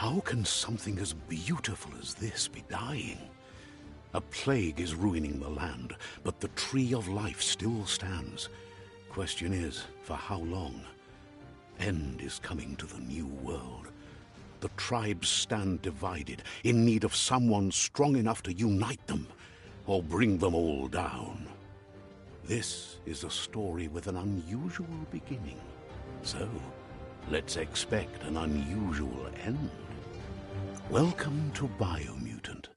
How can something as beautiful as this be dying? A plague is ruining the land, but the tree of life still stands. Question is, for how long? End is coming to the new world. The tribes stand divided, in need of someone strong enough to unite them, or bring them all down. This is a story with an unusual beginning. So, let's expect an unusual end. Welcome to BioMutant.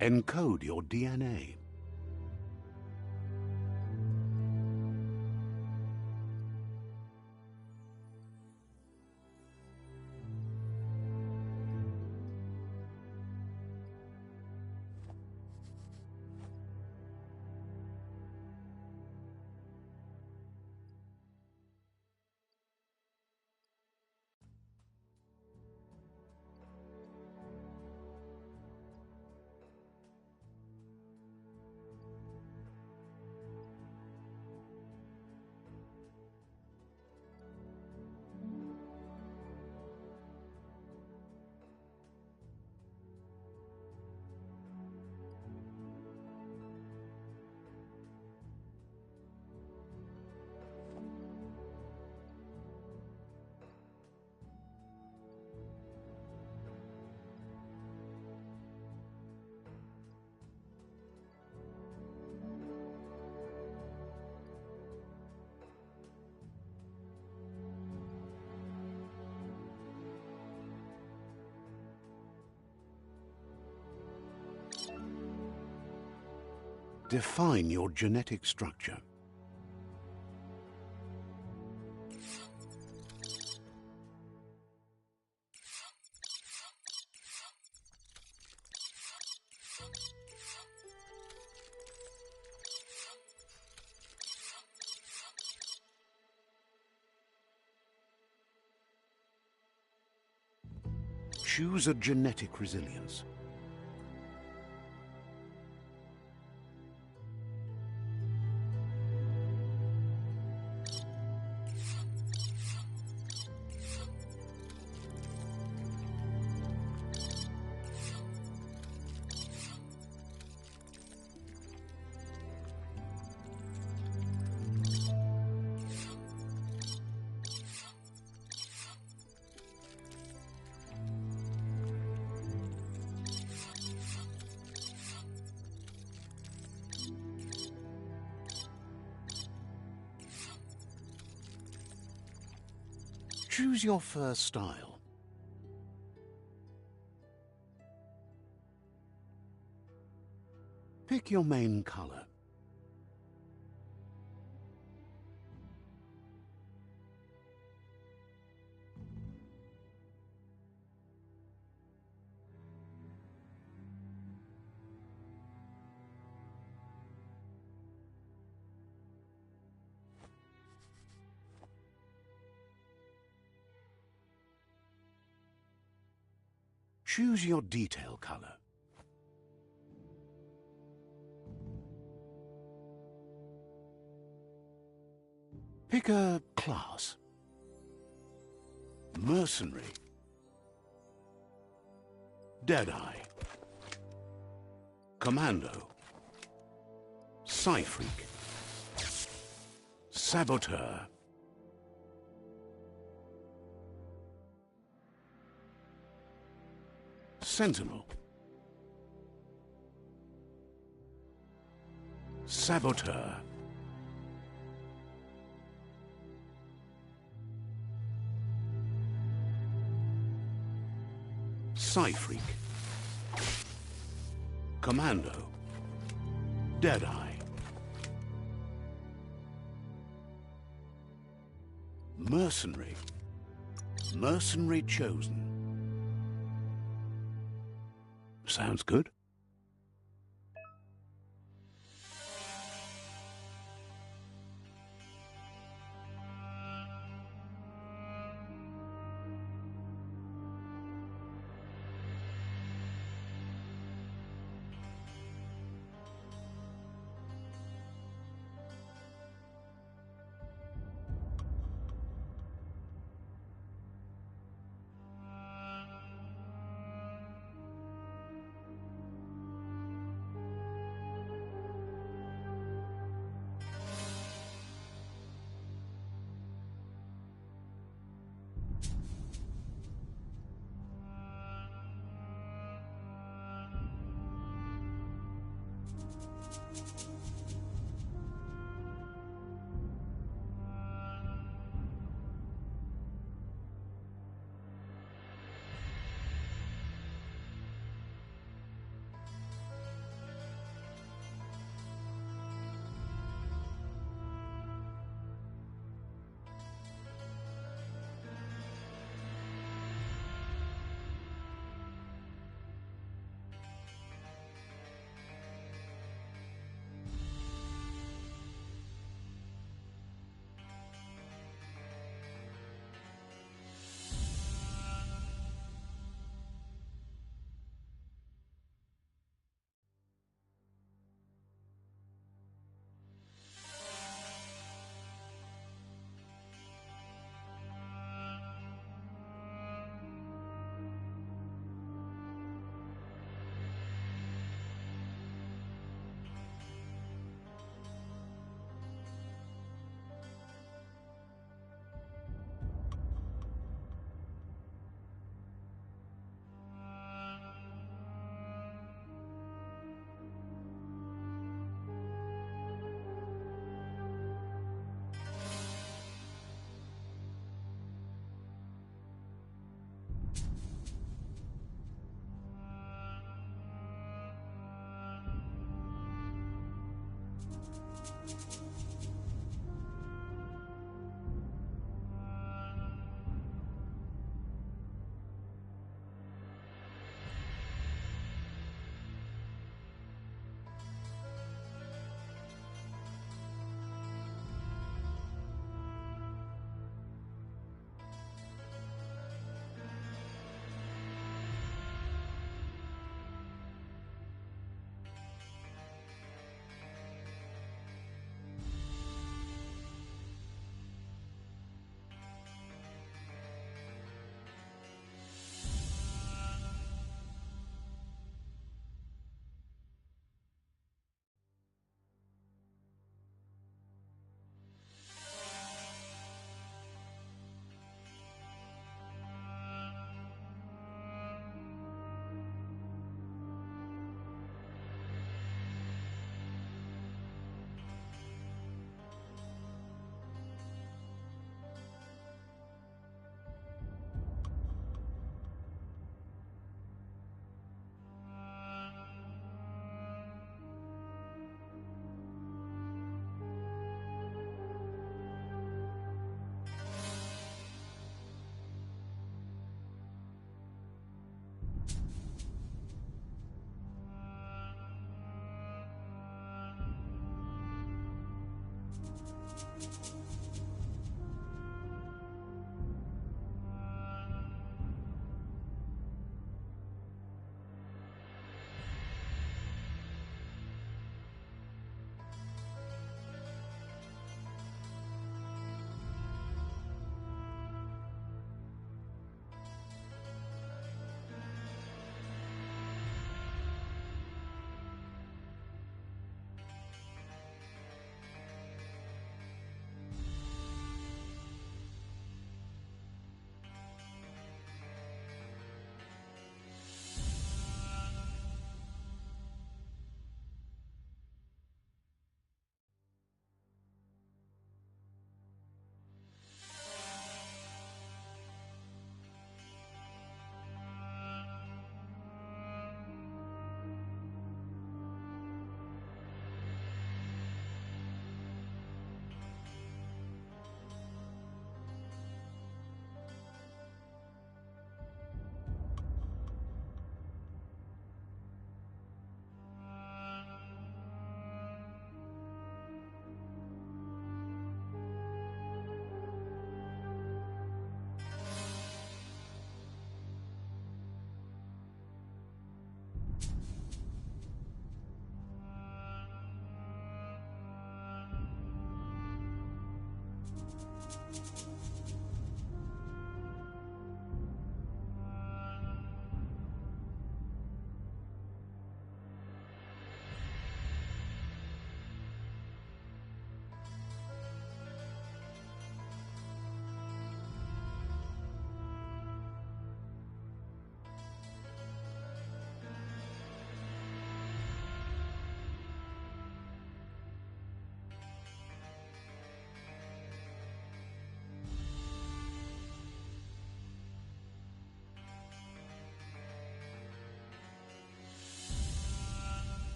Encode your DNA. Define your genetic structure. Choose a genetic resilience. Choose your fur style. Pick your main color. Choose your detail color. Pick a class. Mercenary. Deadeye. Commando. Psy-Freak. Saboteur. Sentinel. Saboteur. Psy-Freak. Commando. Deadeye. Mercenary. Mercenary chosen. Sounds good.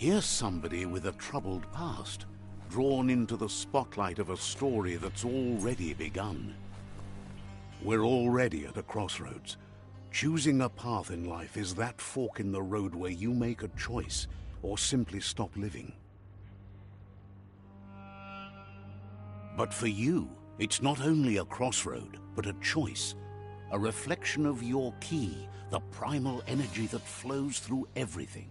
Here's somebody with a troubled past, drawn into the spotlight of a story that's already begun. We're already at a crossroads. Choosing a path in life is that fork in the road where you make a choice or simply stop living. But for you, it's not only a crossroad, but a choice. A reflection of your key, the primal energy that flows through everything.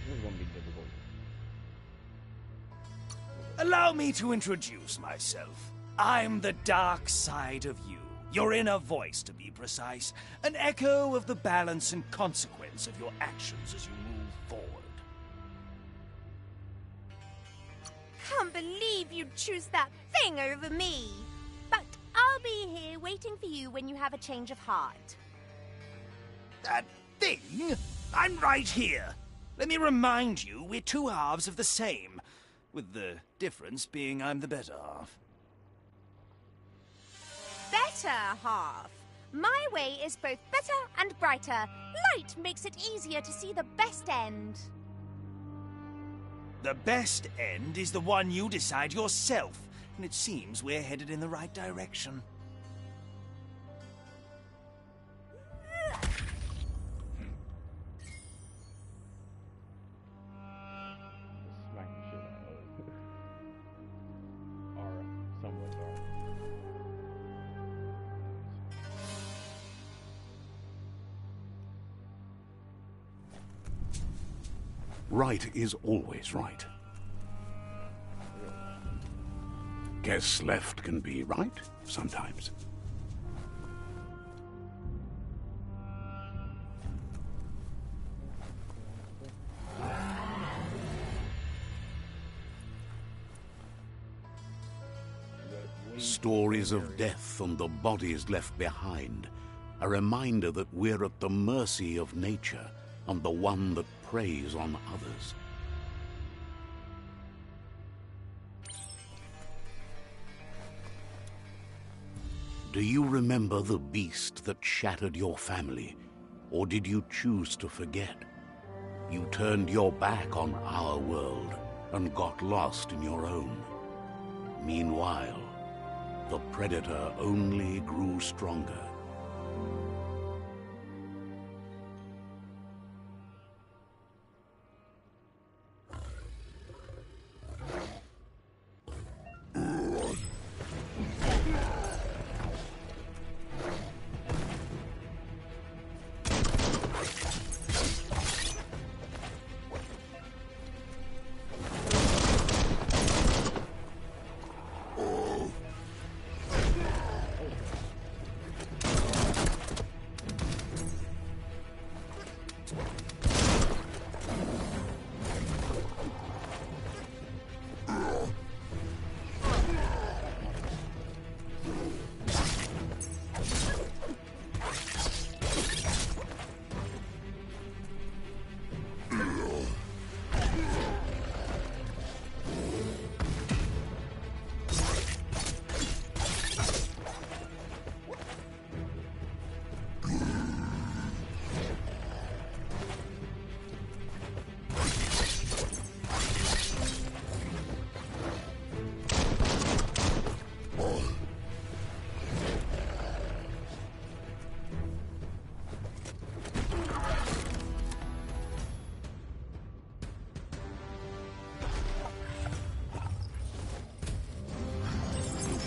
This is gonna be difficult. Allow me to introduce myself. I'm the dark side of you. Your inner voice, to be precise. An echo of the balance and consequence of your actions as you move forward. Can't believe you'd choose that thing over me. But I'll be here waiting for you when you have a change of heart. That thing? I'm right here. Let me remind you, we're two halves of the same. With the difference being I'm the better half. Better half. My way is both better and brighter. Light makes it easier to see the best end. The best end is the one you decide yourself, and it seems we're headed in the right direction. Smack the shit out of it. Or somewhat are. Right is always right. Guess left can be right sometimes. Stories of death and the bodies left behind. A reminder that we're at the mercy of nature and the one that preys on others. Do you remember the beast that shattered your family? Or did you choose to forget? You turned your back on our world and got lost in your own. Meanwhile, the predator only grew stronger.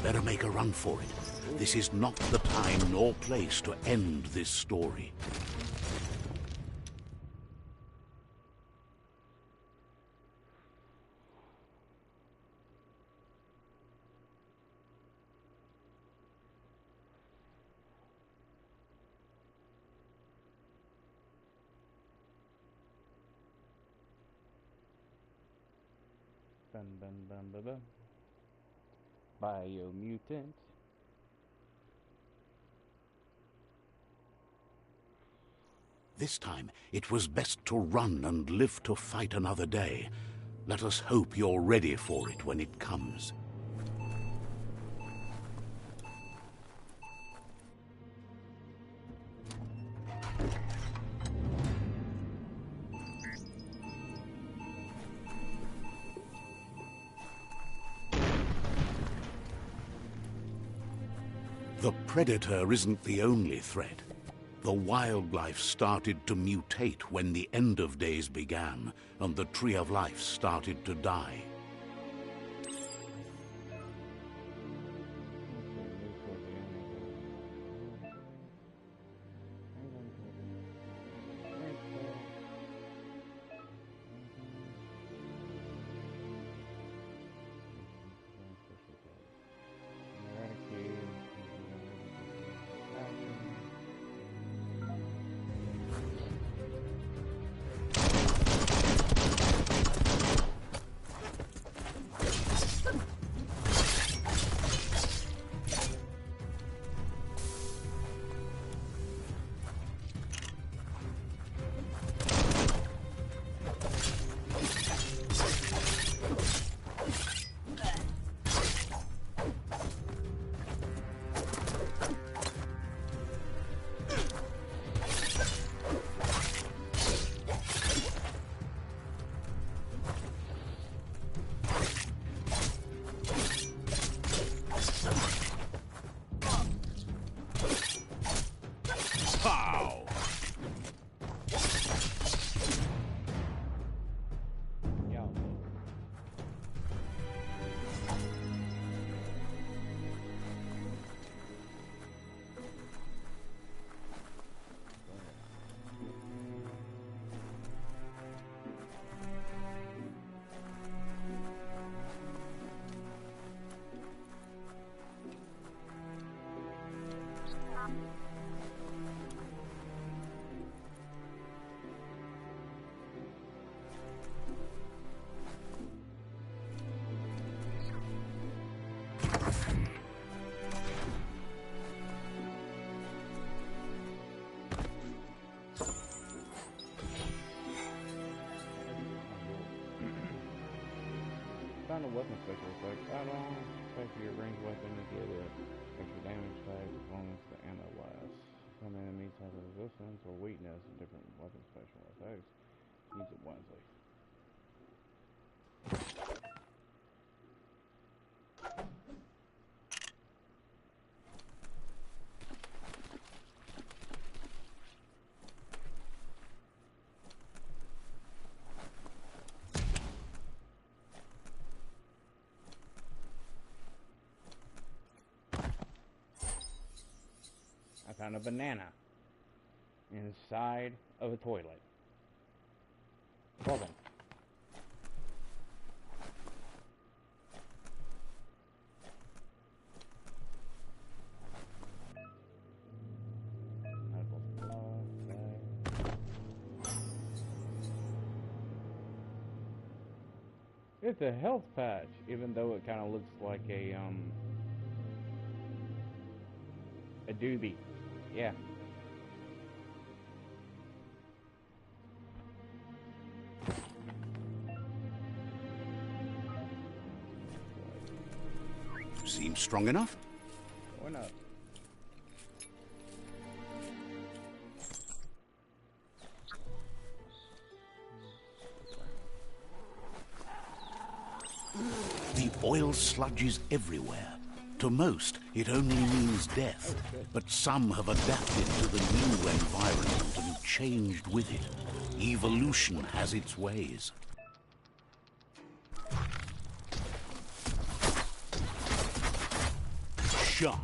Better make a run for it. This is not the time nor place to end this story. Bum, bum, bum, bum, bum. BioMutant. This time, it was best to run and live to fight another day. Let us hope you're ready for it when it comes. The Predator isn't the only threat. The wildlife started to mutate when the end of days began, and the Tree of Life started to die. Found a weapon special effect. Add on effect for your ranged weapon to get a extra damage type as long as the ammo lasts. Some enemies have a resistance or weakness to different weapon special effects. Use it wisely. I found a banana inside of a toilet. Problem. It's a health patch, even though it kind of looks like a doobie. Yeah. Seems strong enough? Why not? The oil sludges everywhere. To most, it only means death, but some have adapted to the new environment and changed with it. Evolution has its ways. Shot.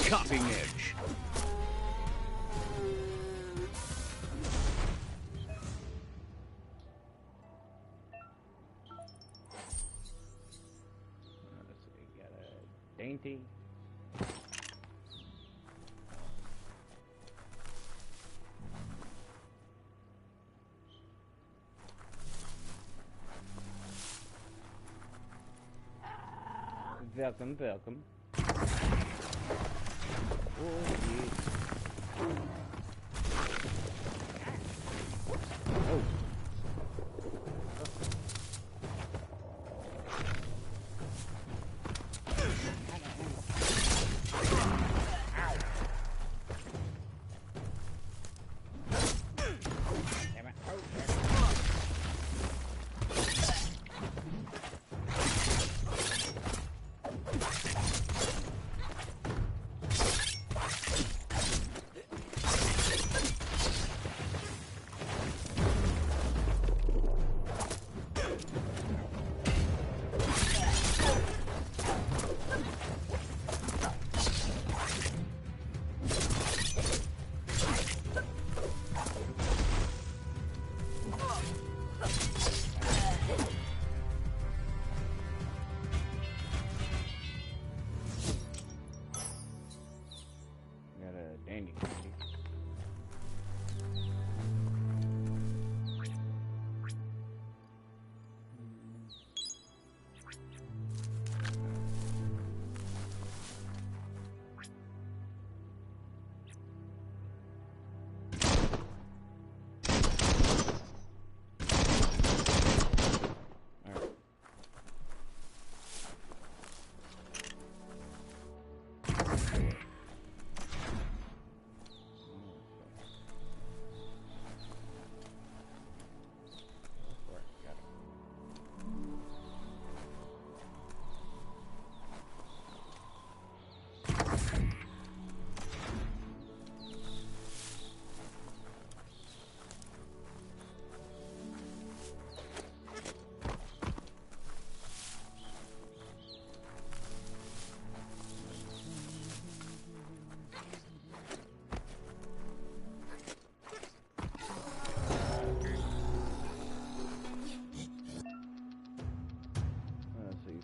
Cutting edge. dainty. Welcome, welcome. Oh, yeah. Oh.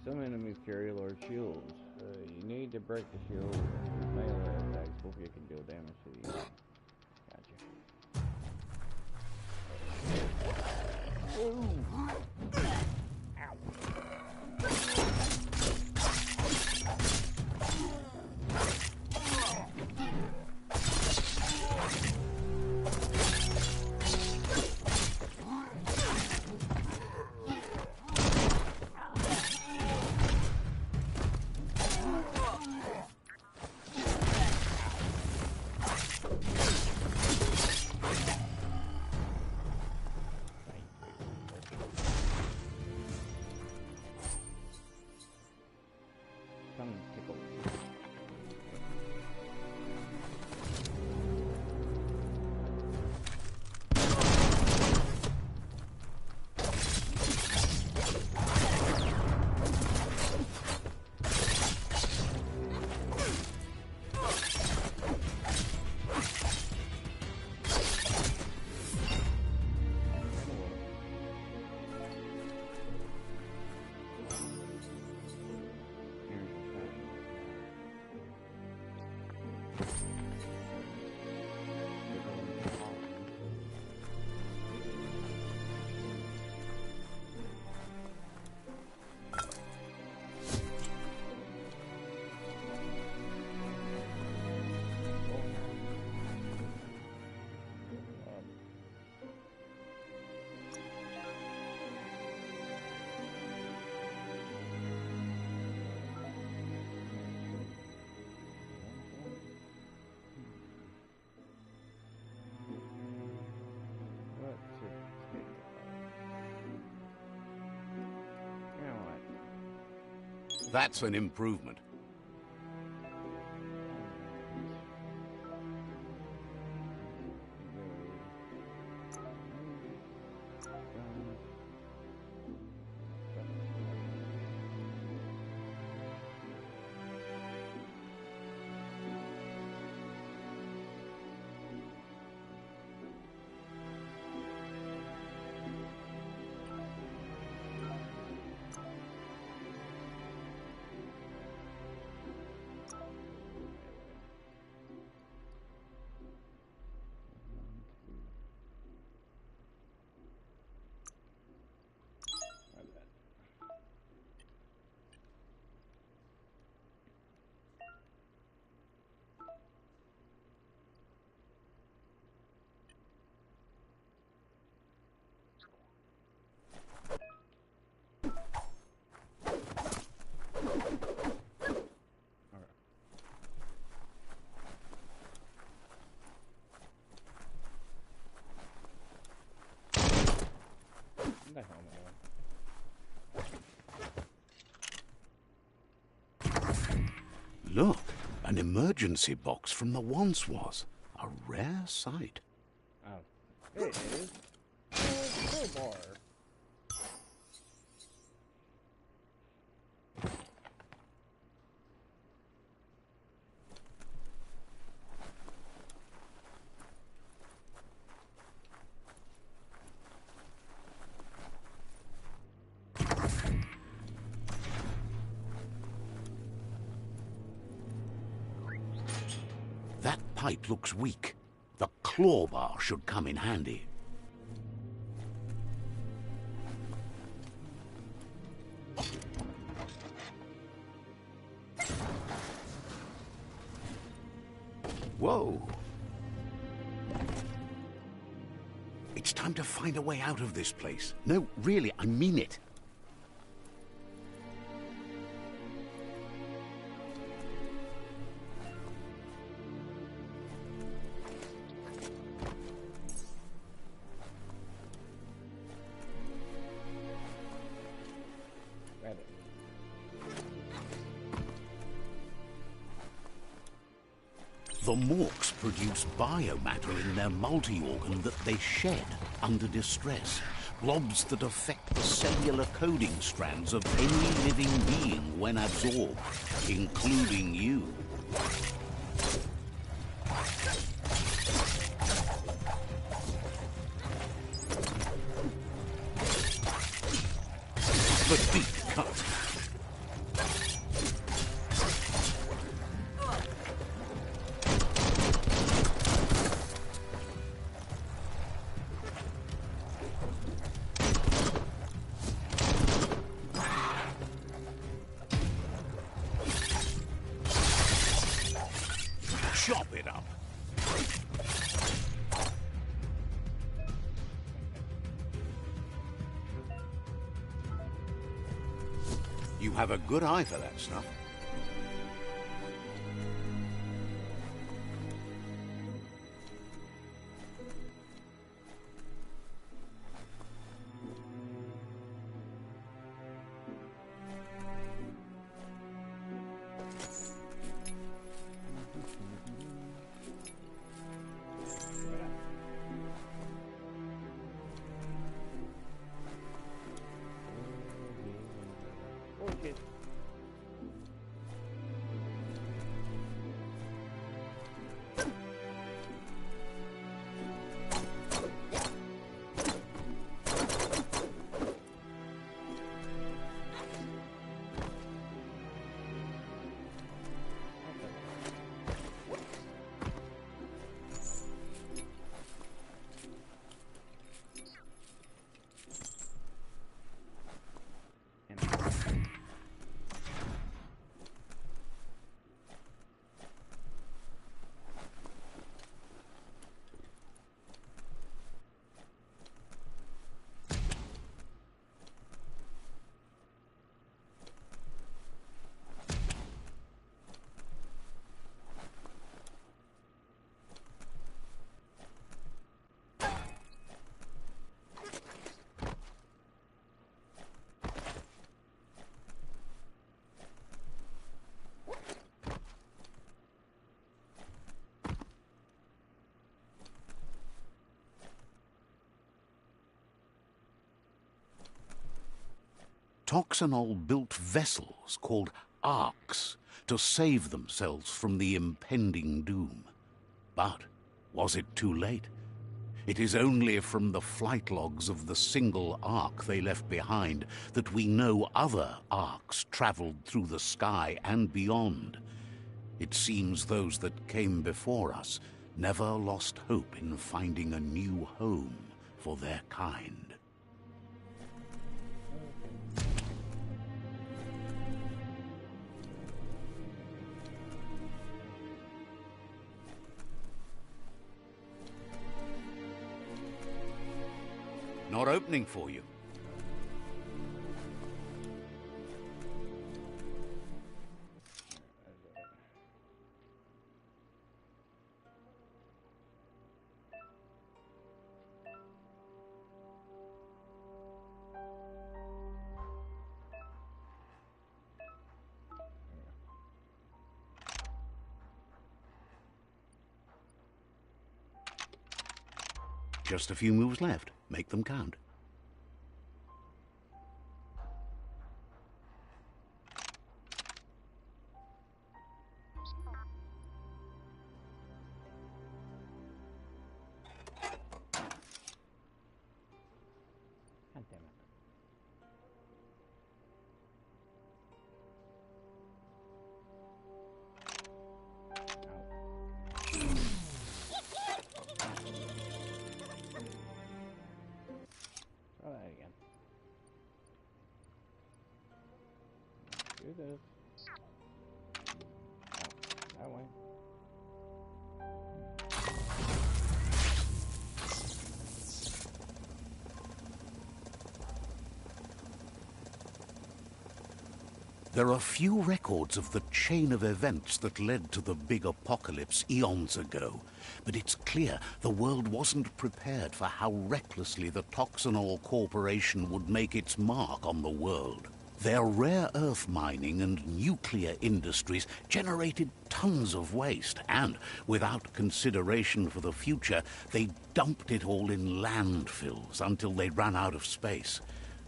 Some enemies carry large shields. You need to break the shield with melee attacks before you can deal damage to the enemy. Gotcha. Ooh. That's an improvement. Look, an emergency box from the once was. A rare sight. Oh, it is. Crowbar. That pipe looks weak. The claw bar should come in handy. Whoa! It's time to find a way out of this place. No, really, I mean it. Grab it. The Morks produce biomatter in their multi-organ that they shed under distress. Blobs that affect the cellular coding strands of any living being when absorbed, including you. The deep cut. Chop it up. You have a good eye for that stuff. Orchid. Toxanol built vessels called arks to save themselves from the impending doom. But was it too late? It is only from the flight logs of the single ark they left behind that we know other arks traveled through the sky and beyond. It seems those that came before us never lost hope in finding a new home for their kind. Not opening for you. Just a few moves left. Make them count. God damn it. Try that again. Do this. Oh, that way. There are few records of the chain of events that led to the big apocalypse eons ago, but it's clear the world wasn't prepared for how recklessly the Toxanol Corporation would make its mark on the world. Their rare earth mining and nuclear industries generated tons of waste, and, without consideration for the future, they dumped it all in landfills until they ran out of space.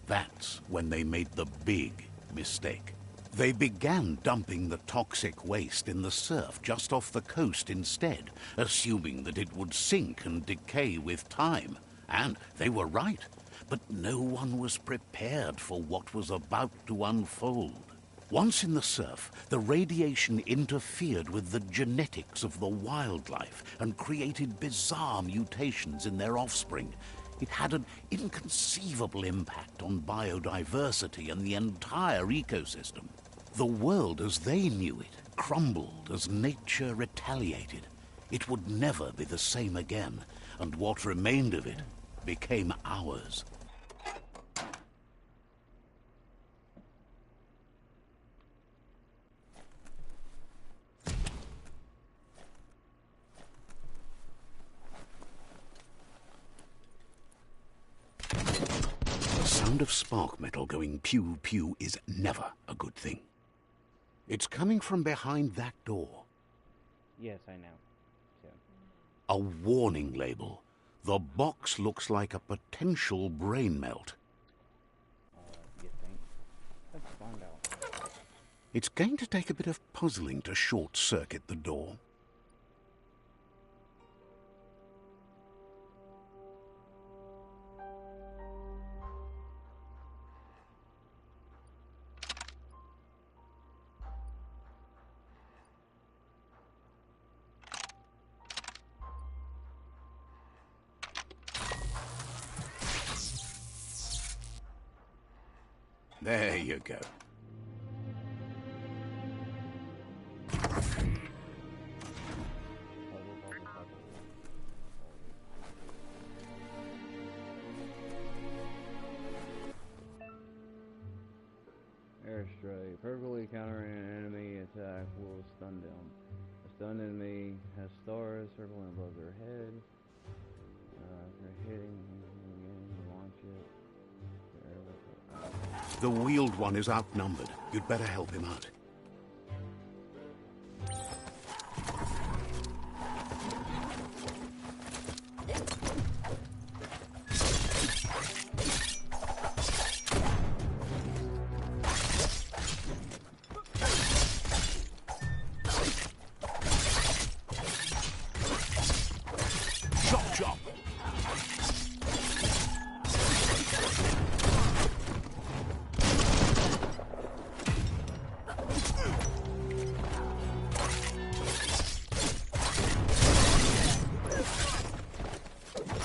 That's when they made the big mistake. They began dumping the toxic waste in the surf just off the coast instead, assuming that it would sink and decay with time. And they were right. But no one was prepared for what was about to unfold. Once in the surf, the radiation interfered with the genetics of the wildlife and created bizarre mutations in their offspring. It had an inconceivable impact on biodiversity and the entire ecosystem. The world as they knew it crumbled as nature retaliated. It would never be the same again, and what remained of it became ours. The sound of spark metal going pew-pew is never a good thing. It's coming from behind that door. Yes, I know. So. A warning label. The box looks like a potential brain melt. You think? Let's find out. It's going to take a bit of puzzling to short-circuit the door. There you go. Airstrike. Perfectly countering an enemy attack will stun them. A stunned enemy has stars circling above their head. If you're hitting again, launch it. The wheeled one is outnumbered. You'd better help him out. Chop, chop!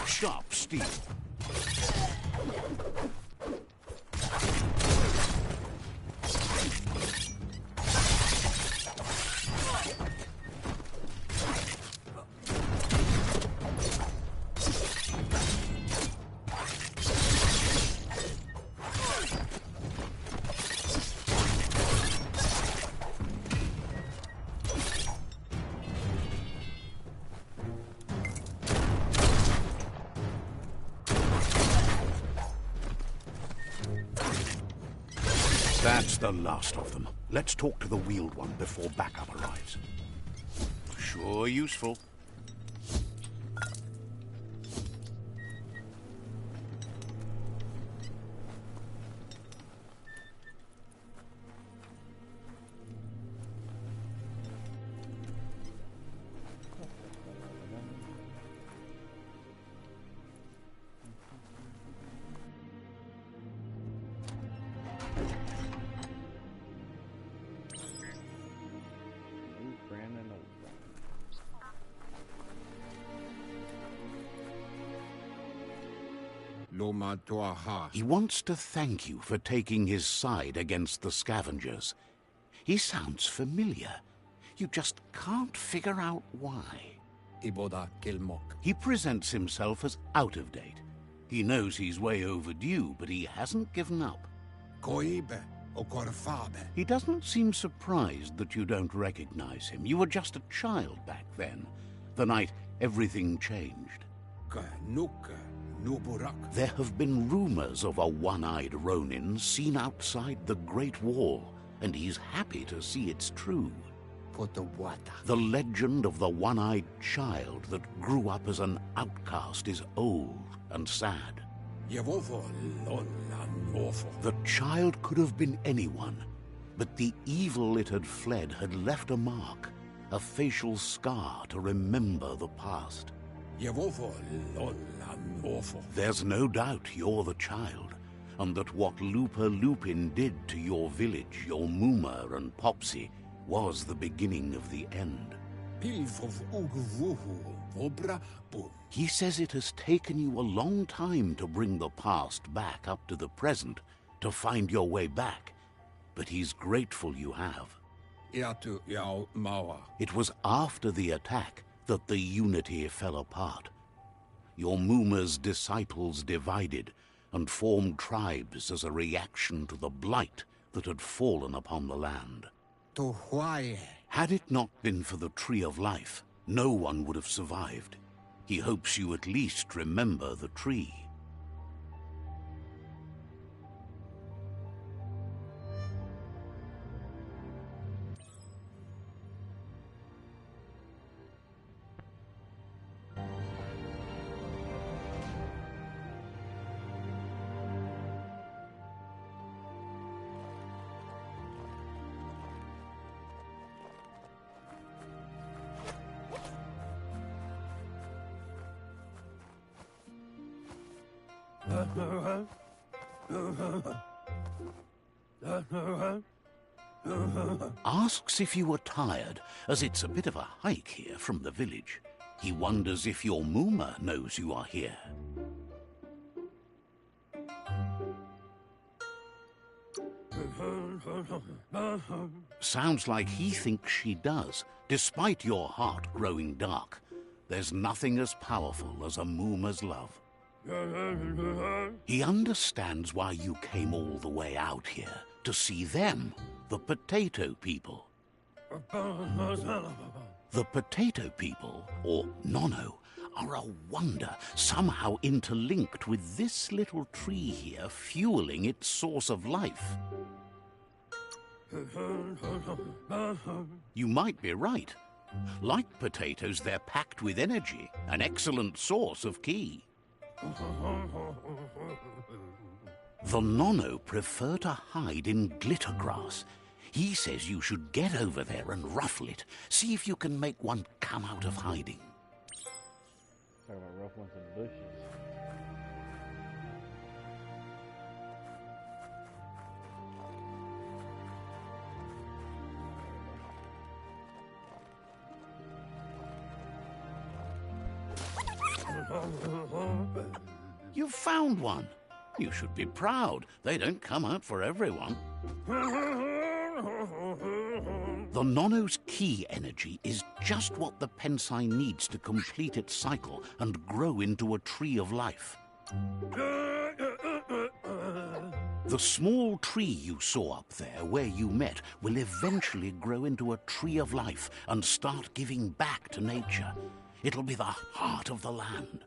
Sharp steel. That's the last of them. Let's talk to the wheeled one before backup arrives. Sure useful. Loma Toaha. He wants to thank you for taking his side against the scavengers. He sounds familiar. You just can't figure out why. Iboda Kilmok. He presents himself as out of date. He knows he's way overdue, but he hasn't given up. Koibe Okorfabe. He doesn't seem surprised that you don't recognize him. You were just a child back then, the night everything changed. Nuka Nuburak. There have been rumors of a one-eyed Ronin seen outside the Great Wall, and he's happy to see it's true. Potawata. The legend of the one-eyed child that grew up as an outcast is old and sad. Yevovo Lola Norfo. The child could have been anyone, but the evil it had fled had left a mark, a facial scar to remember the past. Yevovo Lola Norfo. There's no doubt you're the child, and that what Lupa Lupin did to your village, your Muma and Popsy, was the beginning of the end. Pilfov Uguvuhu Vobra Boom. He says it has taken you a long time to bring the past back up to the present, to find your way back, but he's grateful you have. Iatu Yao Mawa. It was after the attack that the unity fell apart. Your Muma's disciples divided and formed tribes as a reaction to the blight that had fallen upon the land. To Hawaii. Had it not been for the Tree of Life, no one would have survived. He hopes you at least remember the tree. Asks if you are tired, as it's a bit of a hike here from the village. He wonders if your Muma knows you are here. Sounds like he thinks she does, despite your heart growing dark. There's nothing as powerful as a Muma's love. He understands why you came all the way out here, to see them, the potato people. The potato people, or Nono, are a wonder, somehow interlinked with this little tree here, fueling its source of life. You might be right. Like potatoes, they're packed with energy, an excellent source of ki. The Nono prefer to hide in glitter grass. He says you should get over there and ruffle it. See if you can make one come out of hiding. Talk about ruffling some bushes. You found one. You should be proud. They don't come out for everyone. The Nono's ki energy is just what the Pensai needs to complete its cycle and grow into a tree of life. The small tree you saw up there where you met will eventually grow into a tree of life and start giving back to nature. It'll be the heart of the land.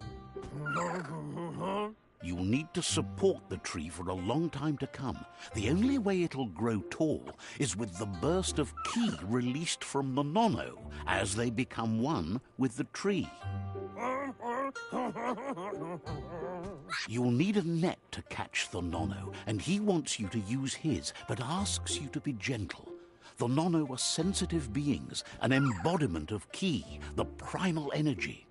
You'll need to support the tree for a long time to come. The only way it'll grow tall is with the burst of ki released from the Nono as they become one with the tree. You'll need a net to catch the Nono, and he wants you to use his, but asks you to be gentle. The Nono are sensitive beings, an embodiment of ki, the primal energy.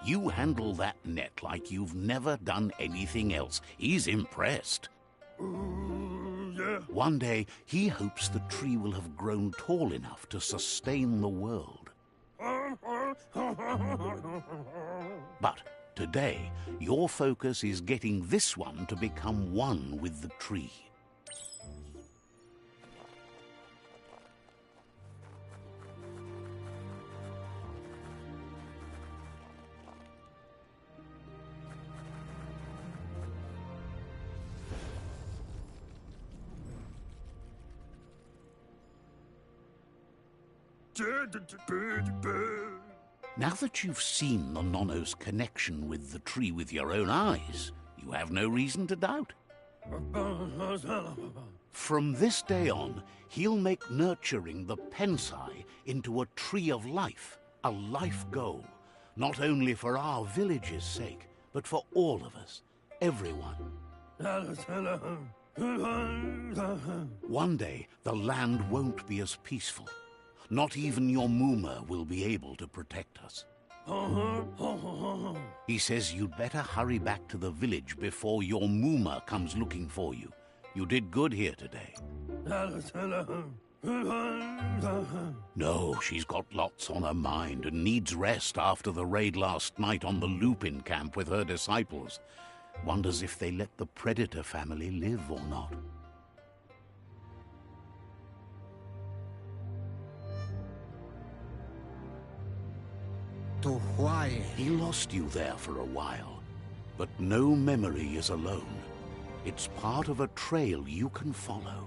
You handle that net like you've never done anything else. He's impressed. Yeah. One day, he hopes the tree will have grown tall enough to sustain the world. But today, your focus is getting this one to become one with the tree. Now that you've seen the Nonno's connection with the tree with your own eyes, you have no reason to doubt. From this day on, he'll make nurturing the Pensai into a tree of life, a life goal, not only for our village's sake, but for all of us, everyone. One day, the land won't be as peaceful. Not even your Muma will be able to protect us. He says you'd better hurry back to the village before your Muma comes looking for you. You did good here today. No, she's got lots on her mind and needs rest after the raid last night on the Lupin camp with her disciples. Wonders if they let the Predator family live or not. To why? He lost you there for a while, but no memory is alone. It's part of a trail you can follow.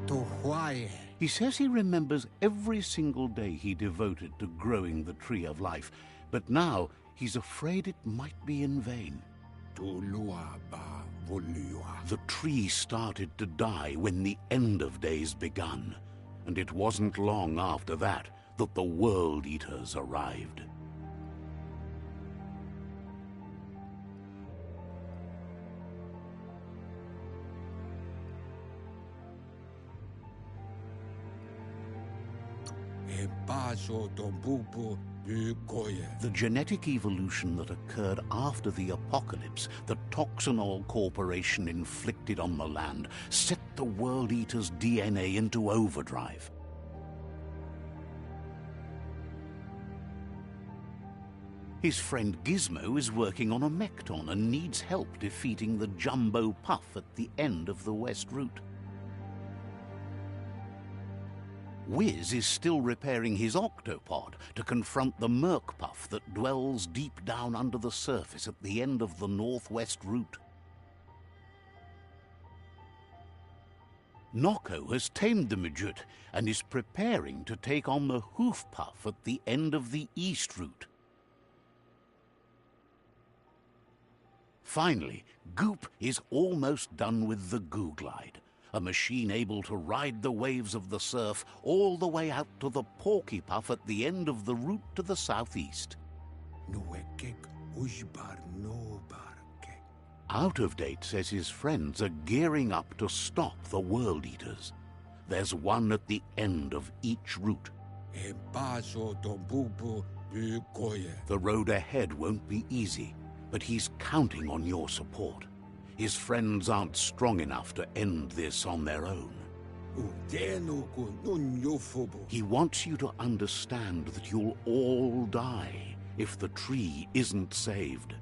To why? He says he remembers every single day he devoted to growing the Tree of Life, but now he's afraid it might be in vain. To luaba volua. The tree started to die when the end of days begun, and it wasn't long after that that the World Eaters arrived. The genetic evolution that occurred after the apocalypse that Toxanol Corporation inflicted on the land set the World Eater's DNA into overdrive. His friend Gizmo is working on a Mekton and needs help defeating the Jumbo Puff at the end of the West Route. Wiz is still repairing his octopod to confront the Merc Puff that dwells deep down under the surface at the end of the Northwest Route. Noko has tamed the Midget and is preparing to take on the Hoof Puff at the end of the East Route. Finally, Goop is almost done with the Googlide, a machine able to ride the waves of the surf all the way out to the Porky Puff at the end of the route to the southeast. Out of Date says his friends are gearing up to stop the World Eaters. There's one at the end of each route. The road ahead won't be easy, but he's counting on your support. His friends aren't strong enough to end this on their own. He wants you to understand that you'll all die if the tree isn't saved.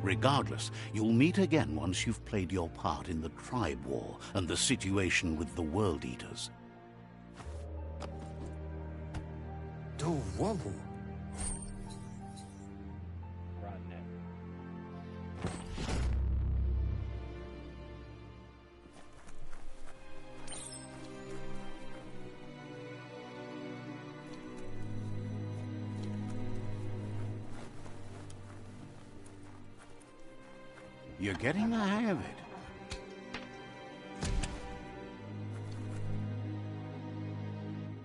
Regardless, you'll meet again once you've played your part in the tribe war and the situation with the World Eaters. You're getting the hang of it.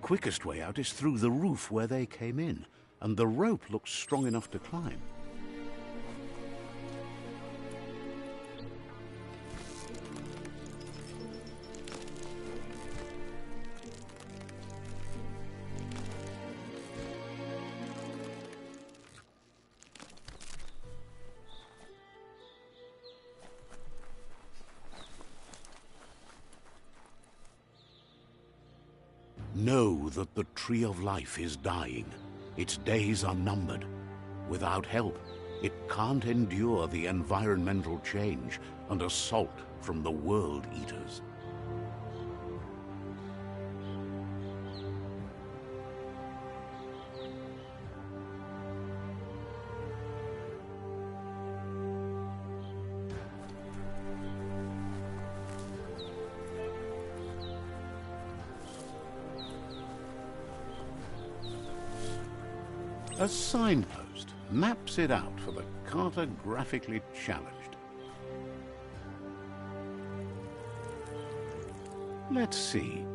Quickest way out is through the roof where they came in, and the rope looks strong enough to climb. know that the Tree of Life is dying. Its days are numbered. Without help, it can't endure the environmental change and assault from the World Eaters. A signpost maps it out for the cartographically challenged. Let's see.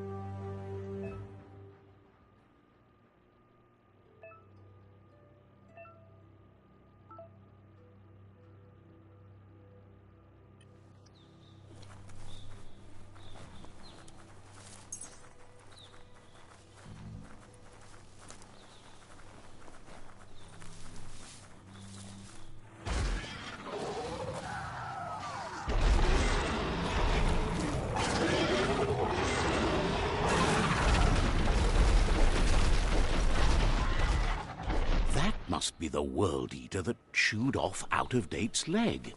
Must be the World Eater that chewed off Out-of-Date's leg.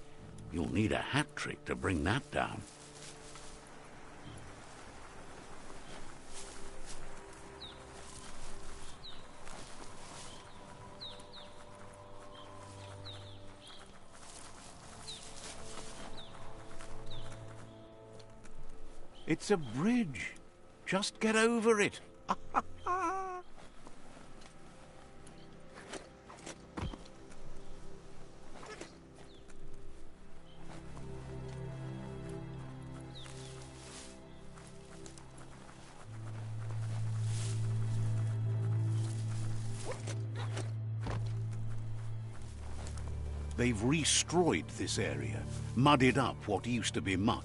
You'll need a hat trick to bring that down. It's a bridge. Just get over it. They've restroyed this area, muddied up what used to be muck,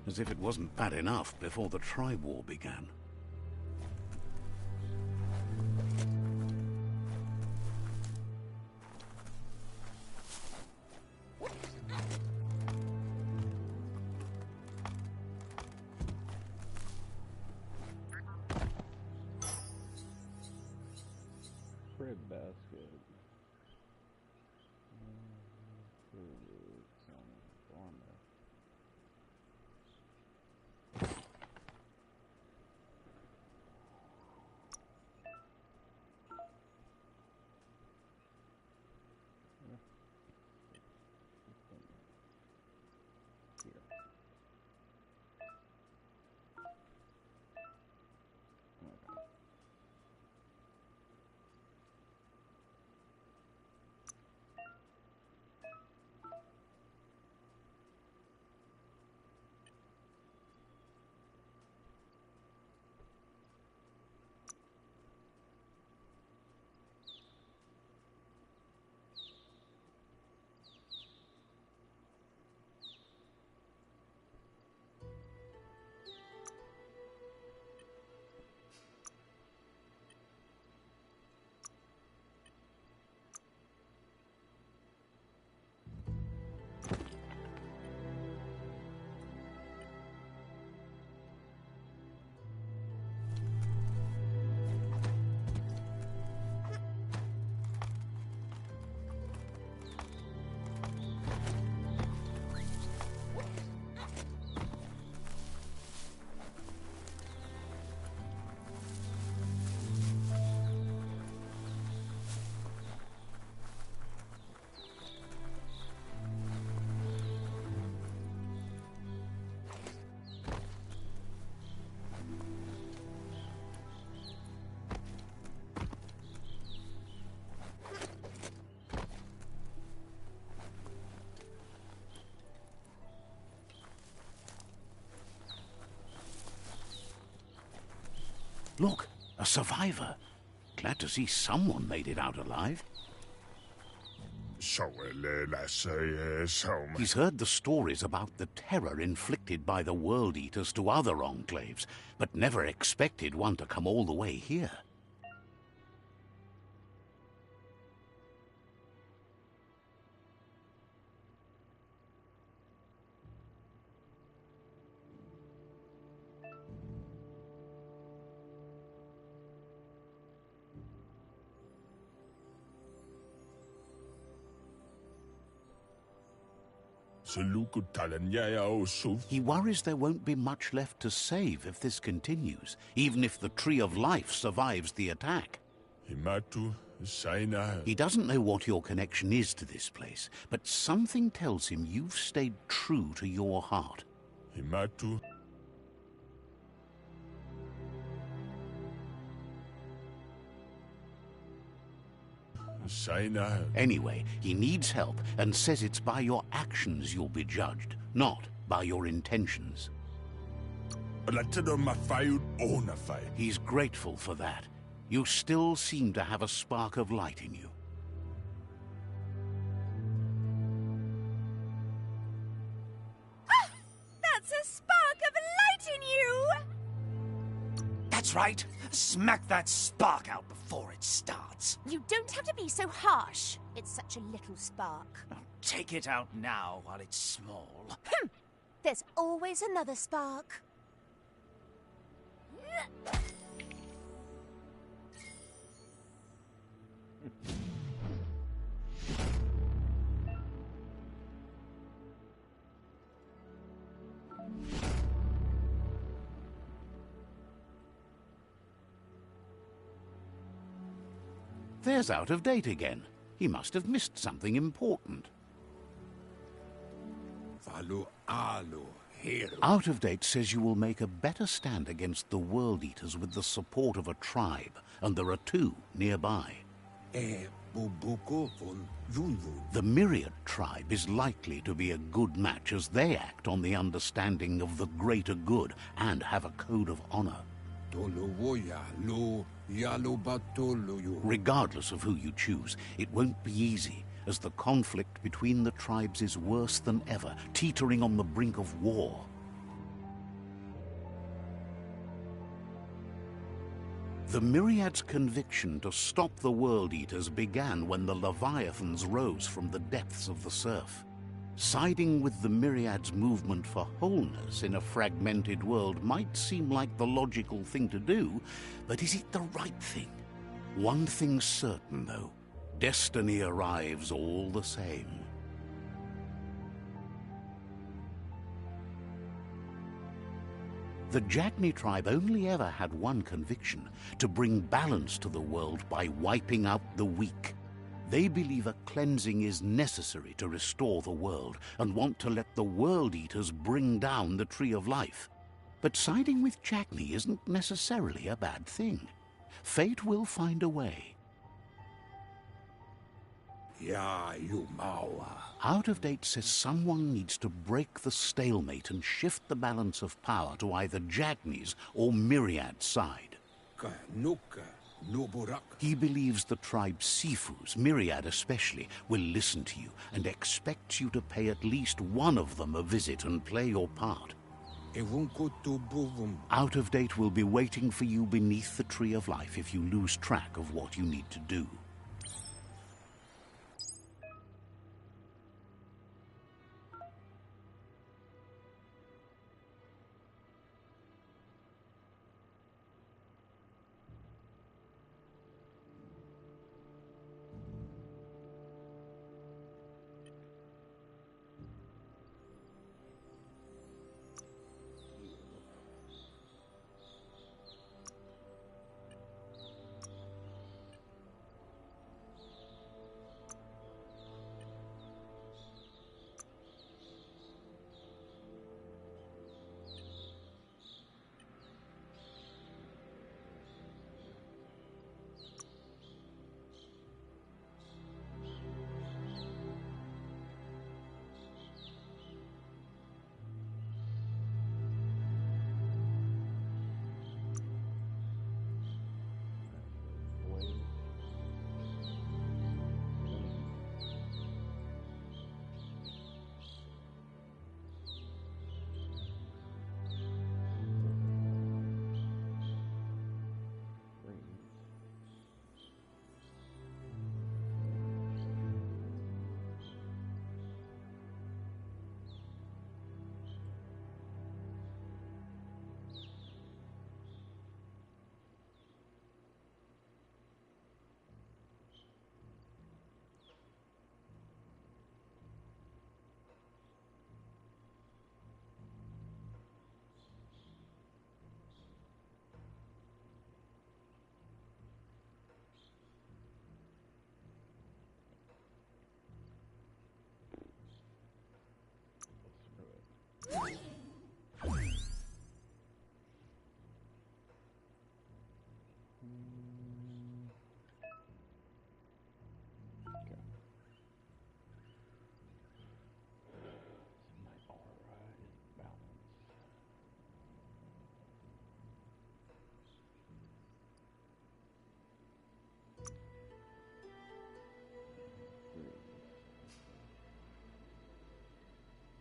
as if it wasn't bad enough before the Tribe War began. Crib basket. Look, a survivor. Glad to see someone made it out alive. He's heard the stories about the terror inflicted by the World Eaters to other enclaves, but never expected one to come all the way here. He worries there won't be much left to save if this continues, even if the Tree of Life survives the attack. He doesn't know what your connection is to this place, but something tells him you've stayed true to your heart. Anyway, he needs help and says it's by your actions you'll be judged, not by your intentions. He's grateful for that. You still seem to have a spark of light in you. Ah! That's a spark of light in you! That's right. Smack that spark out before it starts. You don't have to be so harsh. It's such a little spark. Now, take it out now while it's small. There's always another spark. There's Out of Date again. He must have missed something important. Out of Date says you will make a better stand against the World Eaters with the support of a tribe, and there are two nearby. The Myriad tribe is likely to be a good match as they act on the understanding of the greater good and have a code of honor. Regardless of who you choose, it won't be easy, as the conflict between the tribes is worse than ever, teetering on the brink of war. The Myriad's conviction to stop the World Eaters began when the Leviathans rose from the depths of the surf. Siding with the Myriad's movement for wholeness in a fragmented world might seem like the logical thing to do, but is it the right thing? One thing's certain, though. Destiny arrives all the same. The Jagni tribe only ever had one conviction: to bring balance to the world by wiping out the weak. They believe a cleansing is necessary to restore the world, and want to let the World Eaters bring down the Tree of Life. But siding with Jagni isn't necessarily a bad thing. Fate will find a way. Out of Date says someone needs to break the stalemate and shift the balance of power to either Jagni's or Myriad's side. He believes the tribe Sifus, Myriad especially, will listen to you and expects you to pay at least one of them a visit and play your part. Out of Date will be waiting for you beneath the Tree of Life if you lose track of what you need to do. Okay. My aura is balanced.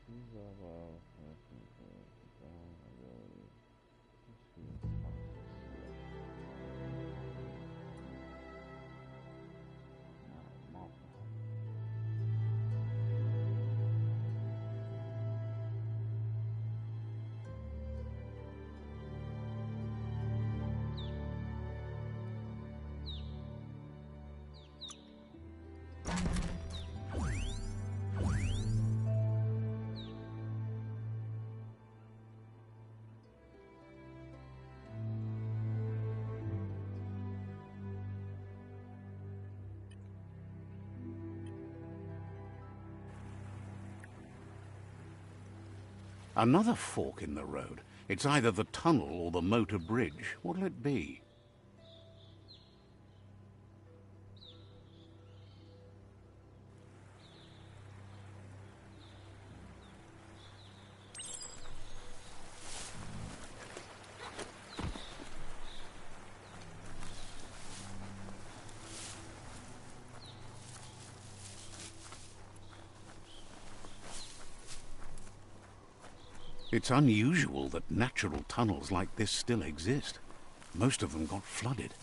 These are well, abilities. Another fork in the road. It's either the tunnel or the motor bridge. What'll it be? It's unusual that natural tunnels like this still exist. Most of them got flooded.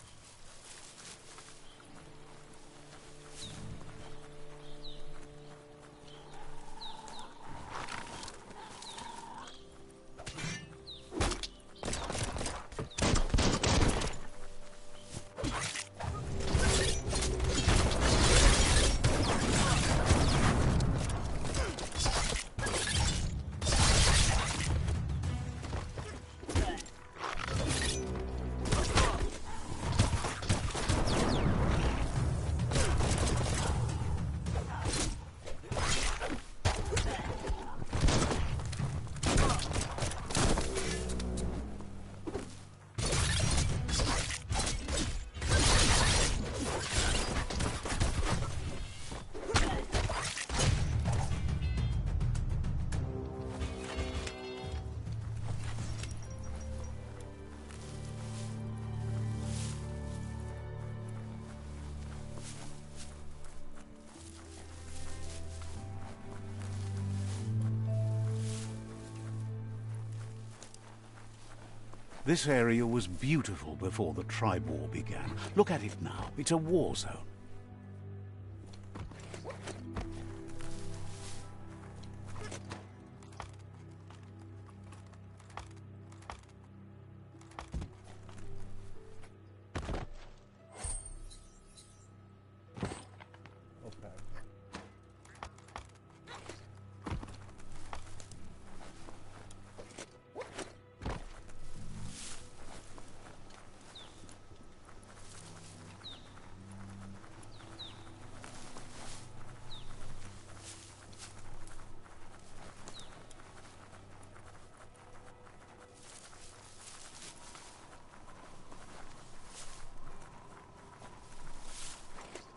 This area was beautiful before the tribe war began. Look at it now. It's a war zone.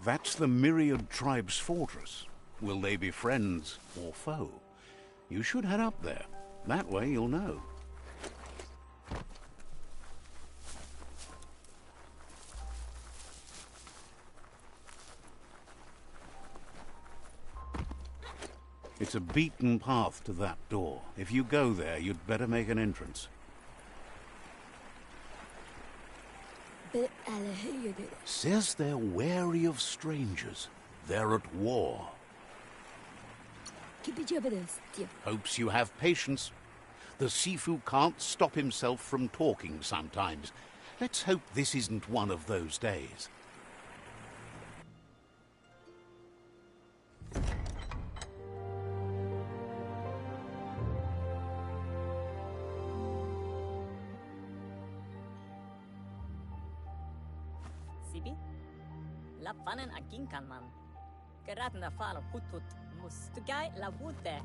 That's the Myriad Tribe's fortress. Will they be friends or foe? You should head up there. That way you'll know. It's a beaten path to that door. If you go there, you'd better make an entrance. Says they're wary of strangers. They're at war. Hopes you have patience. The Sifu can't stop himself from talking sometimes. Let's hope this isn't one of those days. Sibi? La fanen a ginkan man. Geraten da falo putut mus. Tu gai la wute.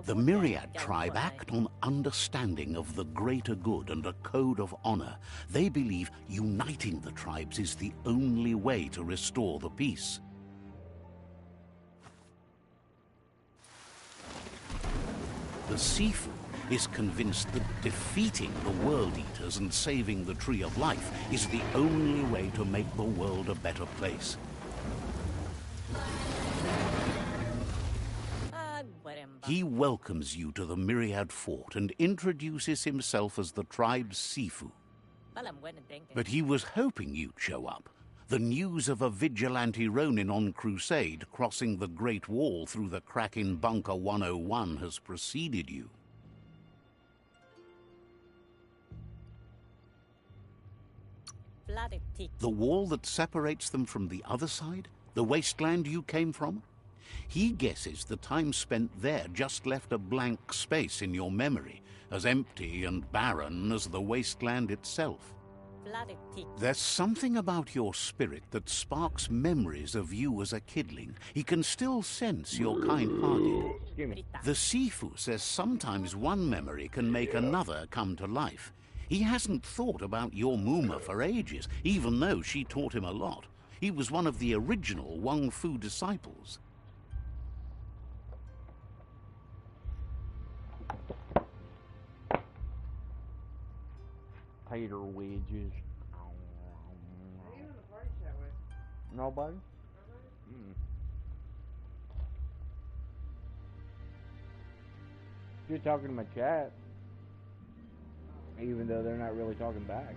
The Myriad tribe act on understanding of the greater good and a code of honor. They believe uniting the tribes is the only way to restore the peace. The Sifu is convinced that defeating the World Eaters and saving the Tree of Life is the only way to make the world a better place. He welcomes you to the Myriad Fort and introduces himself as the tribe's Sifu. But he was hoping you'd show up. The news of a vigilante Ronin on crusade crossing the Great Wall through the crack in Bunker 101 has preceded you. The wall that separates them from the other side? The wasteland you came from? He guesses the time spent there just left a blank space in your memory, as empty and barren as the wasteland itself. There's something about your spirit that sparks memories of you as a kidling. He can still sense you're kind-hearted. The Sifu says sometimes one memory can make another come to life. He hasn't thought about your Muma for ages, even though she taught him a lot. He was one of the original Wang Fu disciples. Tater wedges. Nobody? You're talking to my chat. Even though they're not really talking back.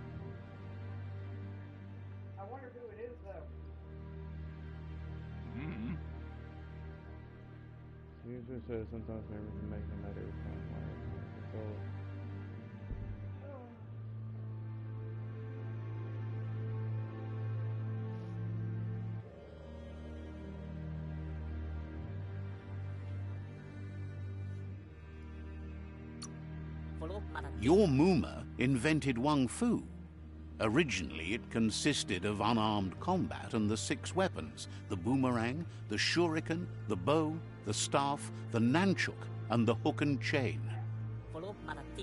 I wonder who it is, though. Usually says sometimes members can make them at every time. Your Muma invented Wang Fu. Originally, it consisted of unarmed combat and the 6 weapons: the boomerang, the shuriken, the bow, the staff, the nunchuk, and the hook and chain.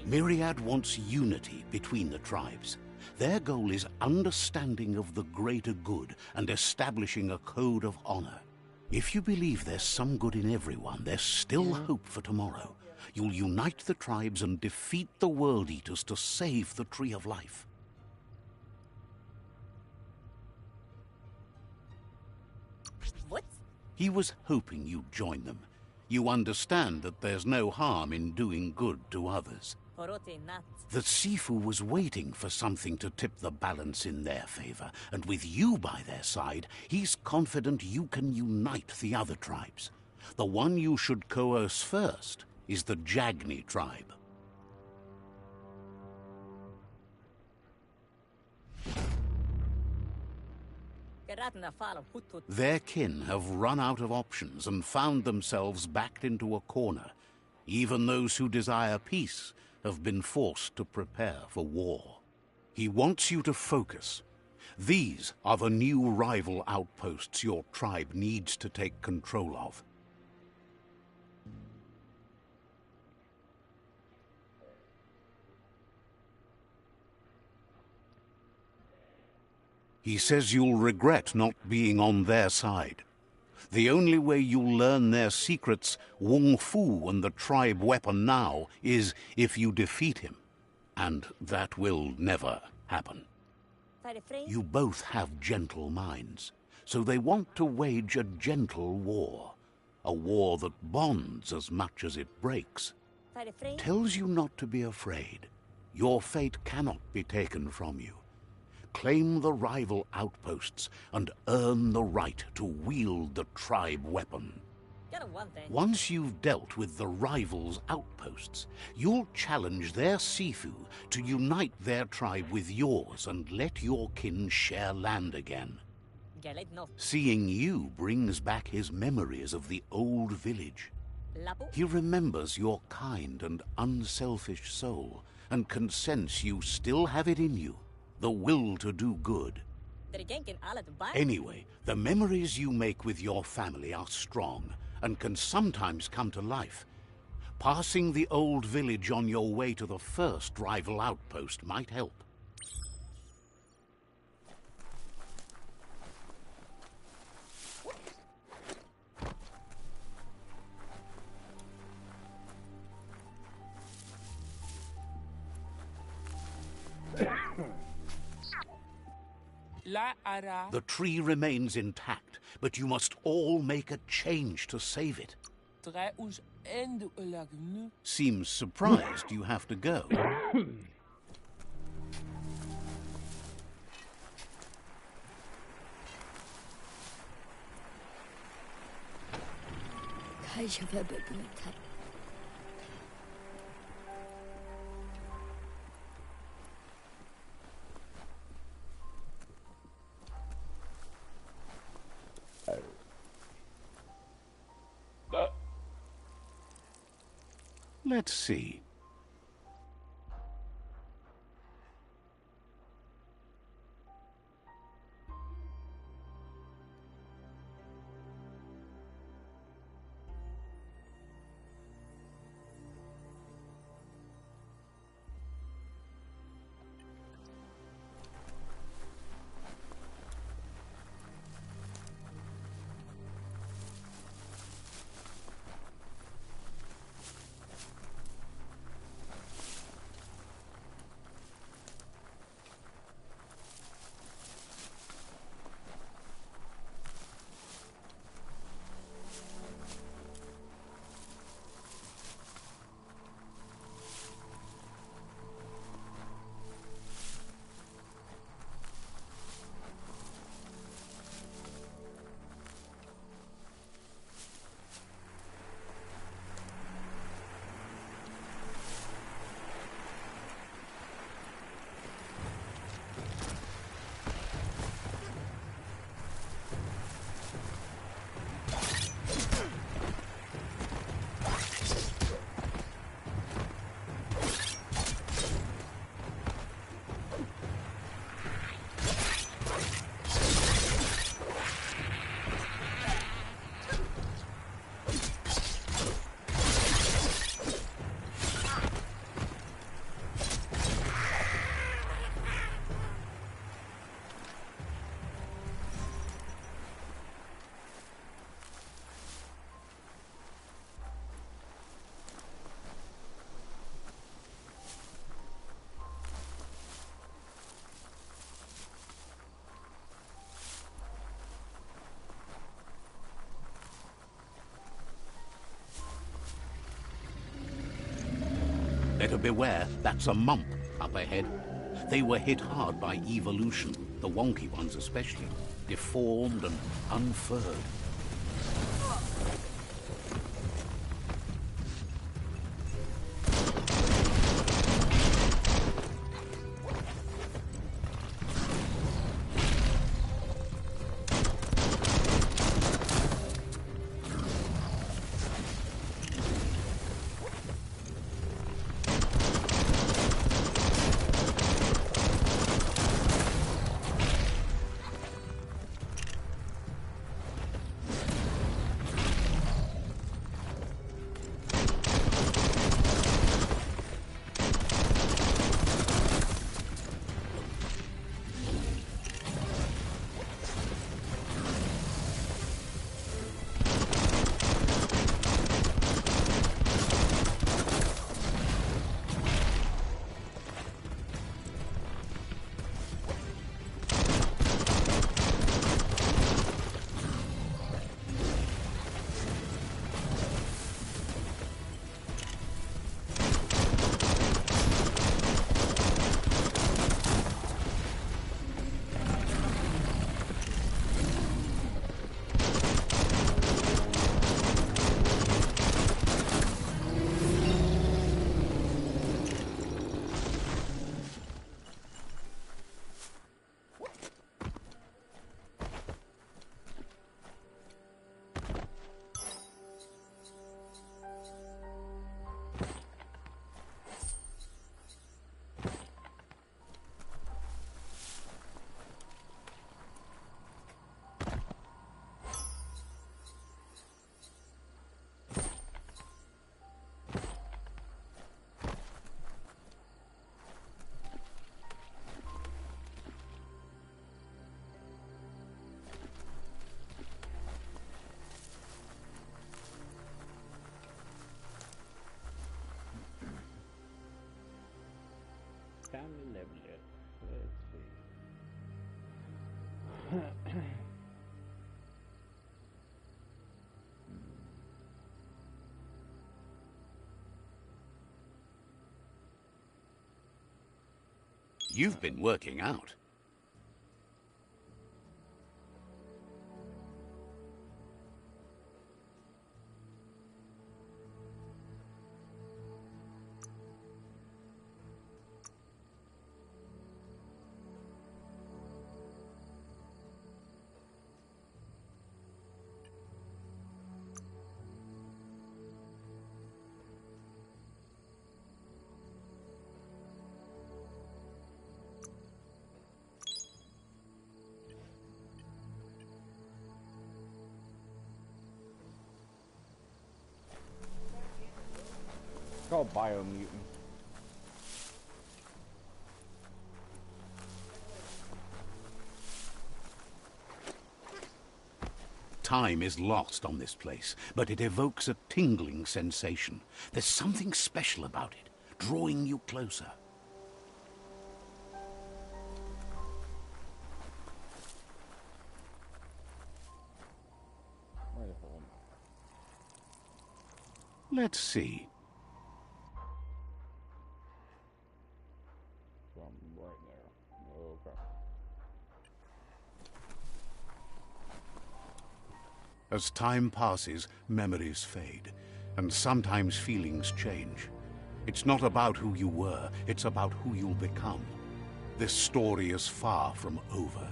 Myriad wants unity between the tribes. Their goal is understanding of the greater good and establishing a code of honor. If you believe there's some good in everyone, there's still hope for tomorrow. You'll unite the tribes and defeat the World Eaters to save the Tree of Life. What? He was hoping you'd join them. You understand that there's no harm in doing good to others. The Sifu was waiting for something to tip the balance in their favor, and with you by their side, he's confident you can unite the other tribes. The one you should coerce first is the Jagni tribe. Their kin have run out of options and found themselves backed into a corner. Even those who desire peace have been forced to prepare for war. He wants you to focus. These are the new rival outposts your tribe needs to take control of. He says you'll regret not being on their side. The only way you'll learn their secrets, Wang Fu and the tribe weapon now, is if you defeat him. And that will never happen. You both have gentle minds, so they want to wage a gentle war. A war that bonds as much as it breaks. Tells you not to be afraid. Your fate cannot be taken from you. Claim the rival outposts and earn the right to wield the tribe weapon. Once you've dealt with the rivals' outposts, you'll challenge their Sifu to unite their tribe with yours and let your kin share land again. Seeing you brings back his memories of the old village. He remembers your kind and unselfish soul and can sense you still have it in you. The will to do good. Anyway, the memories you make with your family are strong and can sometimes come to life. Passing the old village on your way to the first rival outpost might help. The tree remains intact, but you must all make a change to save it. Seems surprised you have to go. Let's see. Better beware, that's a mump up ahead. They were hit hard by evolution, the wonky ones especially, deformed and unfurred. time to level it. Let's see. You've been working out. It's called BioMutant. Time is lost on this place, but it evokes a tingling sensation. There's something special about it, drawing you closer. Where the hell am I? Let's see. So I'm right there. Okay. As time passes, memories fade, and sometimes feelings change. It's not about who you were, it's about who you'll become. This story is far from over.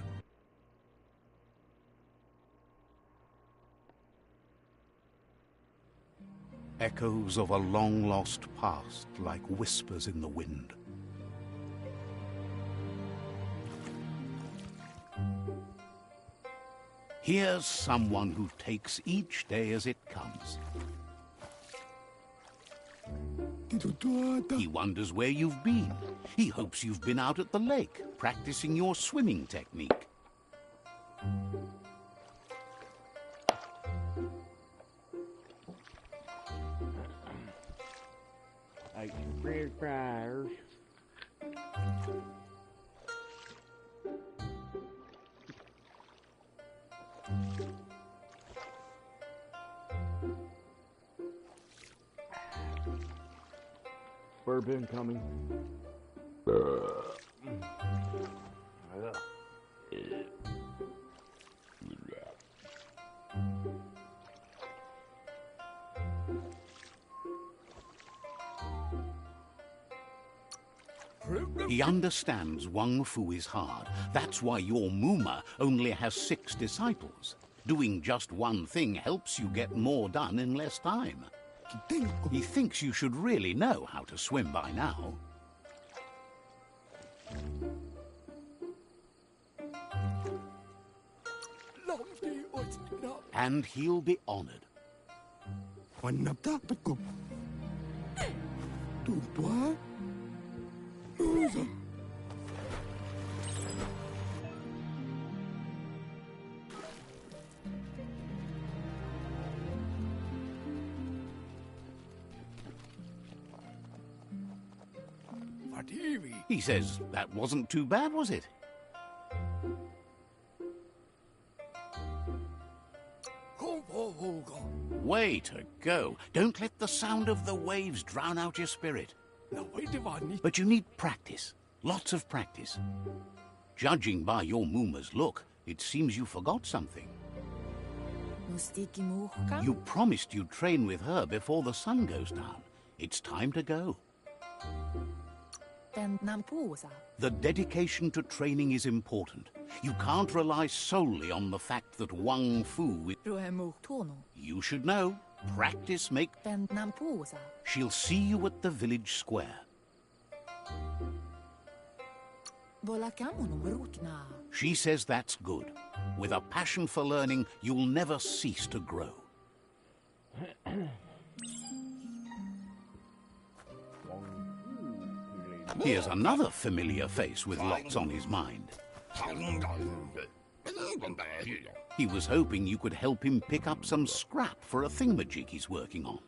Echoes of a long-lost past, like whispers in the wind. Here's someone who takes each day as it comes. He wonders where you've been. He hopes you've been out at the lake, practicing your swimming technique. Like French fries. Bourbon coming. He understands Wang Fu is hard. That's why your Muma only has 6 disciples. Doing just one thing helps you get more done in less time. He thinks you should really know how to swim by now. And he'll be honored. He says, that wasn't too bad, was it? Way to go. Don't let the sound of the waves drown out your spirit. But you need practice. Lots of practice. Judging by your Muma's look, it seems you forgot something. You promised you'd train with her before the sun goes down. It's time to go. The dedication to training is important. You can't rely solely on the fact that Wang Fu... You should know. Practice make... She'll see you at the village square. She says that's good. With a passion for learning, you'll never cease to grow. Here's another familiar face with lots on his mind. He was hoping you could help him pick up some scrap for a thingamajig he's working on.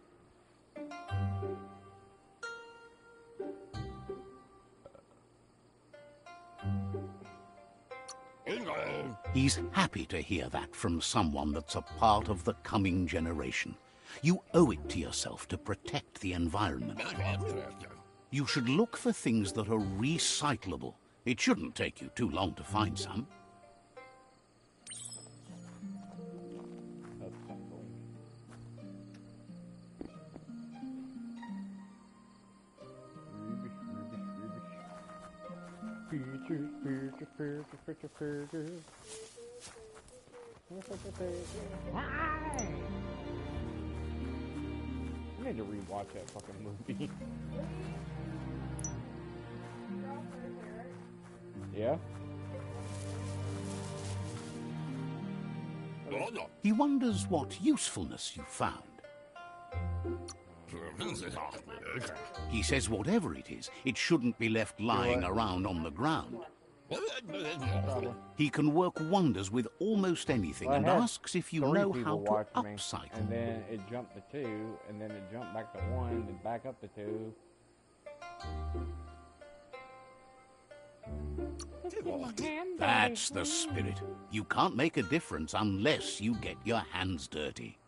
He's happy to hear that from someone that's a part of the coming generation. You owe it to yourself to protect the environment. You should look for things that are recyclable. It shouldn't take you too long to find some. I need to rewatch that fucking movie. Yeah? He wonders what usefulness you found. He says whatever it is, it shouldn't be left lying around on the ground. He can work wonders with almost anything and asks if you know how to upcycle. And then it jumped to 2, and then it jumped back to 1, then back up to 2. That's the spirit. You can't make a difference unless you get your hands dirty.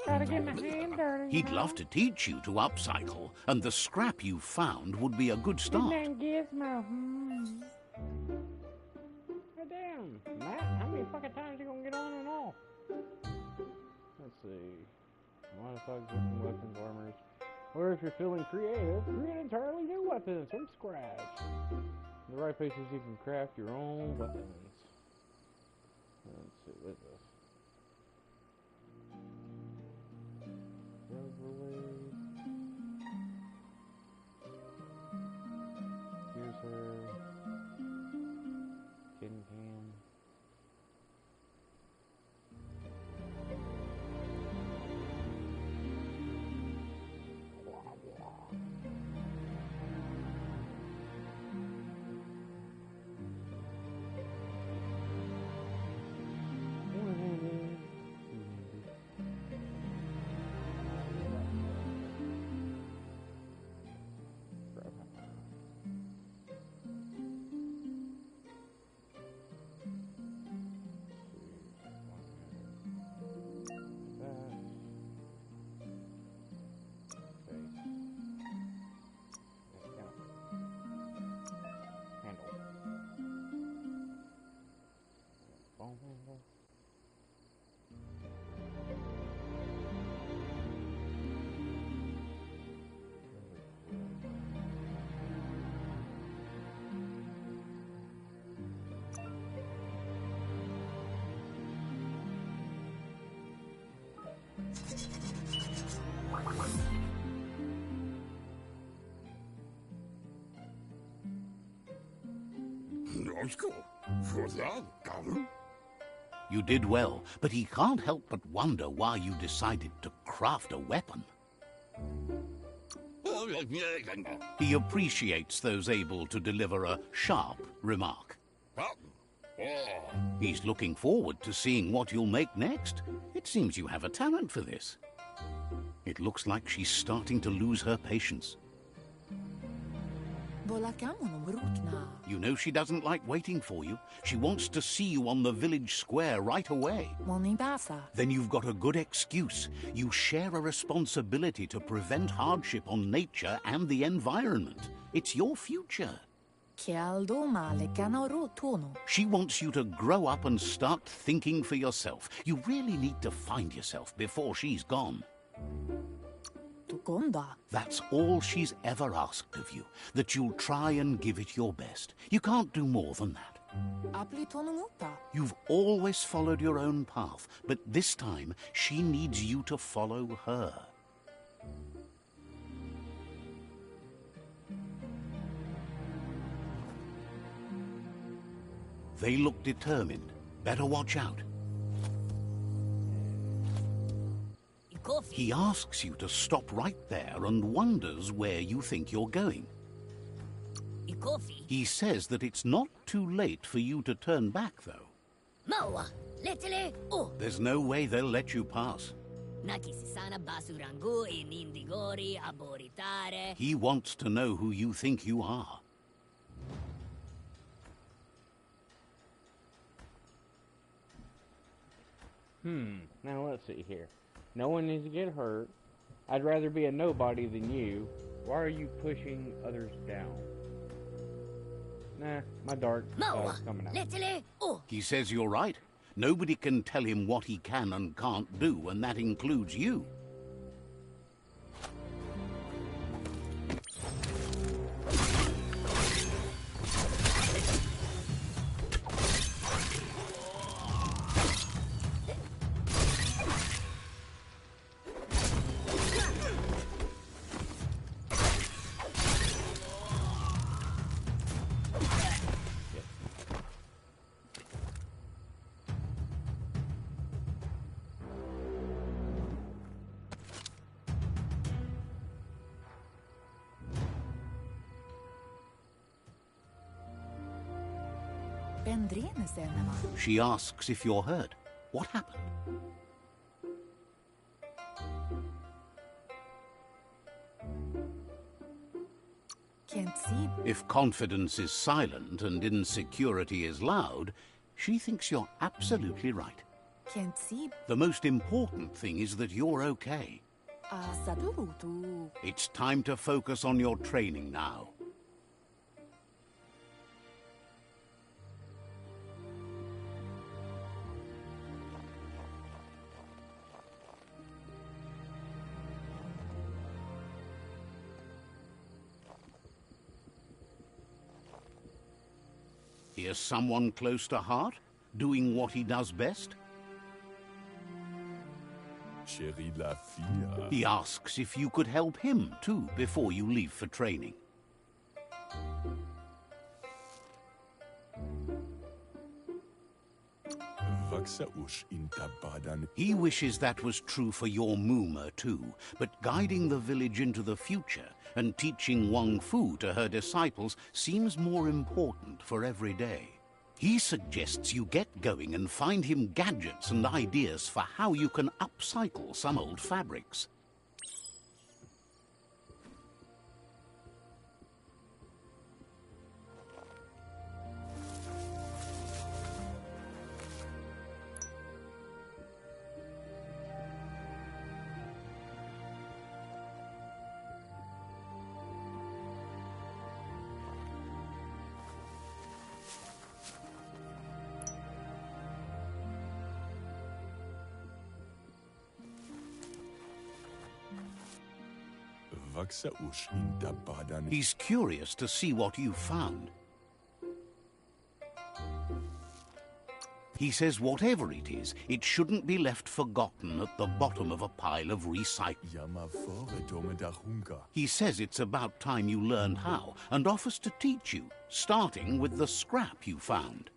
Gotta get my hand dirty. He'd love to teach you to upcycle, and the scrap you found would be a good start. His name Gizmo. Goddamn, Matt, how many fucking times you gonna get on and off? Let's see. Modify existing weapons, armors. Or if you're feeling creative, create entirely new weapons from scratch. In the right places, you can craft your own weapons. Let's see, what is this? Here's her tin can. You did well, but he can't help but wonder why you decided to craft a weapon. He appreciates those able to deliver a sharp remark. He's looking forward to seeing what you'll make next. It seems you have a talent for this. It looks like she's starting to lose her patience. You know she doesn't like waiting for you. She wants to see you on the village square right away. Then you've got a good excuse. You share a responsibility to prevent hardship on nature and the environment. It's your future. She wants you to grow up and start thinking for yourself. You really need to find yourself before she's gone. That's all she's ever asked of you, that you'll try and give it your best. You can't do more than that. You've always followed your own path, but this time she needs you to follow her. They look determined. Better watch out. He asks you to stop right there and wonders where you think you're going. He says that it's not too late for you to turn back, though. There's no way they'll let you pass. He wants to know who you think you are. Now let's see here. No one needs to get hurt. I'd rather be a nobody than you. Why are you pushing others down? Nah, my dark side's coming out. He says you're right. Nobody can tell him what he can and can't do, and that includes you. She asks if you're hurt. What happened? Can't see. If confidence is silent and insecurity is loud, she thinks you're absolutely right. Can't see. The most important thing is that you're okay. It's time to focus on your training now. Here's someone close to heart, doing what he does best. Chérie la fille. He asks if you could help him, too, before you leave for training. He wishes that was true for your Muma, too, but guiding the village into the future and teaching Wang Fu to her disciples seems more important for every day. He suggests you get going and find him gadgets and ideas for how you can upcycle some old fabrics. He's curious to see what you've found. He says whatever it is, it shouldn't be left forgotten at the bottom of a pile of recycling. He says it's about time you learned how, and offers to teach you, starting with the scrap you found.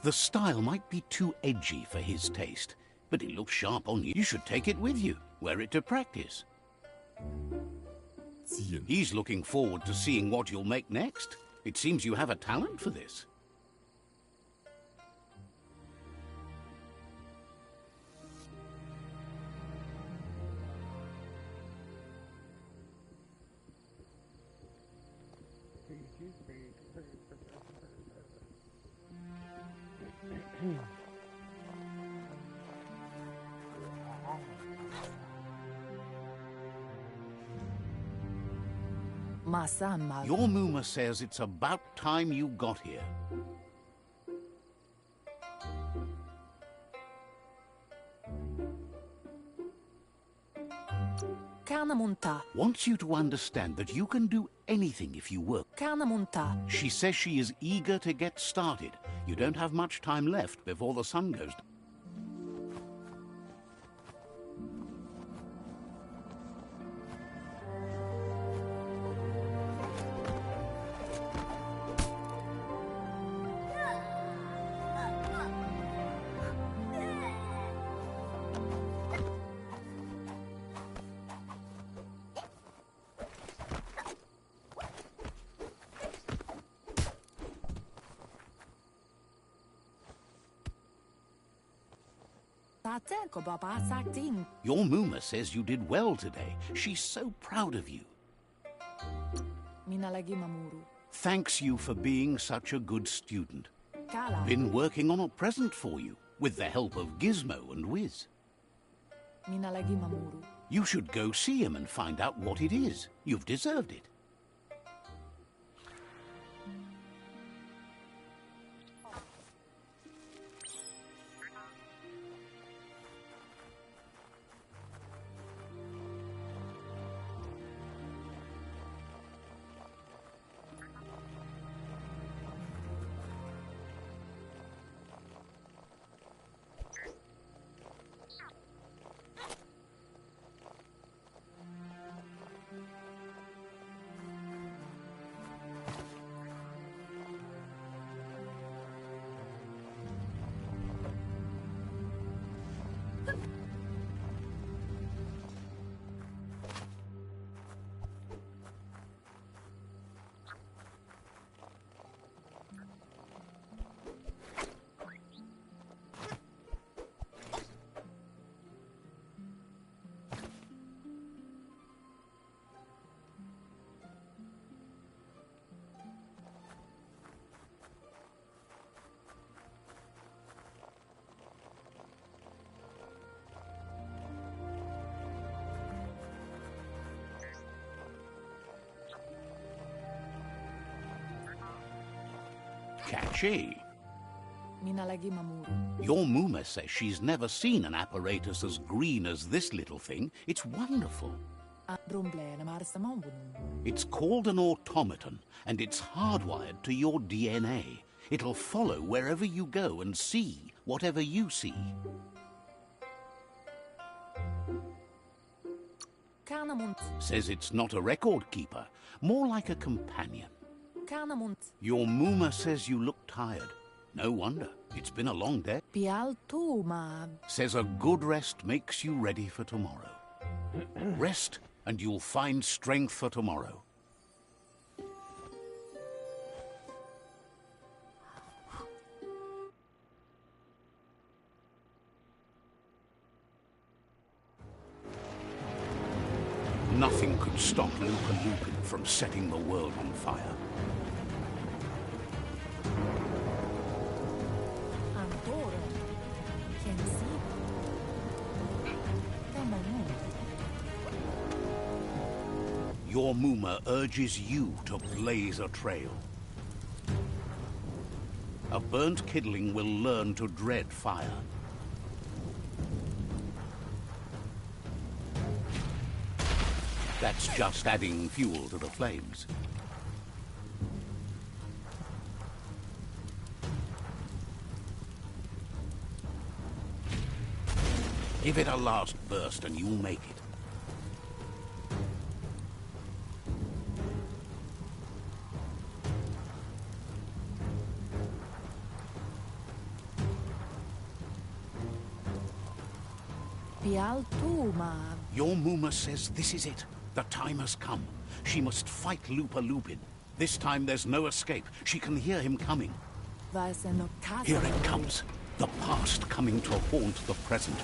The style might be too edgy for his taste, but it looks sharp on you. You should take it with you, wear it to practice. He's looking forward to seeing what you'll make next. It seems you have a talent for this. Your Muma says it's about time you got here. Kannamunta. Wants you to understand that you can do anything if you work. Kannamunta. She says she is eager to get started. You don't have much time left before the sun goes down. Your Muma says you did well today. She's so proud of you. Minalagi mamuru. Thanks you for being such a good student. Kala. Been working on a present for you, with the help of Gizmo and Wiz. Minalagi mamuru. You should go see him and find out what it is. You've deserved it. Catchy. Minalagi mamuru. Your Muma says she's never seen an apparatus as green as this little thing. It's wonderful. It's called an automaton, and it's hardwired to your DNA. It'll follow wherever you go and see whatever you see. Says it's not a record keeper, more like a companion. Your Muma says you look tired. No wonder. It's been a long day. Says a good rest makes you ready for tomorrow. Rest, and you'll find strength for tomorrow. Nothing could stop Lupa Lupin from setting the world on fire. Your Muma urges you to blaze a trail. A burnt kidling will learn to dread fire. That's just adding fuel to the flames. Give it a last burst and you'll make it. Your Muma says this is it. The time has come. She must fight Lupa Lupin. This time there's no escape. She can hear him coming. Here it comes. The past coming to haunt the present.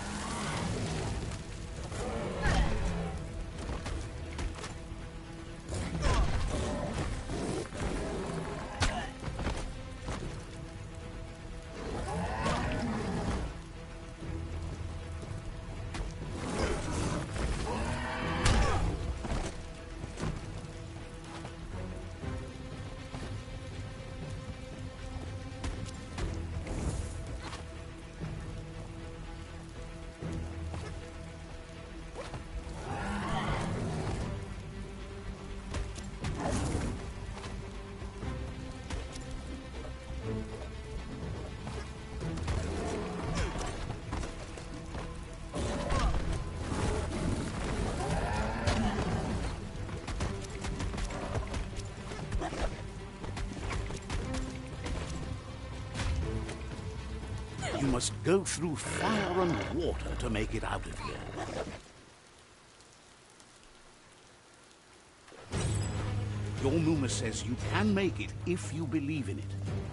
You must go through fire and water to make it out of here. Your Muma says you can make it if you believe in it.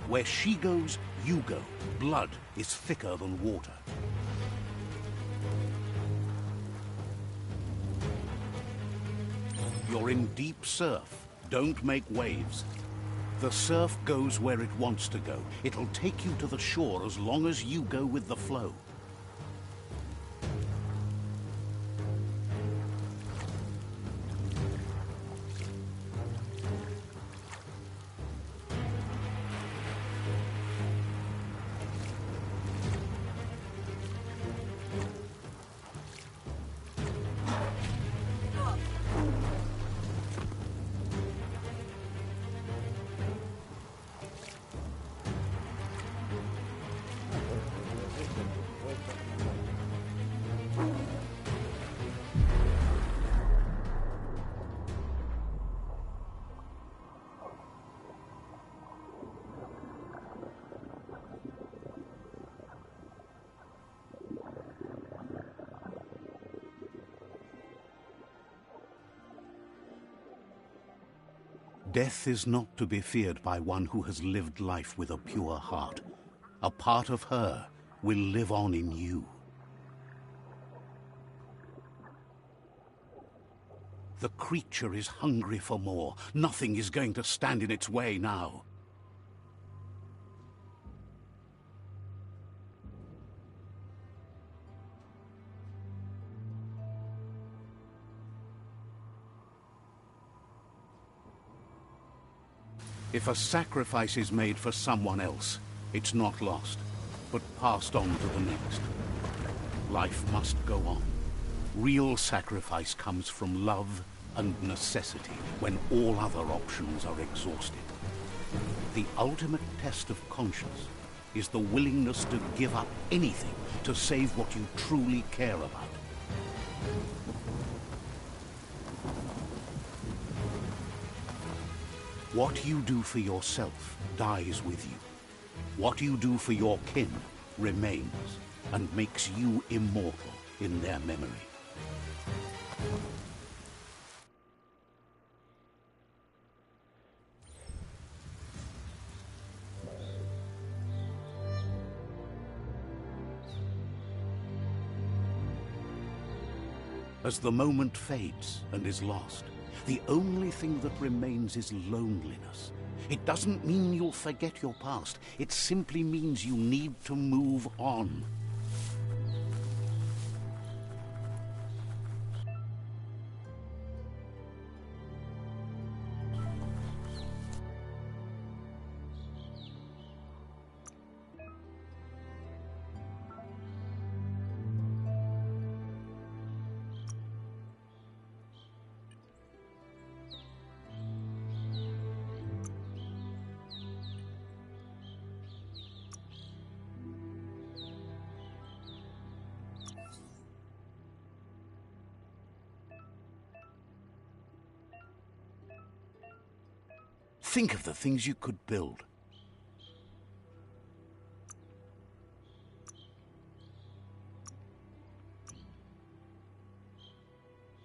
Where she goes, you go. Blood is thicker than water. You're in deep surf. Don't make waves. The surf goes where it wants to go. It'll take you to the shore as long as you go with the flow. Death is not to be feared by one who has lived life with a pure heart. A part of her will live on in you. The creature is hungry for more. Nothing is going to stand in its way now. If a sacrifice is made for someone else, it's not lost, but passed on to the next. Life must go on. Real sacrifice comes from love and necessity, when all other options are exhausted. The ultimate test of conscience is the willingness to give up anything to save what you truly care about. What you do for yourself dies with you. What you do for your kin remains and makes you immortal in their memory. As the moment fades and is lost, the only thing that remains is loneliness. It doesn't mean you'll forget your past. It simply means you need to move on. Think of the things you could build.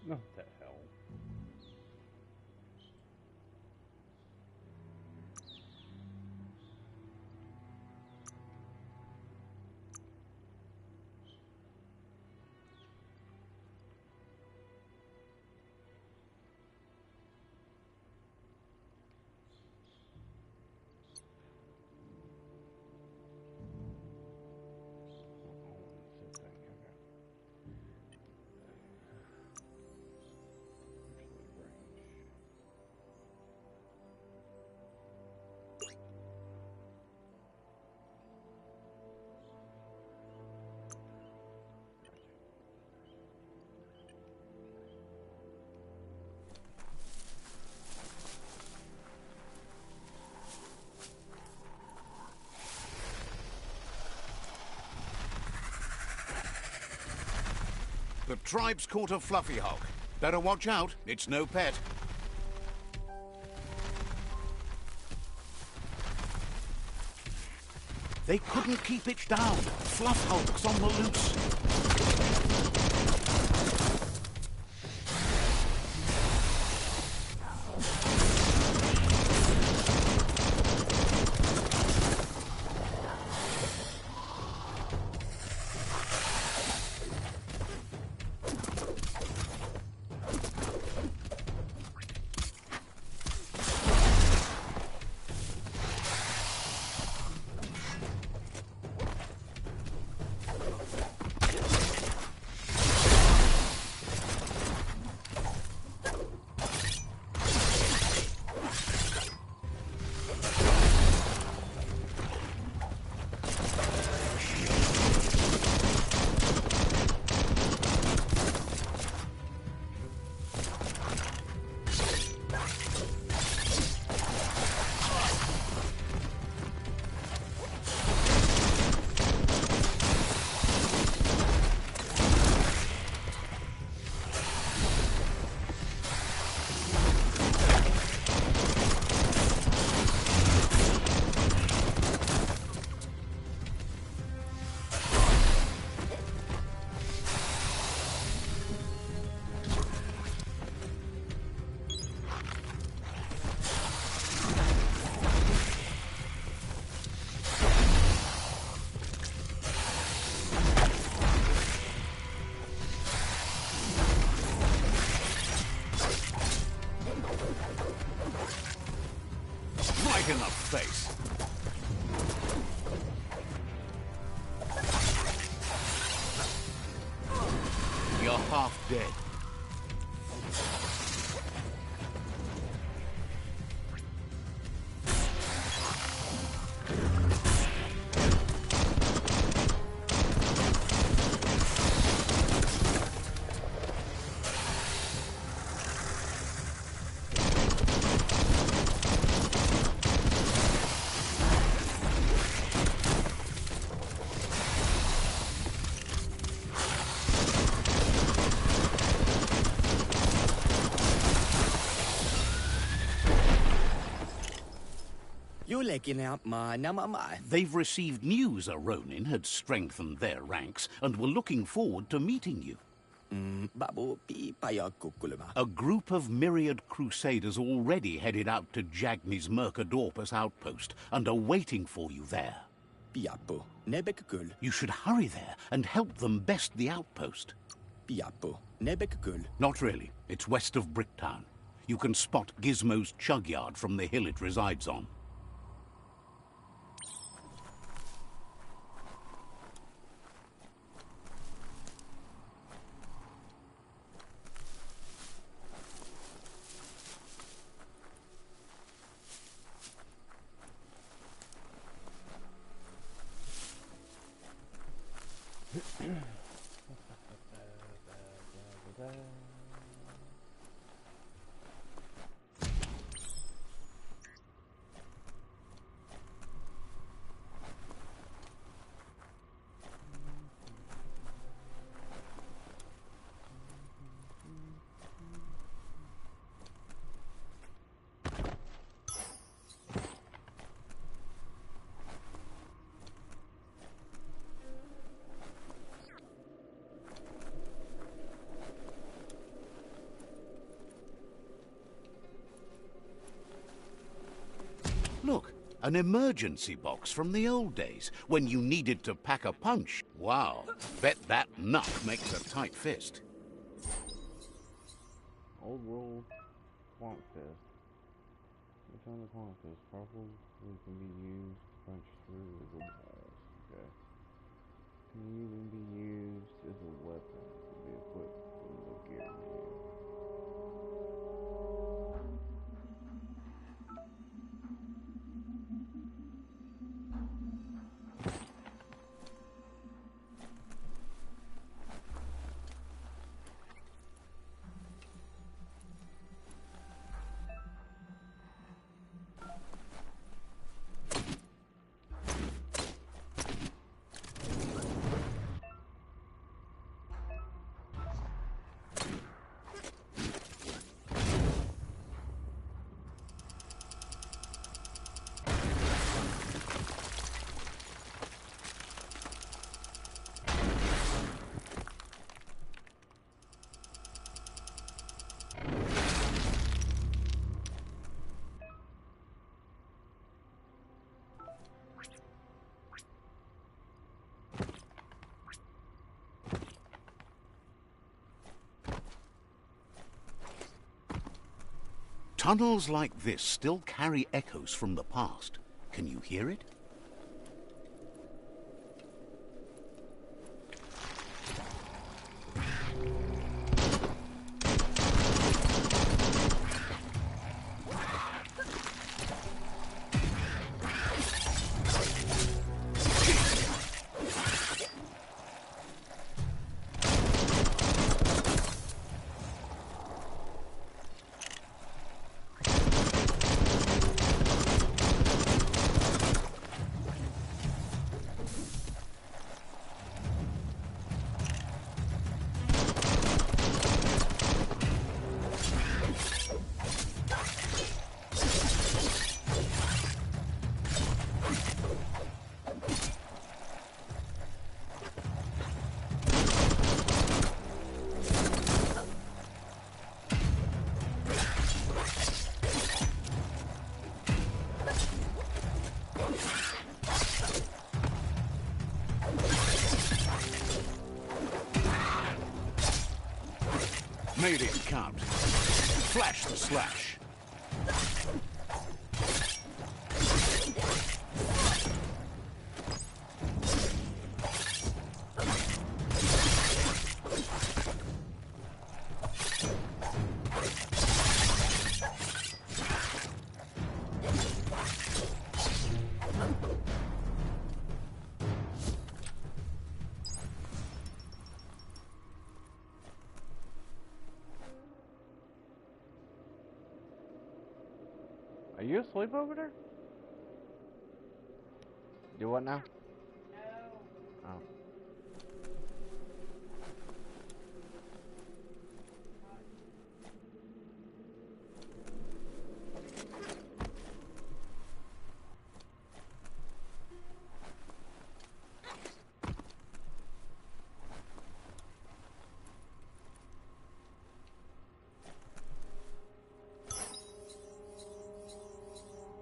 What the hell? The tribe's caught a fluffy hog. Better watch out, it's no pet. They couldn't keep it down. Fluff hulks on the loose. In the face. You're half dead. They've received news a Ronin had strengthened their ranks and were looking forward to meeting you. A group of myriad crusaders already headed out to Jagni's Mercadorpus outpost and are waiting for you there. You should hurry there and help them best the outpost. Not really. It's west of Bricktown. You can spot Gizmo's chug yard from the hill it resides on. Look, an emergency box from the old days, when you needed to pack a punch. Wow, bet that nut makes a tight fist. Old world Quant Fist. Which one the Quant Fist? Powerful and can be used to punch through the walls. Okay. Can even be used as a weapon to be equipped from the gear menu. Tunnels like this still carry echoes from the past. Can you hear it? Made it count. Flash the slash. Are you asleep over there? Do what now? No. Oh.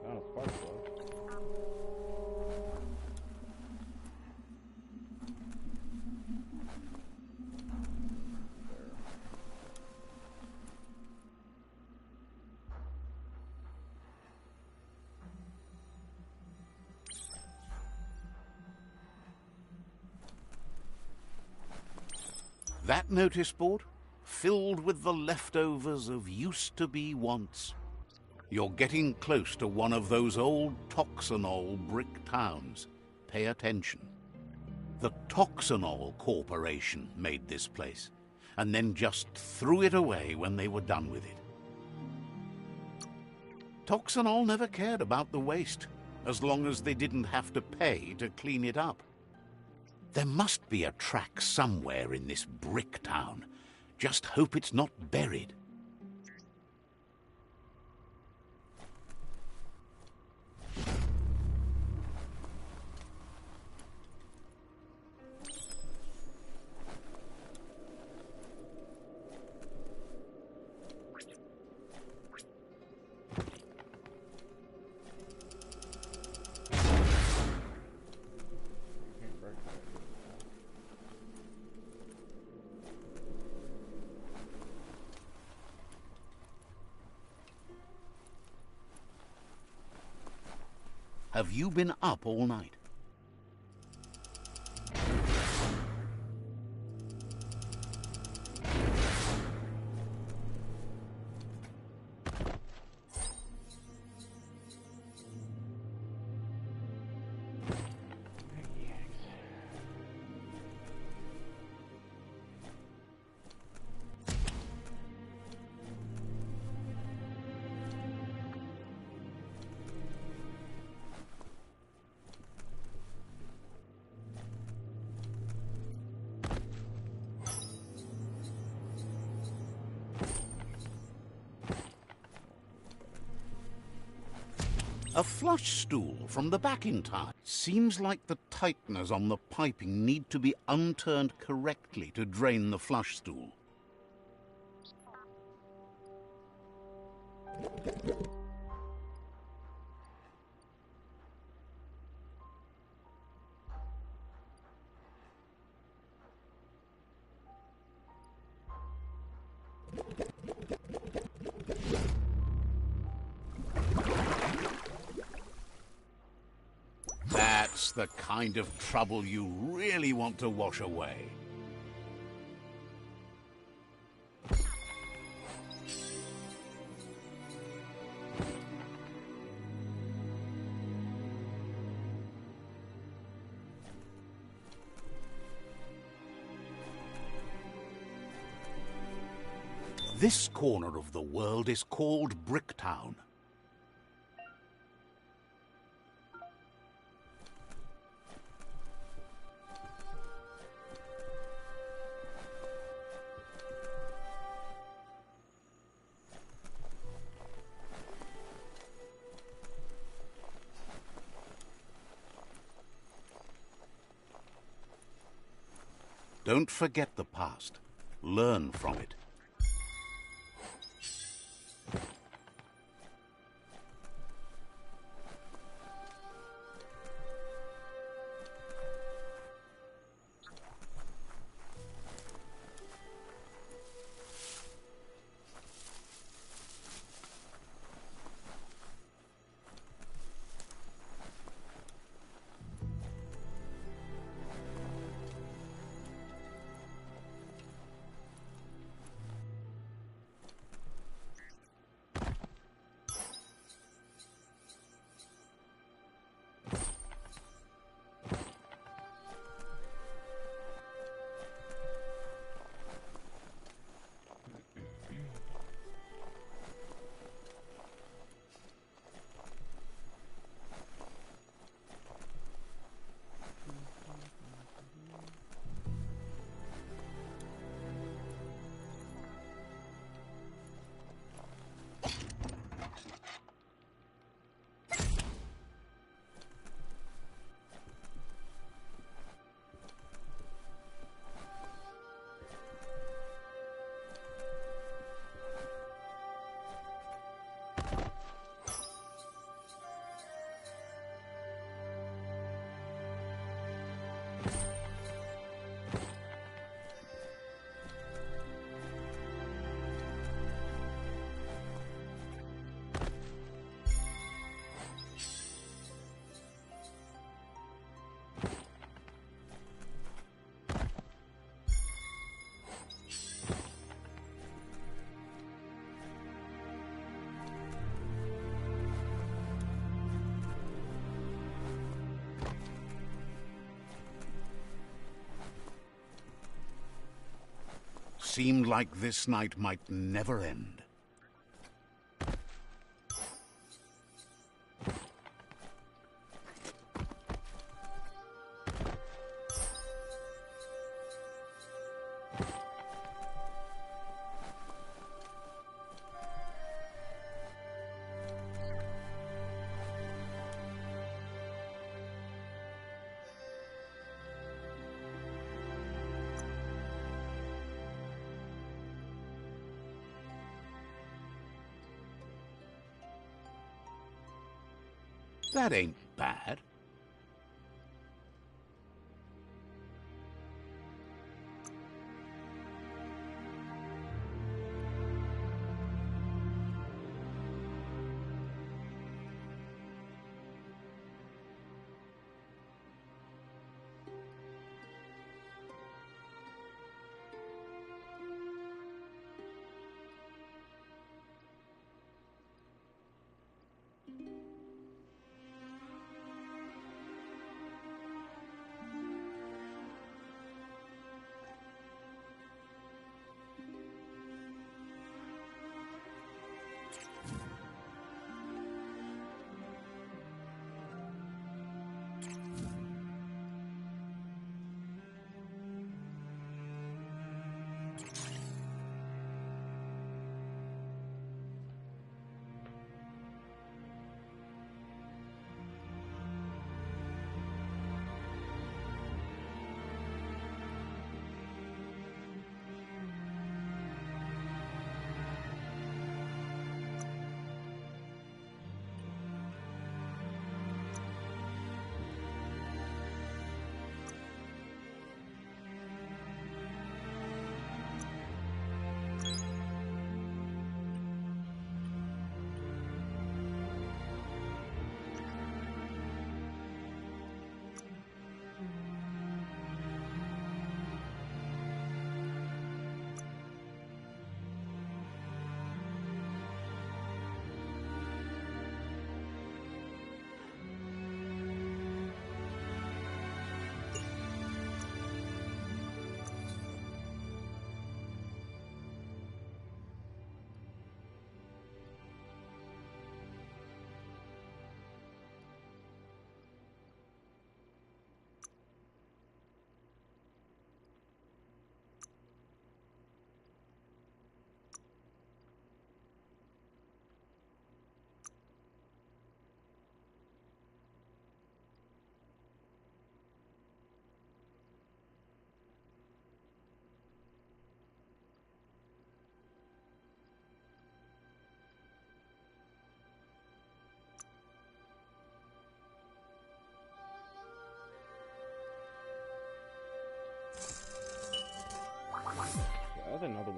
Oh, spark plug. That notice board? Filled with the leftovers of used-to-be wants. You're getting close to one of those old Toxanol brick towns. Pay attention. The Toxanol Corporation made this place, and then just threw it away when they were done with it. Toxanol never cared about the waste, as long as they didn't have to pay to clean it up. There must be a track somewhere in this brick town. Just hope it's not buried. Have you been up all night? A flush stool from the backing time. Seems like the tighteners on the piping need to be unturned correctly to drain the flush stool. just the kind of trouble you really want to wash away. This corner of the world is called Bricktown. Don't forget the past. Learn from it. Seemed like this night might never end. That ain't bad.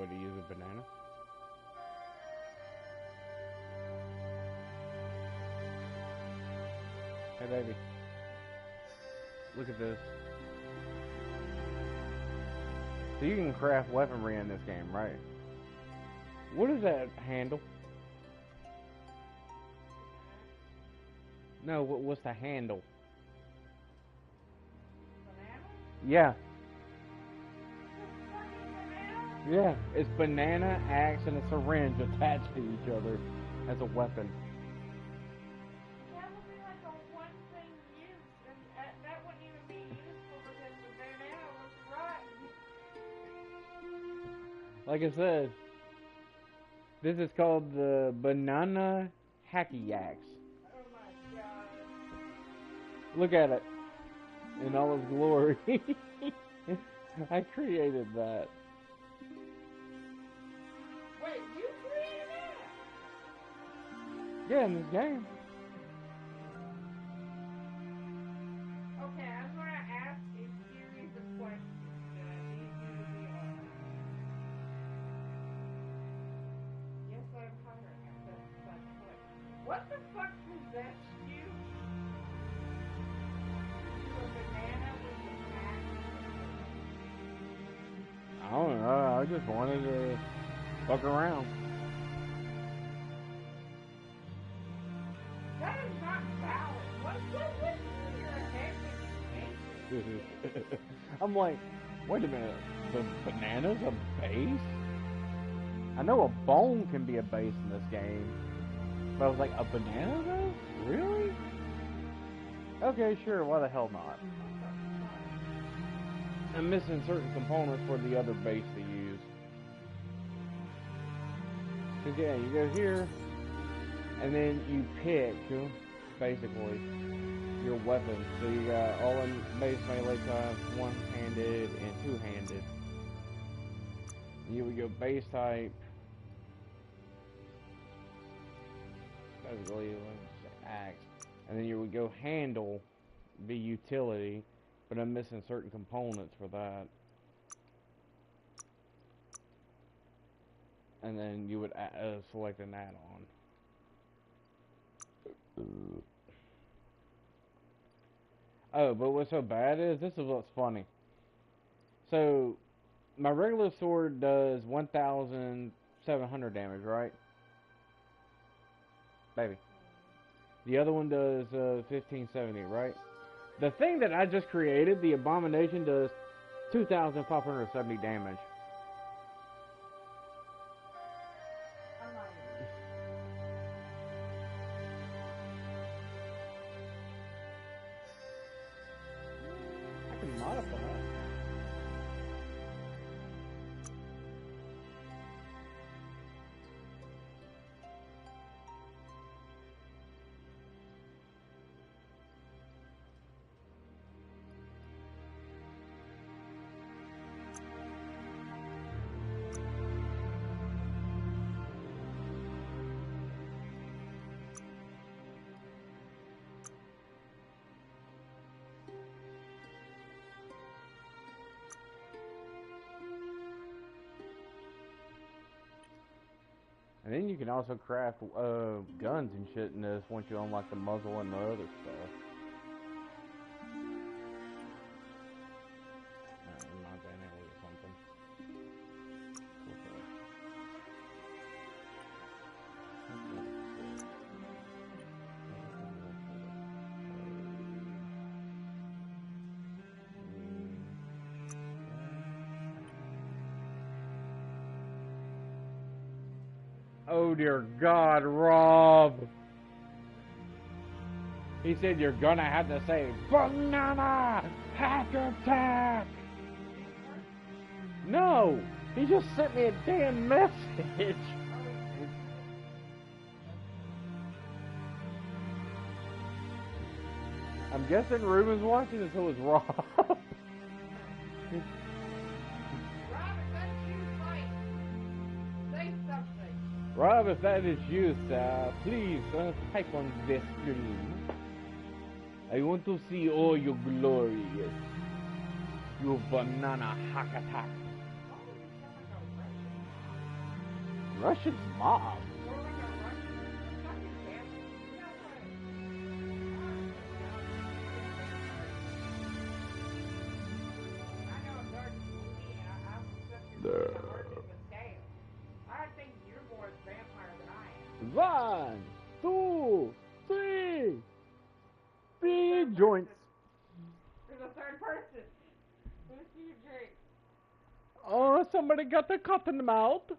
way to use a banana. Hey baby, look at this. So you can craft weaponry in this game, right? What is that handle? No, what's the handle? Yeah. Yeah, it's banana, axe, and a syringe attached to each other as a weapon. That would be like a one-thing use, and that wouldn't even be useful because the banana was rotten. Like I said, this is called the banana hacky axe. Oh my god. Look at it in all its glory. I created that. Wait, you created that? Yeah, in this game. Okay, I'm going to ask a series of questions that I need you to be honest. Yes, I'm hiring. That's my point. What the fuck possessed you? A banana with an axe? I don't know. I just wanted to fuck around. That is not valid. What went through your head when you made it? I'm like, wait a minute. The banana's a base? I know a bone can be a base in this game. But I was like, a banana though? Really? Okay, sure. Why the hell not? I'm missing certain components for the other base to use. Cause yeah, you go here, and then you pick, basically, your weapons. So you got all in base melee type, one-handed and two-handed. You would go base type, basically axe, and then you would go handle, the utility. But I'm missing certain components for that. And then you would select an add-on. Oh, but what's so bad is, this is what's funny. So, my regular sword does 1,700 damage, right? Baby. The other one does 1,570, right? The thing that I just created, the abomination, does 2,570 damage. I'm not even. I can modify it. And then you can also craft guns and shit in this once you unlock the muzzle and the other stuff. I'm not saying that was something. Oh dear God, Rob! He said you're gonna have to say, banana! Hack attack! No! He just sent me a damn message! I'm guessing Ruben's watching and so is Rob. Rob, if that's you, fight. Say something. Rob, if that is you, sir, please type on this screen. I want to see all your glory. Your banana hack attack. Russian's mob. More like a Russian fucking vampire. You know what? I know it's hard to believe. I'm such a hard to scale. I think you're more vampire than I am. 1, 2, 3. Big joints. There's a third person. Who's your drink? Oh, somebody got the cotton mouth. Yeah,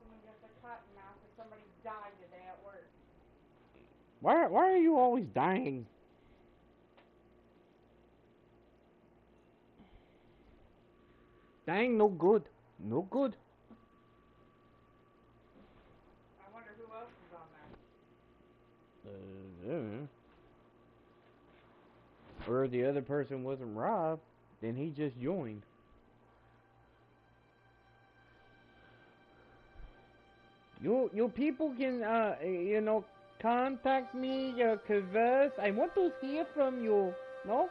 someone got the cotton mouth and somebody died today at work. Why are you always dying? Dang, no good. No good. I wonder who else is on that. Or the other person wasn't Rob, then he just joined. You people can contact me, converse. I want to hear from you. No?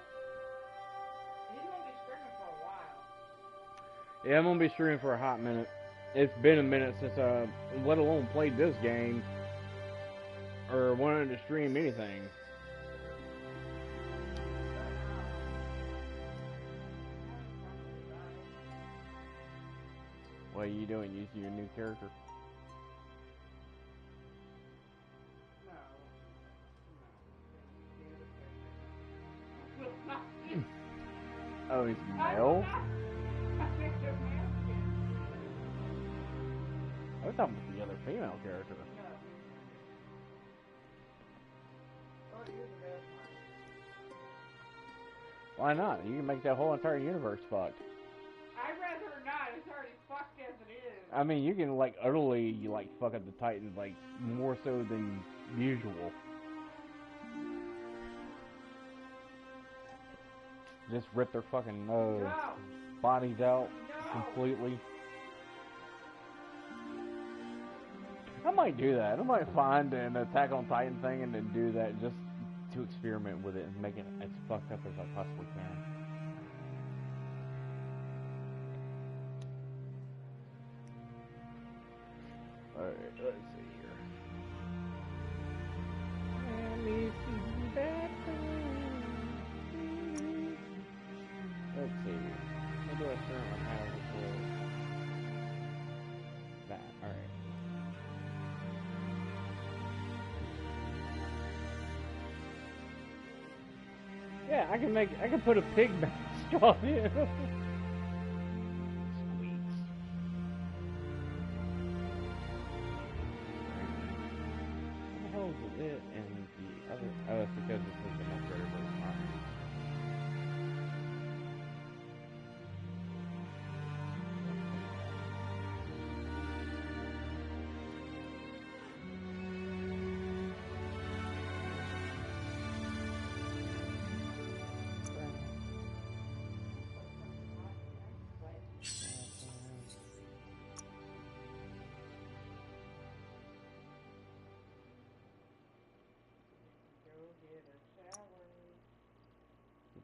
He's gonna be streaming for a while. Yeah, I'm gonna be streaming for a hot minute. It's been a minute since let alone played this game or wanted to stream anything. What are you doing? Using your new character? Oh, he's male? I was talking about the other female character. Why not? You can make that whole entire universe fucked. I'd rather not. It's already fucked as it is. I mean, you can like utterly fuck up the Titans like more so than usual. Just rip their fucking bodies out completely. I might do that. I might find an Attack on Titan thing and then do that just to experiment with it and make it as fucked up as I possibly can. Alright, let's see here. Let me see that. Let's see. What do I currently have before that? Alright. Yeah, I can put a pig mask on you. Squeaks. What the hell is it and the other? Oh, it's because this is an upgraded version. Alright.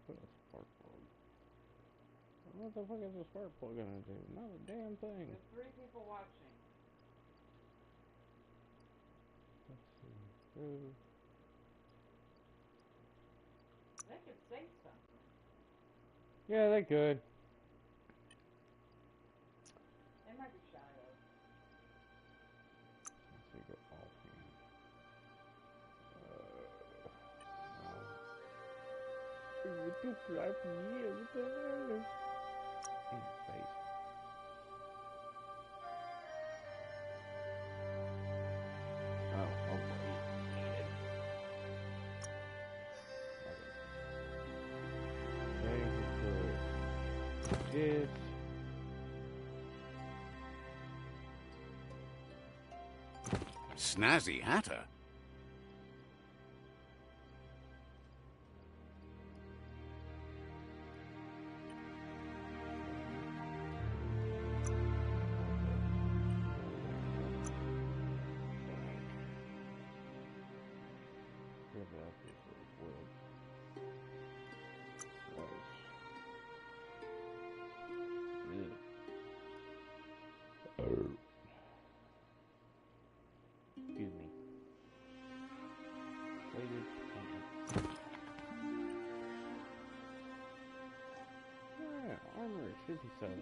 Put a spark plug. What the fuck is a spark plug gonna do? Not a damn thing. There's 3 people watching. Let's see. They could say something. Yeah, they could. They might be shy though. Let's see, go offhand. Too fly from here. What the hell? In your face. Oh, okay. This. Snazzy Hatter? 57.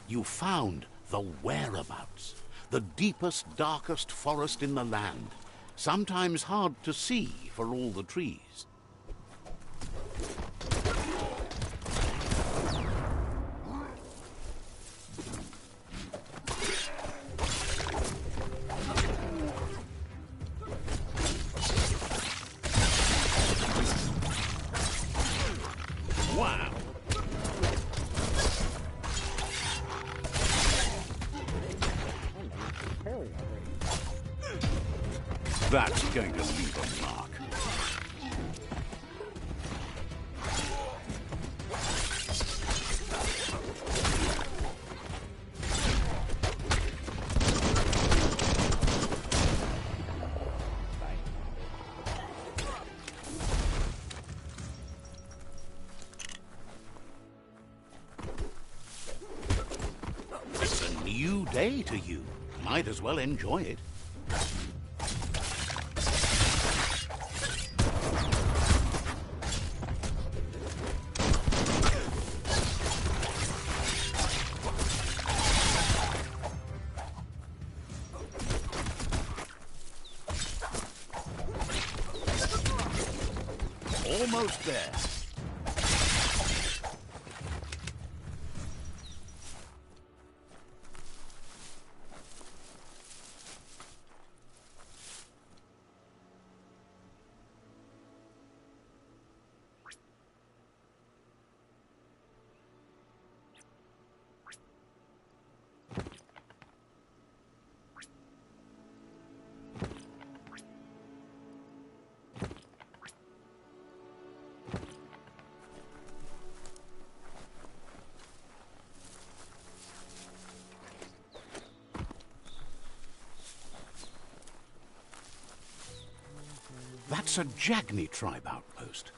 You found the whereabouts, the deepest, darkest forest in the land, sometimes hard to see for all the trees. Wow! That's going to leave a mark. It's a new day to you. Might as well enjoy it. Almost there. That's a Jagni tribe outpost.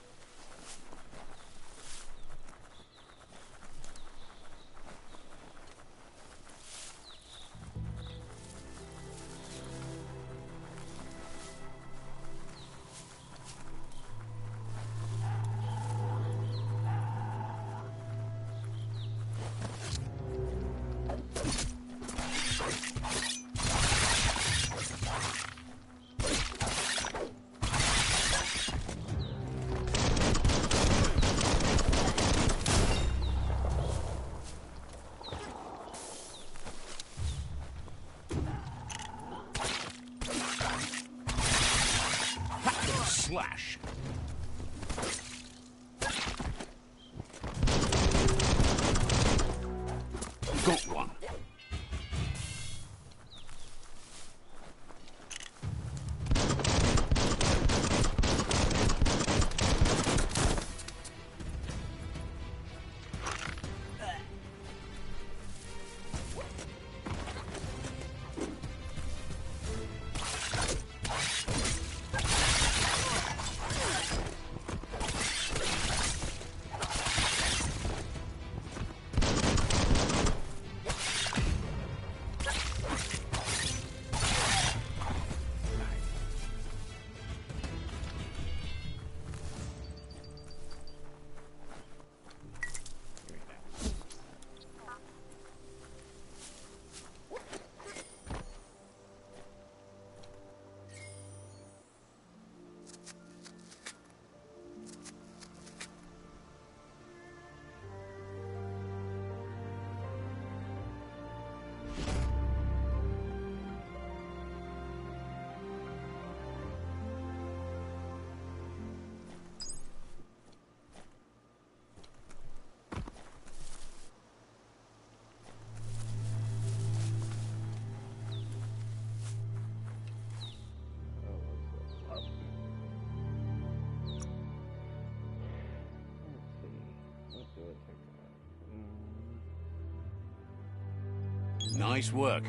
Nice work.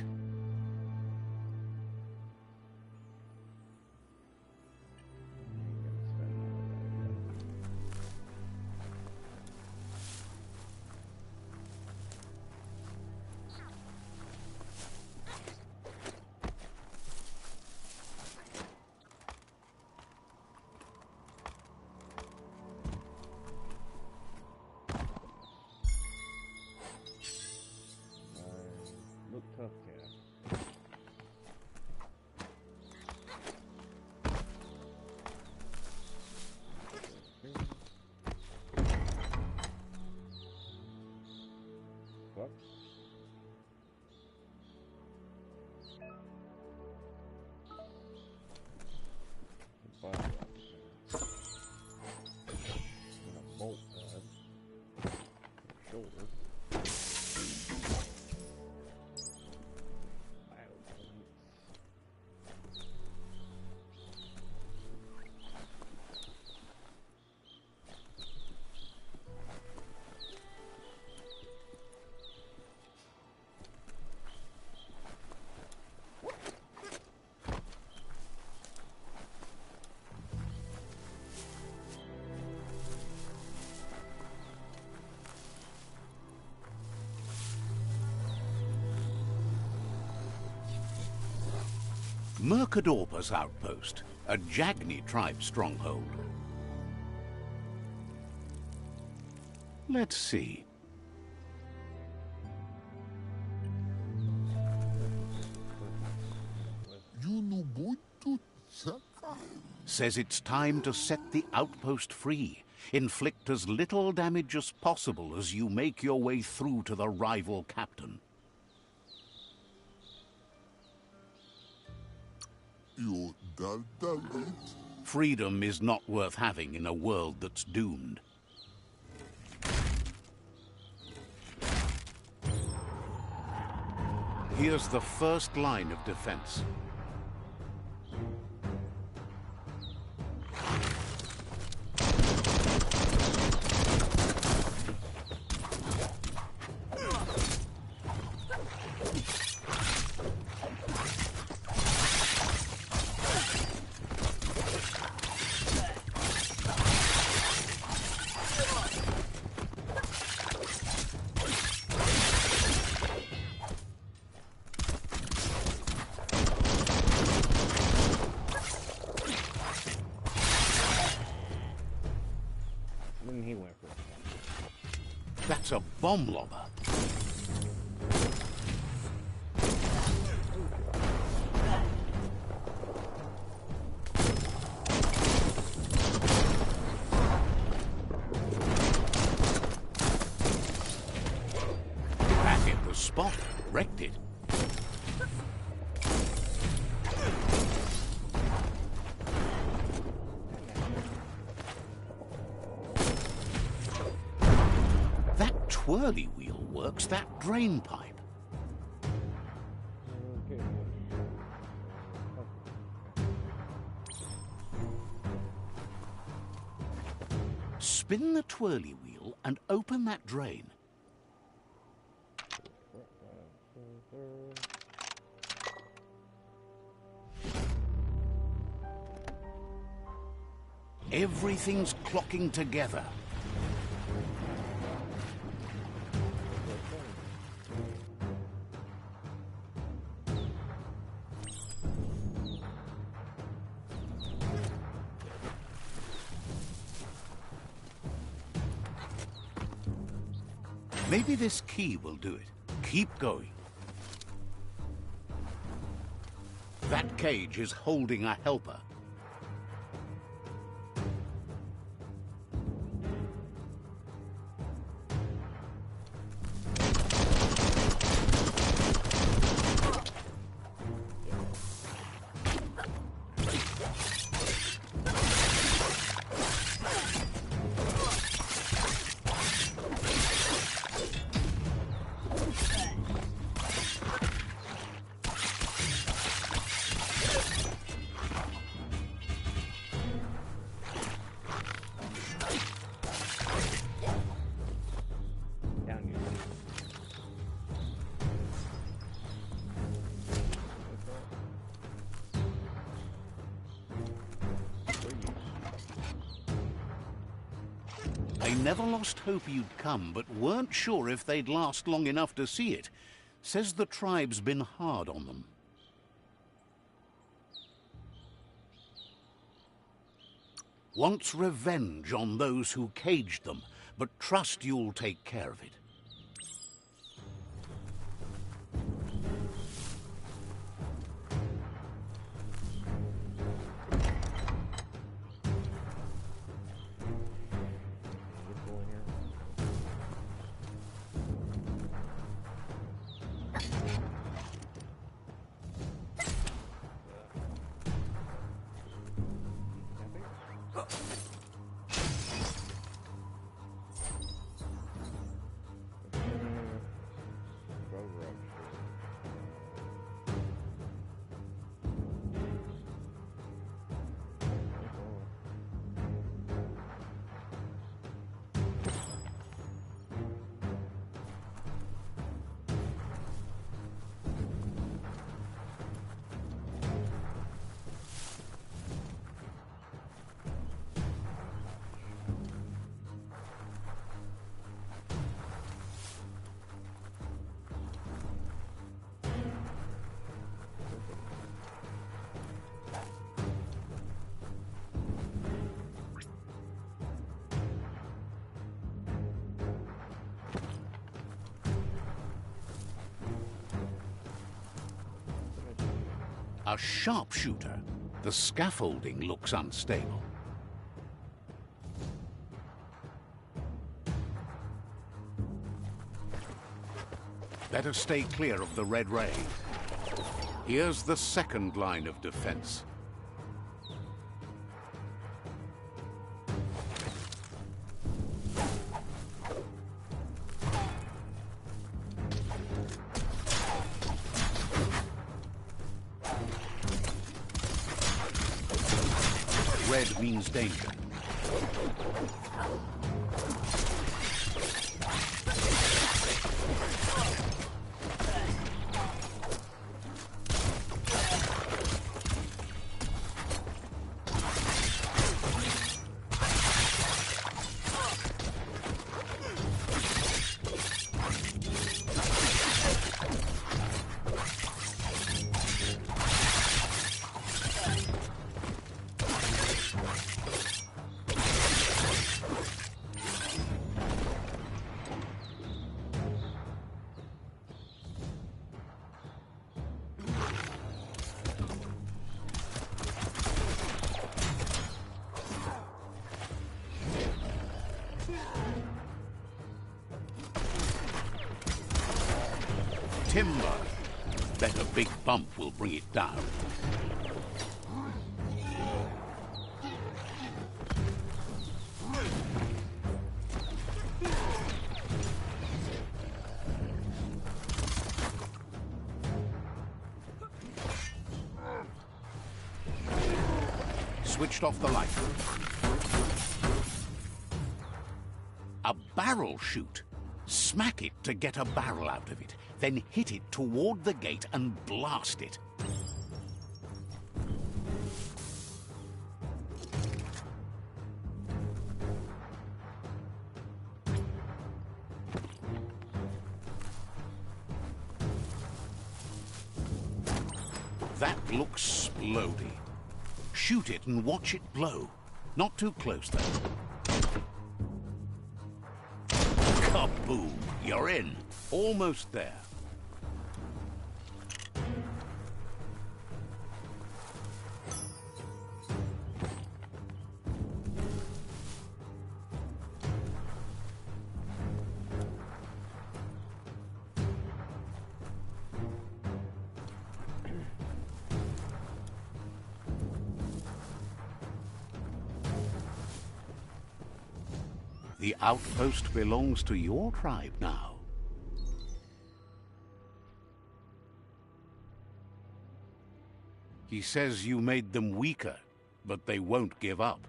Look tough, cat. What? And a bolt pad. Shoulder. Mercadorpa's outpost, a Jagni tribe stronghold. Let's see. Says it's time to set the outpost free. Inflict as little damage as possible as you make your way through to the rival captain. Freedom is not worth having in a world that's doomed. Here's the first line of defense. He went for it. That's a bomb lobber. That hit the spot, wrecked it. Twirly wheel works that drain pipe. Spin the twirly wheel and open that drain. Everything's clocking together. Maybe this key will do it. Keep going. That cage is holding a helper. They never lost hope you'd come, but weren't sure if they'd last long enough to see it. Says the tribe's been hard on them. Wants revenge on those who caged them, but trust you'll take care of it. A sharpshooter. The scaffolding looks unstable. Better stay clear of the red ray. Here's the second line of defense. Red means danger. Timber. Bet a big bump will bring it down. Switched off the light. A barrel shoot. Smack it to get a barrel out of it. Then hit it toward the gate and blast it. That looks splody. Shoot it and watch it blow. Not too close, though. Kaboom! You're in. Almost there. The outpost belongs to your tribe now. He says you made them weaker, but they won't give up.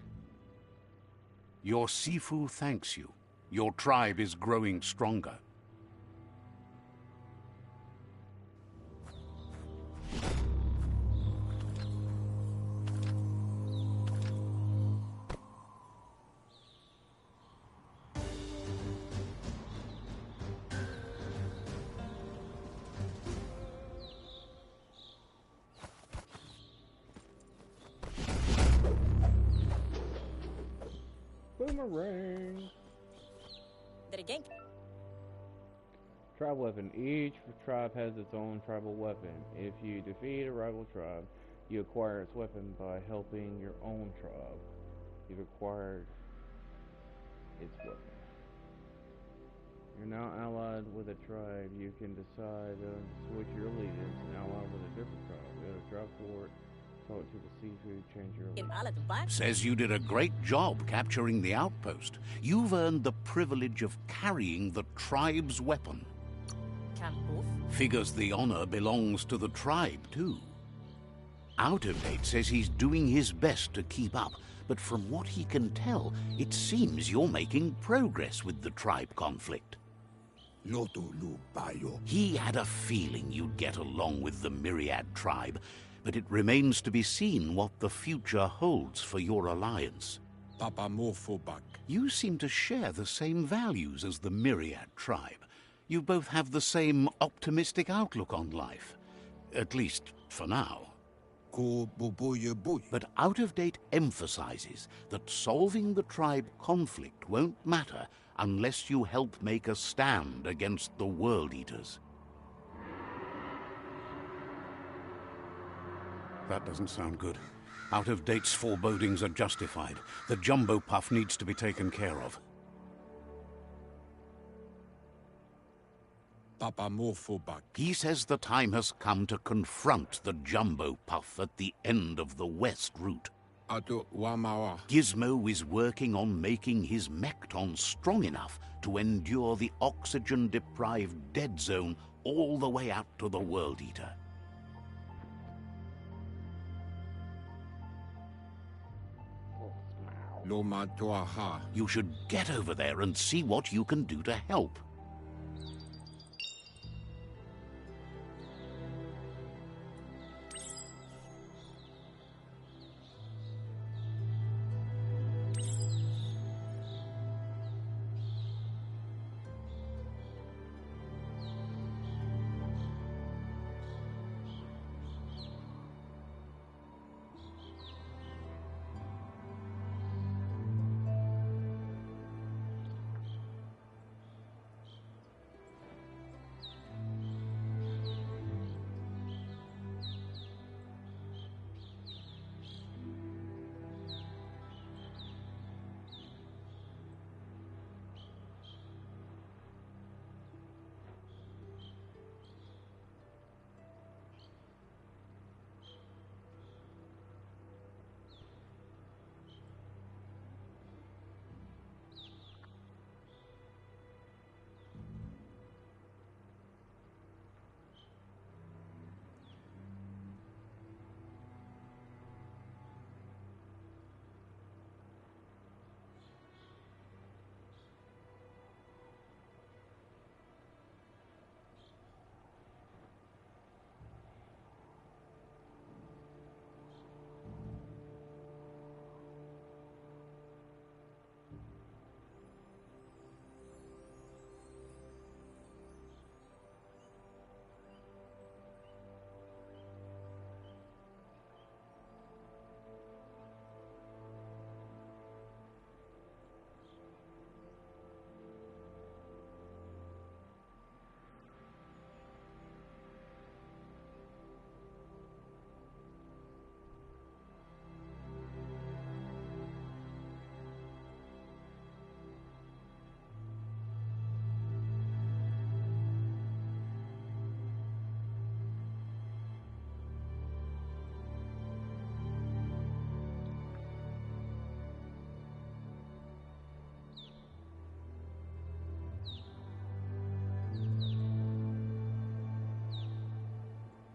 Your Sifu thanks you. Your tribe is growing stronger. Boomerang. Did it gank? Tribe weapon. Each tribe has its own tribal weapon. If you defeat a rival tribe, you acquire its weapon by helping your own tribe. You've acquired its weapon. You're now allied with a tribe. You can decide to switch your allegiance and ally with a different tribe. Go to tribe fort, talk to the seafood, change your allegiance. Says you did a great job capturing the outpost. You've earned the privilege of carrying the tribe's weapon. Figures the honor belongs to the tribe, too. Out of Date says he's doing his best to keep up, but from what he can tell, it seems you're making progress with the tribe conflict. He had a feeling you'd get along with the Myriad tribe, but it remains to be seen what the future holds for your alliance. You seem to share the same values as the Myriad tribe. You both have the same optimistic outlook on life. At least, for now. But Out of Date emphasizes that solving the tribe conflict won't matter unless you help make a stand against the World Eaters. That doesn't sound good. Out of Date's forebodings are justified. The Jumbo Puff needs to be taken care of. He says the time has come to confront the Jumbo Puff at the end of the West route. Gizmo is working on making his Mekton strong enough to endure the oxygen-deprived dead zone all the way out to the World Eater. You should get over there and see what you can do to help.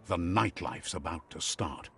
The nightlife's about to start.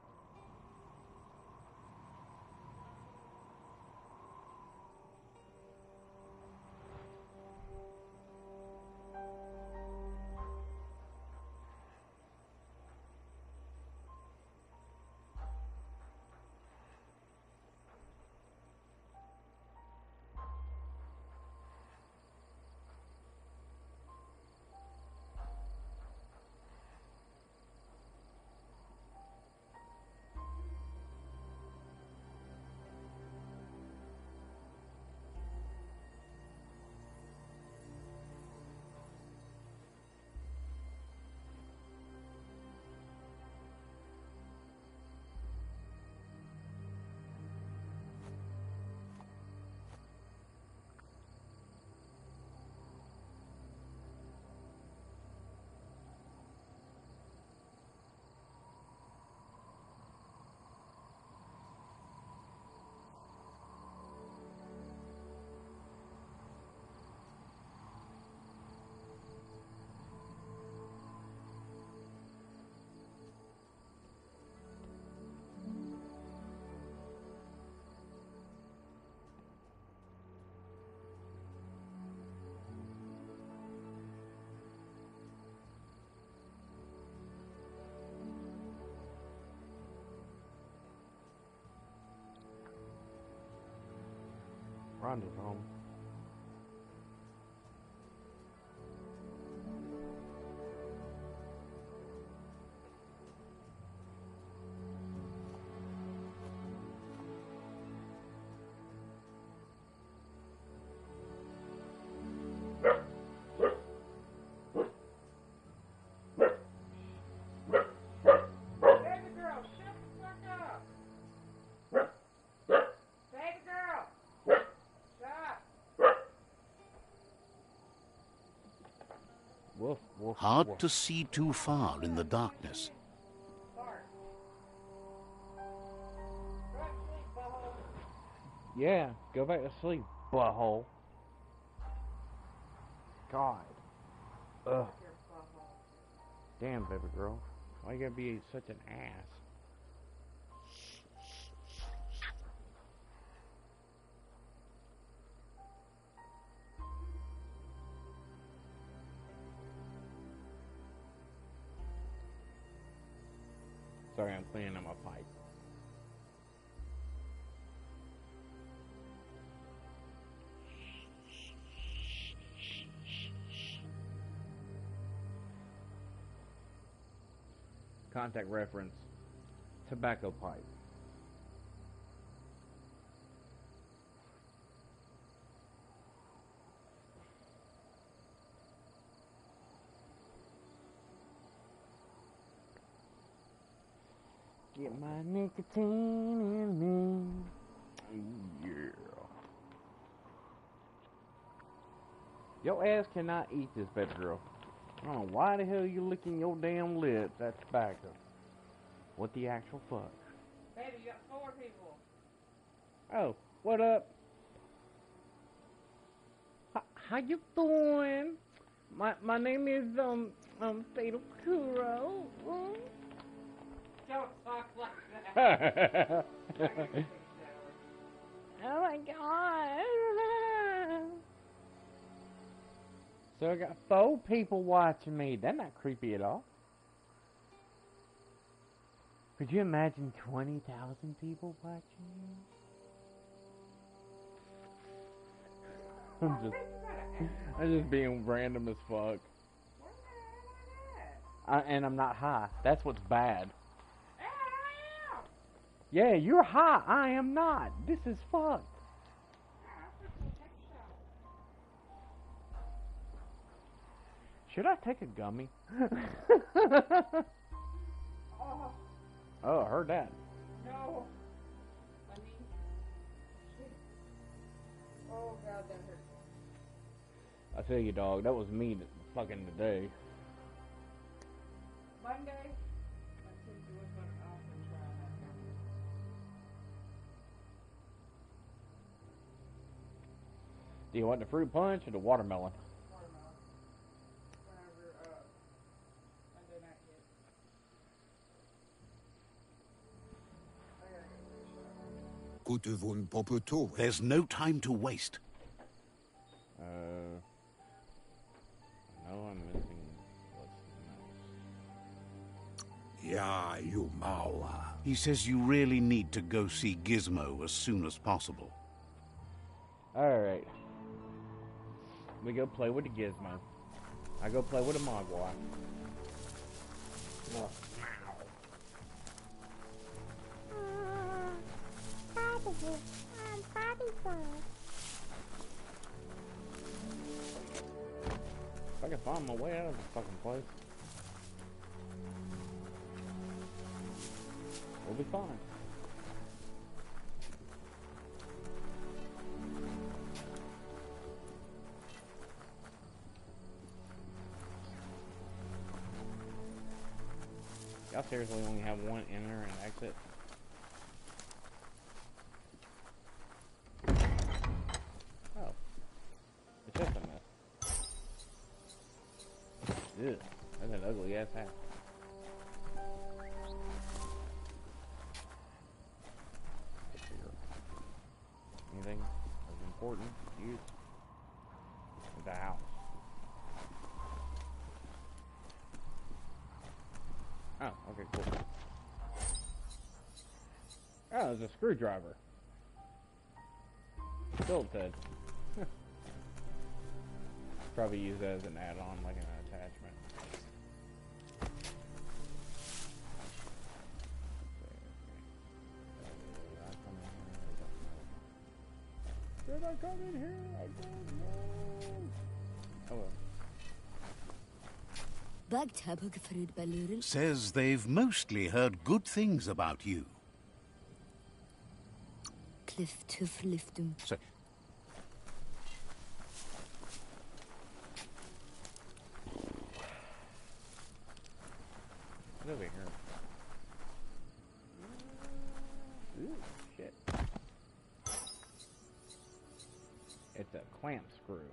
Rhonda's home. Woof, woof, Hard woof. to see too far in the darkness. Yeah, go back to sleep, butthole. God. Ugh. Damn, baby girl. Why you gotta be such an ass? Sorry, I'm cleaning up my pipe. Contact reference, tobacco pipe. Get my nicotine in me. Yeah. Your ass cannot eat this, baby girl. I don't know why the hell you licking your damn lips. That's tobacco. What the actual fuck? Baby, you got 4 people. Oh, what up? How you doing? My name is Fatal Kuro. Don't talk like that. Oh my god. So I got 4 people watching me. That's not creepy at all. Could you imagine 20,000 people watching you? I'm just being random as fuck. And I'm not high. That's what's bad. Yeah, you're high. I am not. This is fucked. Should I take a gummy? Oh, I heard that. No. Honey. Oh, God, that hurt. I tell you, dog, that was me fucking today. Monday, my kids was going off and try that gummy. Do you want the fruit punch or the watermelon? Watermelon. Whenever, Monday night hit. There's no time to waste. No, I'm missing what's Yeah, you mawa. He says you really need to go see Gizmo as soon as possible. nice. Alright. We go play with the Gizmo. I go play with a Mogwai. No. If I can find my way out of this fucking place, we'll be fine. Y'all seriously only have one enter and exit? Oh. It's just a mess. Ew, that's an ugly ass hat. Anything of important use? The house. Oh, okay, cool. Oh, there's a screwdriver. Tilted. Probably use that as an add-on, like an attachment. Did I come in here? I don't know. Oh well. Says they've mostly heard good things about you. So, What's over here? Ooh, shit. It's a clamp screw.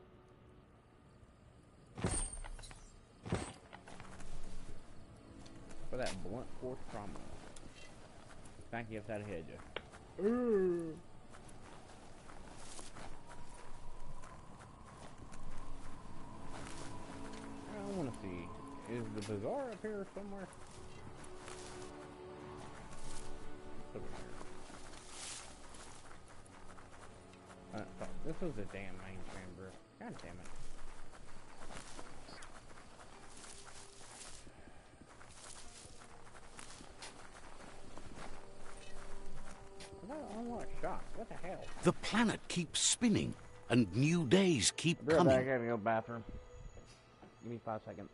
For that blunt force trauma. Thank you if that hit you. I want to see. Is the bazaar up here somewhere? It's over here. Fuck, this was the damn main chamber. God damn it. What the hell? the planet keeps spinning, and new days keep Real coming. bad, I gotta go to the bathroom. Give me 5 seconds.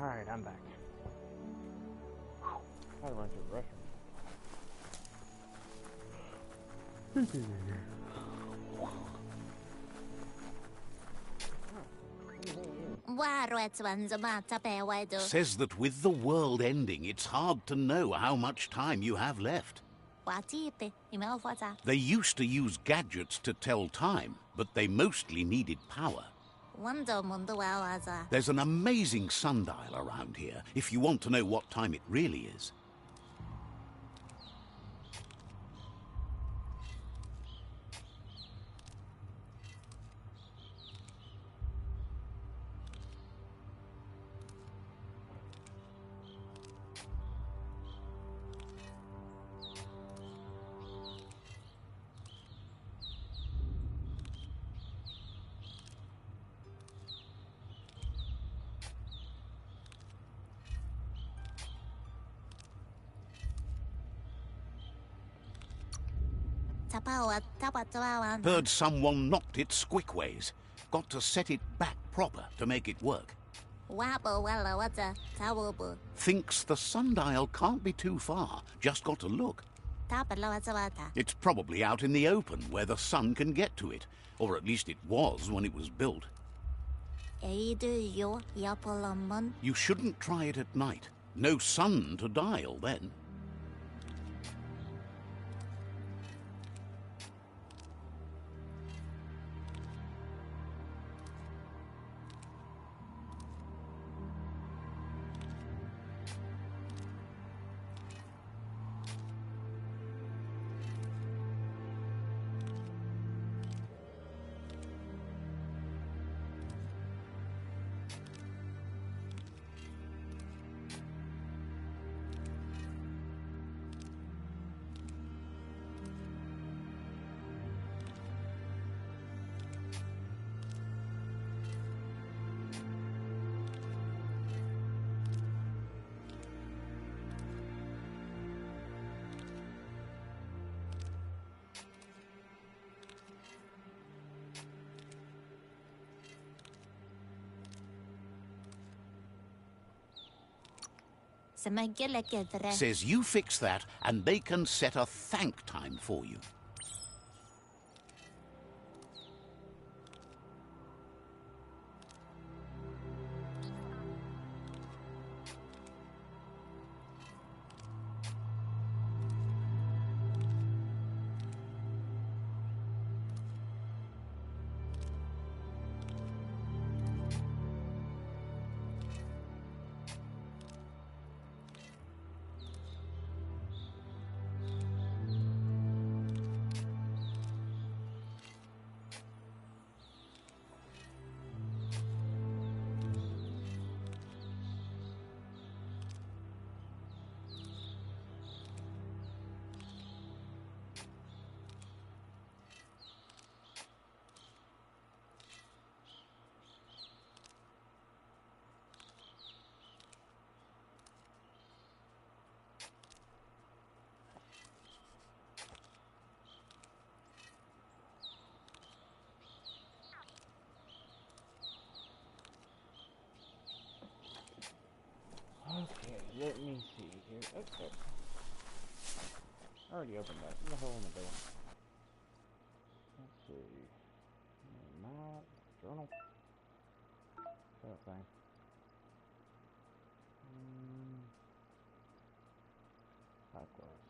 Alright, I'm back. I had to run to the restroom. Says that with the world ending, it's hard to know how much time you have left. They used to use gadgets to tell time, but they mostly needed power. There's an amazing sundial around here, if you want to know what time it really is. Heard someone knocked it squickways. Got to set it back proper to make it work. Thinks the sundial can't be too far, just got to look. It's probably out in the open where the sun can get to it, or at least it was when it was built. You shouldn't try it at night. No sun to dial then. Says you fix that and they can set a thank time for you. Okay, let me see here. Okay. I already opened that. What the hell am I doing? Let's see. Map, journal. That thing. Likewise.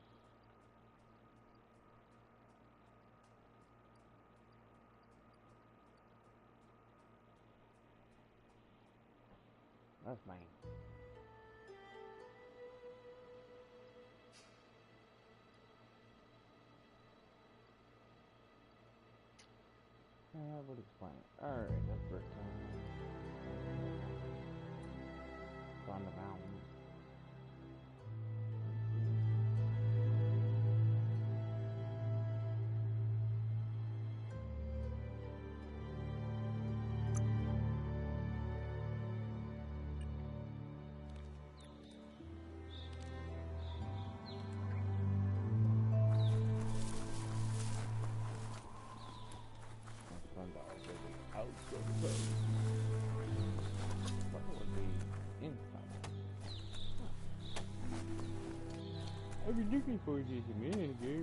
That's mine. I would explain it. Alright, that's brick time. On the mountain. I've been looking for this a minute ago.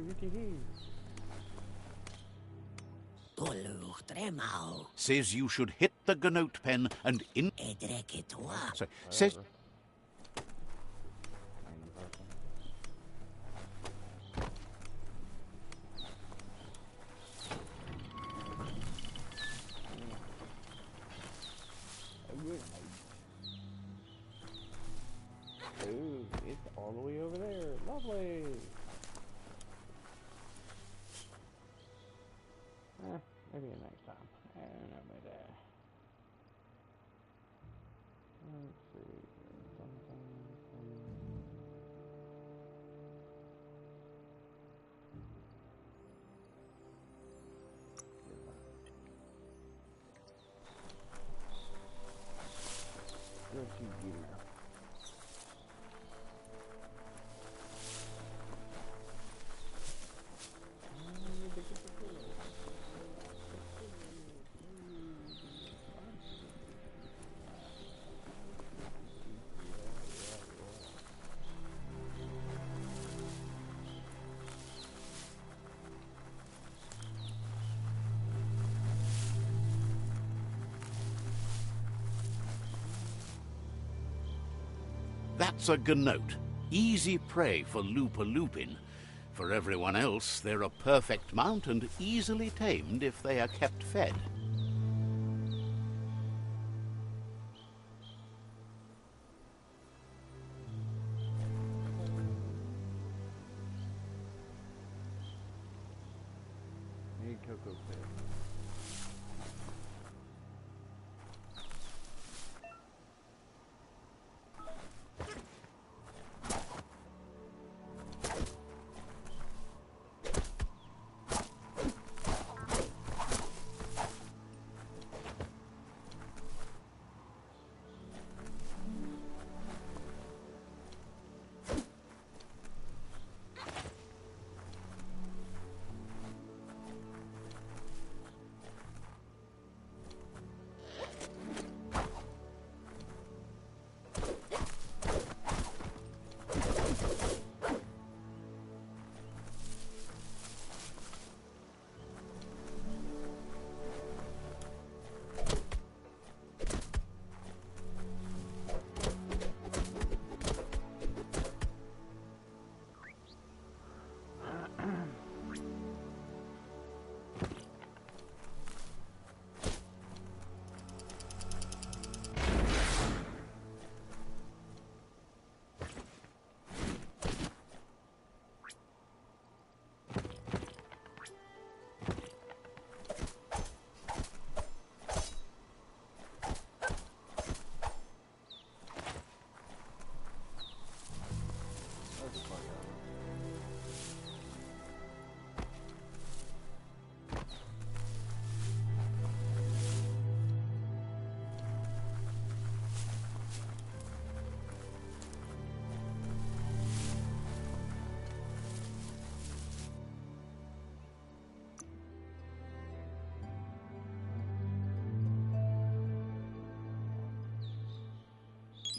What the hell? Says you should hit the Gnote pen and in... Sorry, says... Ooh, it's all the way over there. Lovely. Maybe next time. I don't know, but let's see. What you do? That's a Gnote. Easy prey for Lupin. For everyone else, they're a perfect mount and easily tamed if they are kept fed. Need cocoa pit.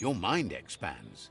Your mind expands.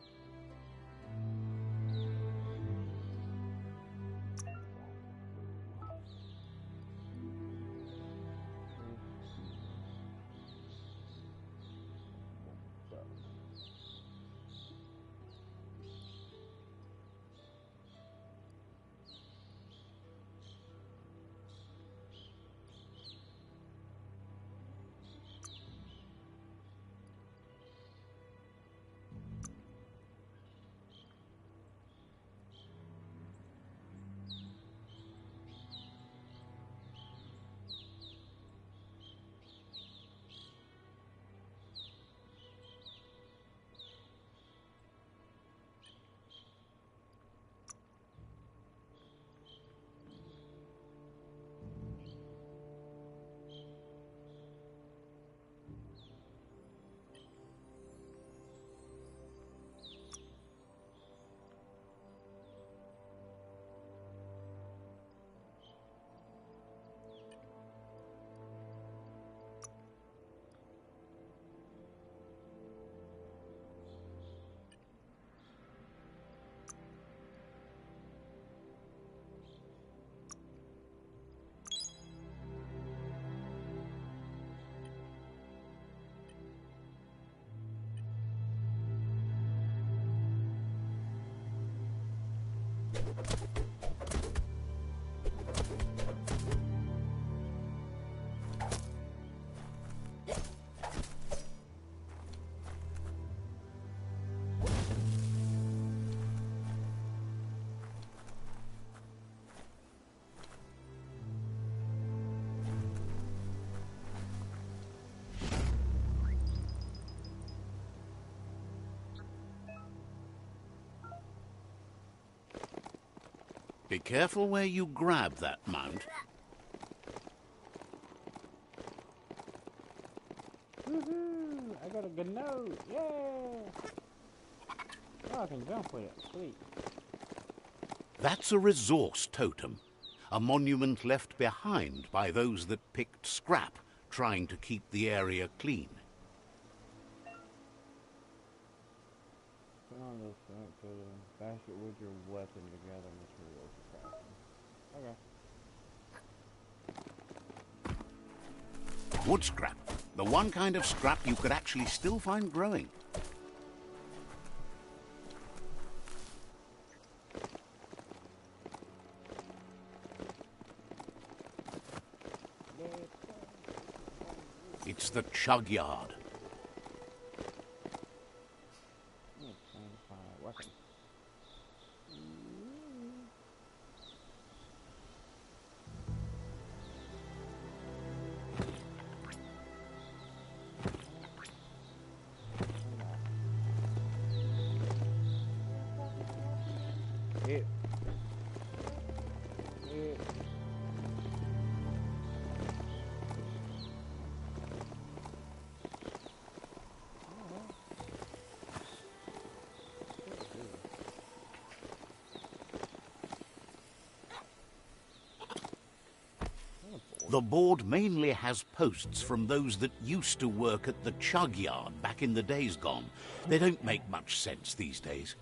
Be careful where you grab that mount. Woohoo! I got a good note! Yeah! Oh, I can jump with it. Sweet. That's a resource totem, a monument left behind by those that picked scrap, trying to keep the area clean. Put on this to bash it with your weapon together materials for crafting. Okay. Wood scrap, the one kind of scrap you could actually still find growing. It's the chug yard. The board mainly has posts from those that used to work at the chug yard back in the days gone. They don't make much sense these days.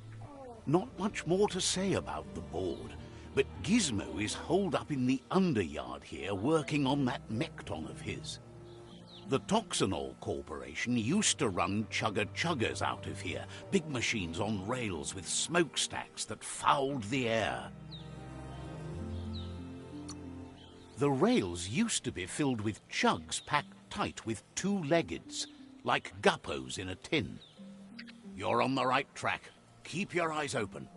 Not much more to say about the board, but Gizmo is holed up in the underyard here working on that Mekton of his. The Toxanol Corporation used to run chugger-chuggers out of here, big machines on rails with smokestacks that fouled the air. The rails used to be filled with chugs packed tight with two-leggeds, like guppos in a tin. You're on the right track. Keep your eyes open.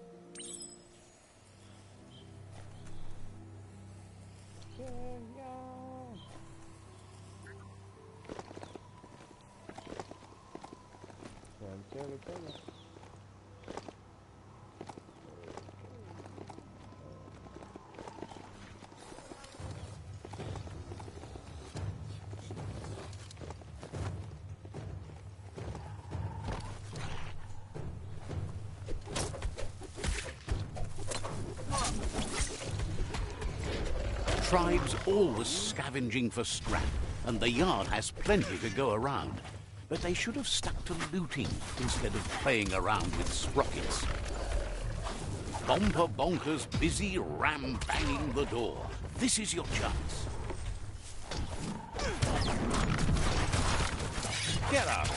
Tribes always scavenging for scrap, and the yard has plenty to go around. But they should have stuck to looting instead of playing around with sprockets. Bomper Bonkers busy ram-banging the door. This is your chance. Get up!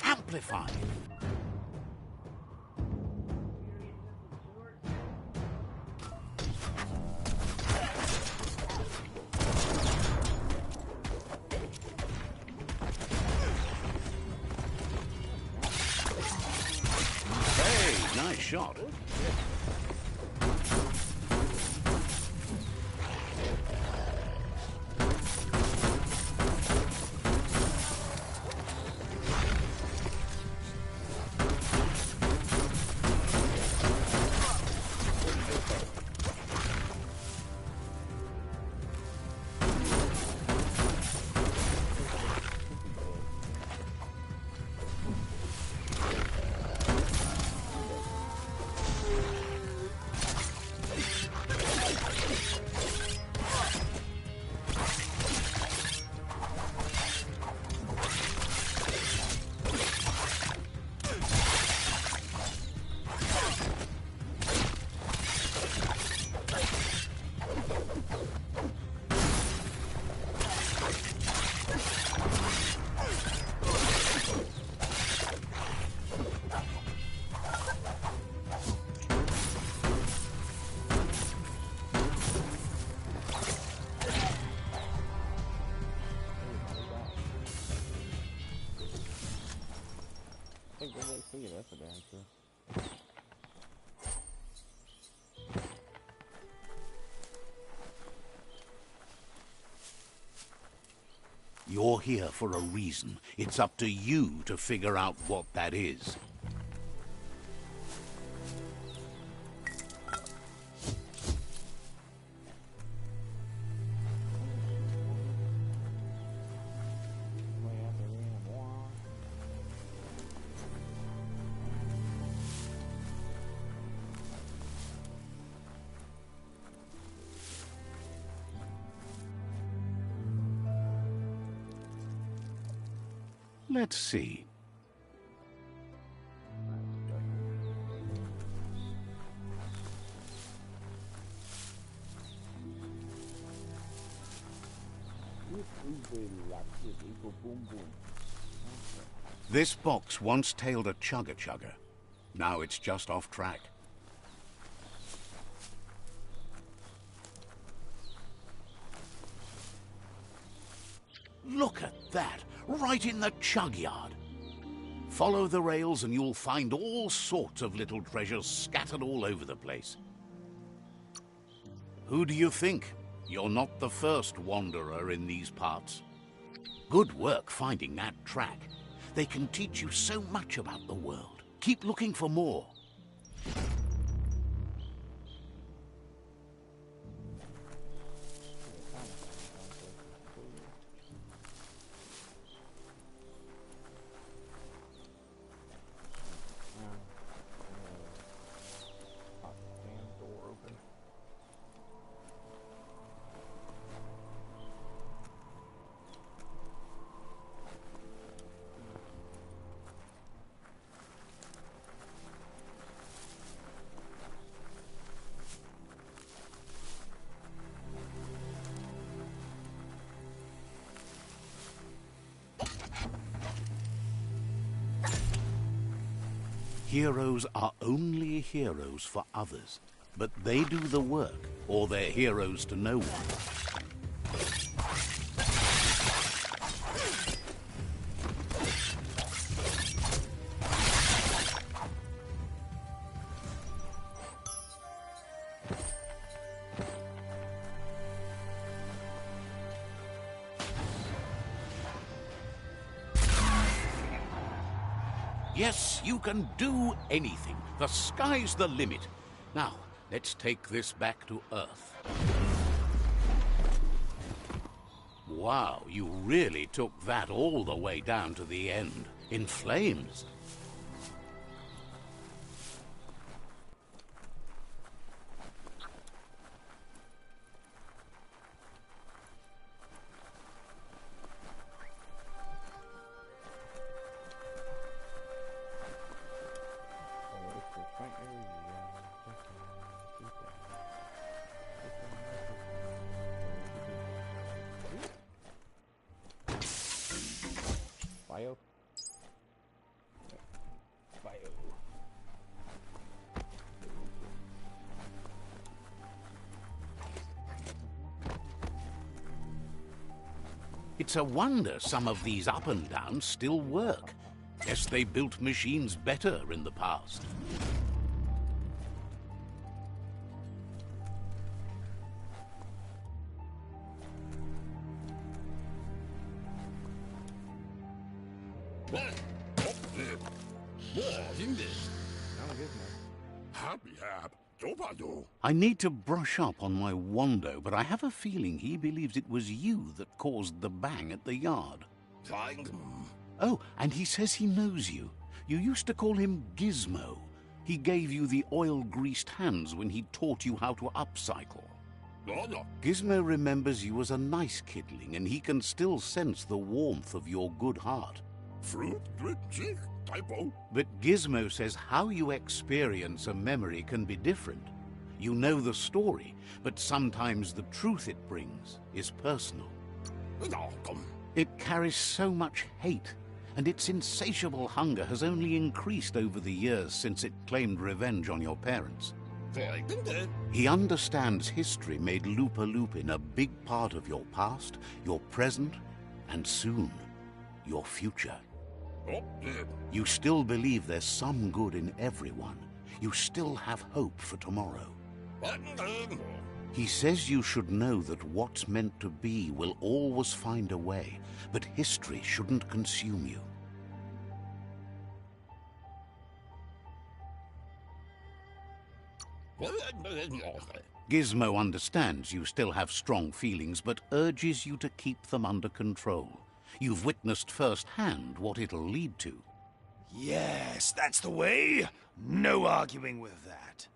Amplified. Hey, nice shot. You're here for a reason. It's up to you to figure out what that is. Let's see. This box once tailed a chugga-chugga. Now it's just off track. Look at that! Right in the chug yard. Follow the rails and you'll find all sorts of little treasures scattered all over the place. Who do you think? You're not the first wanderer in these parts. Good work finding that track. They can teach you so much about the world. Keep looking for more. Heroes are only heroes for others, but they do the work, or they're heroes to no one. Yes, you can do anything. The sky's the limit. Now, let's take this back to Earth. Wow, you really took that all the way down to the end, in flames. It's a wonder some of these up and downs still work. Guess they built machines better in the past. I need to brush up on my Wando, but I have a feeling he believes it was you that caused the bang at the yard. Oh, and he says he knows you. You used to call him Gizmo. He gave you the oil-greased hands when he taught you how to upcycle. Gizmo remembers you as a nice kidling, and he can still sense the warmth of your good heart. But Gizmo says how you experience a memory can be different. You know the story, but sometimes the truth it brings is personal. It carries so much hate, and its insatiable hunger has only increased over the years since it claimed revenge on your parents. He understands history made Lupa Lupin a big part of your past, your present, and soon, your future. You still believe there's some good in everyone. You still have hope for tomorrow. He says you should know that what's meant to be will always find a way, but history shouldn't consume you. Gizmo understands you still have strong feelings, but urges you to keep them under control. You've witnessed firsthand what it'll lead to. Yes, that's the way. No arguing with that.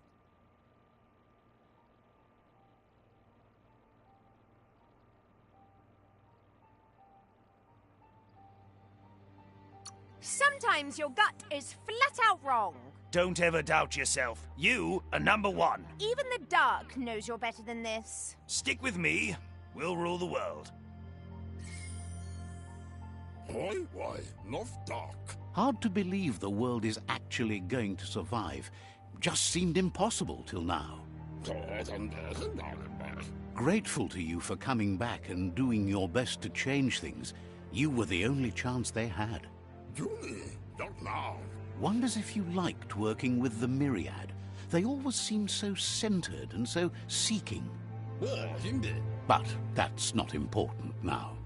Sometimes your gut is flat out wrong. Don't ever doubt yourself. You are number one. Even the dark knows you're better than this. Stick with me. We'll rule the world. Why, not dark. Hard to believe the world is actually going to survive. Just seemed impossible till now. Grateful to you for coming back and doing your best to change things. You were the only chance they had. Junie, not now. Wonders if you liked working with the Myriad. They always seemed so centered and so seeking. But that's not important now.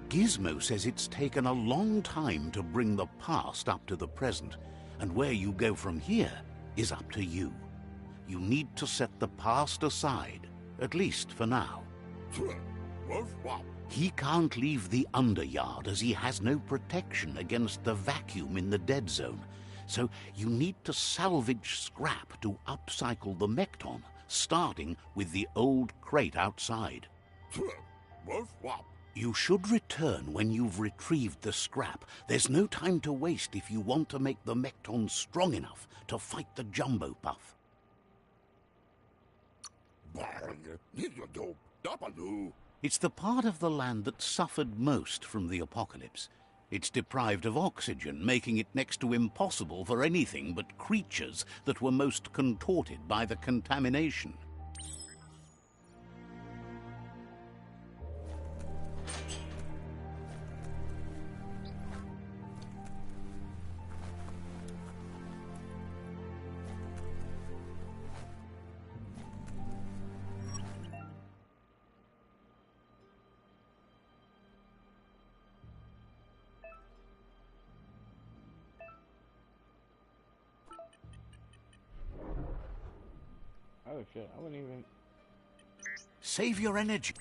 Gizmo says it's taken a long time to bring the past up to the present, and where you go from here is up to you. You need to set the past aside, at least for now. He can't leave the Underyard as he has no protection against the vacuum in the dead zone, so you need to salvage scrap to upcycle the Mekton, starting with the old crate outside. You should return when you've retrieved the scrap. There's no time to waste if you want to make the Mekton strong enough to fight the Jumbo Puff. It's the part of the land that suffered most from the apocalypse. It's deprived of oxygen, making it next to impossible for anything but creatures that were most contorted by the contamination. Oh shit, I wouldn't even... Save your energy.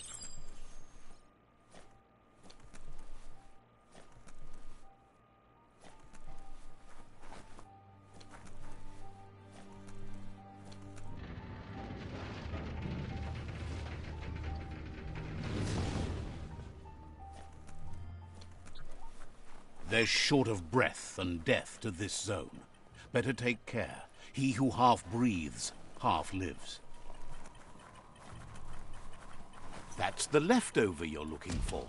There's short of breath and death to this zone. Better take care. He who half breathes, half lives. That's the leftover you're looking for.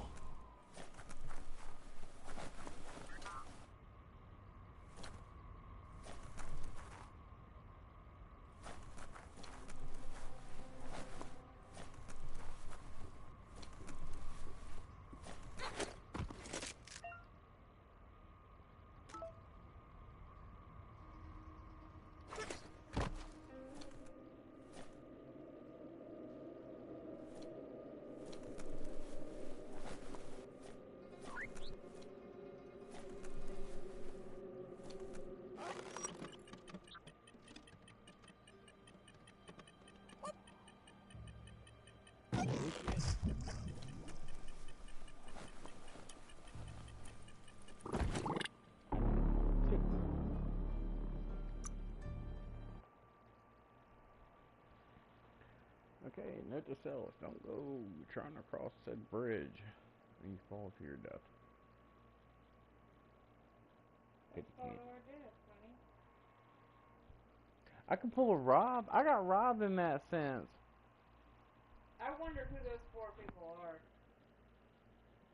Okay, note to self, don't go trying to cross said bridge when you fall to your death. I can pull a rob. I got robbed in that sense. I wonder who those four people are.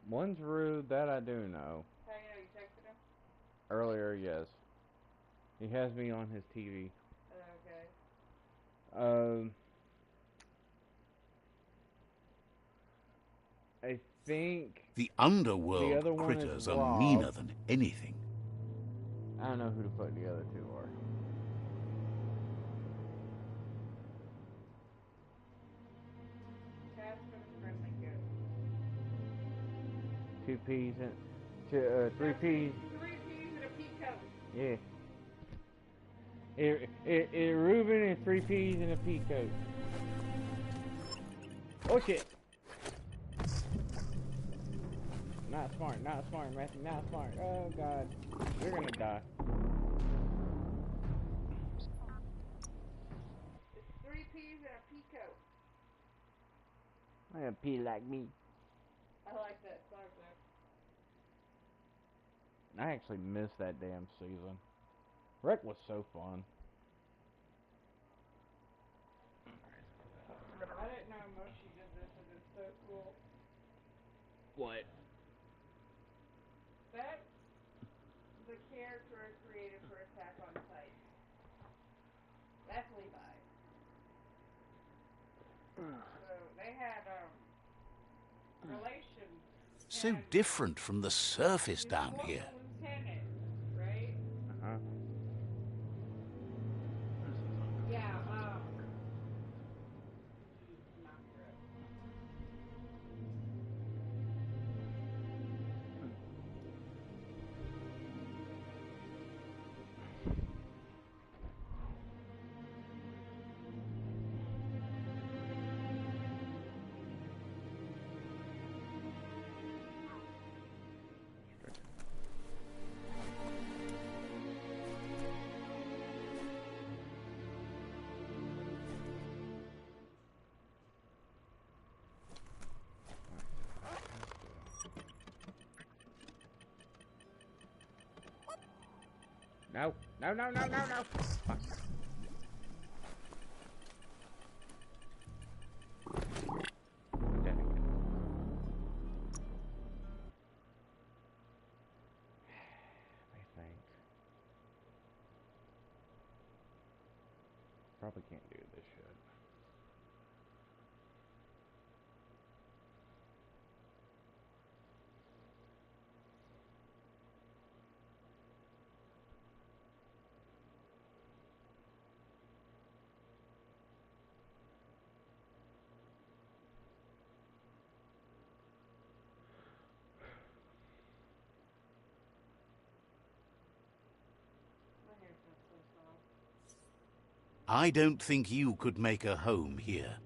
One's rude, that I do know. How you know you texted him? Earlier, yes. He has me on his TV. Okay. I think The the underworld other one is critters are Rob. meaner than anything. I don't know who the fuck the other two are. 2 peas and 3 peas. 3 peas and a pea coat. Yeah. Reuben and 3 peas and a pea coat. Oh shit! Not smart, Matthew, not smart. Oh god. You're gonna die. It's 3 peas and a pea coat. I'm gonna pea like me. I like that song though. I actually missed that damn season. Wreck was so fun. I didn't know Moshi did this, and it's so cool. What? That's the character I created for Attack on Titan. That's Levi. So they had relations. So different from the surface down He's a here. lieutenant, right? Uh-huh. Yeah, No. Fuck. Dead again. I think. Probably can't do this shit. my hair's not so soft. I don't think you could make a home here.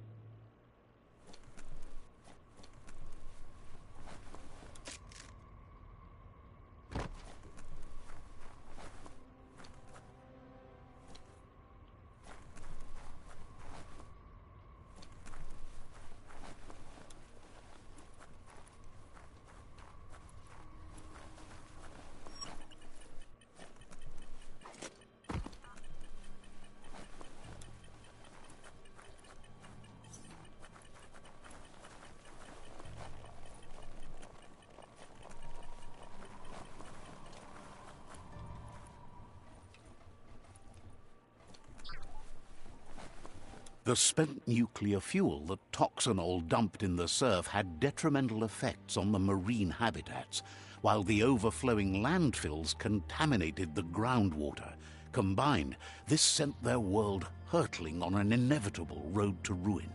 The spent nuclear fuel that Toxanol dumped in the surf had detrimental effects on the marine habitats, while the overflowing landfills contaminated the groundwater. Combined, this sent their world hurtling on an inevitable road to ruin.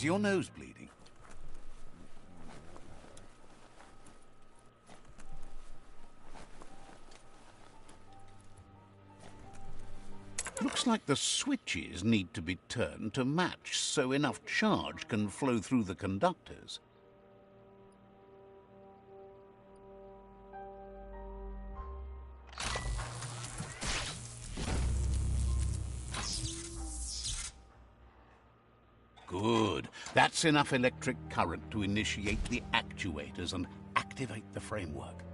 Is your nose bleeding? Looks like the switches need to be turned to match so enough charge can flow through the conductors. Good. That's enough electric current to initiate the actuators and activate the framework.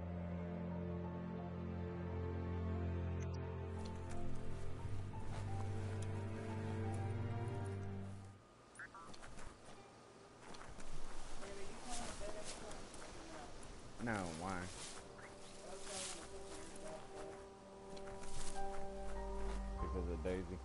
No, why? Because of Daisy.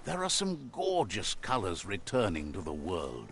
There are some gorgeous colors returning to the world.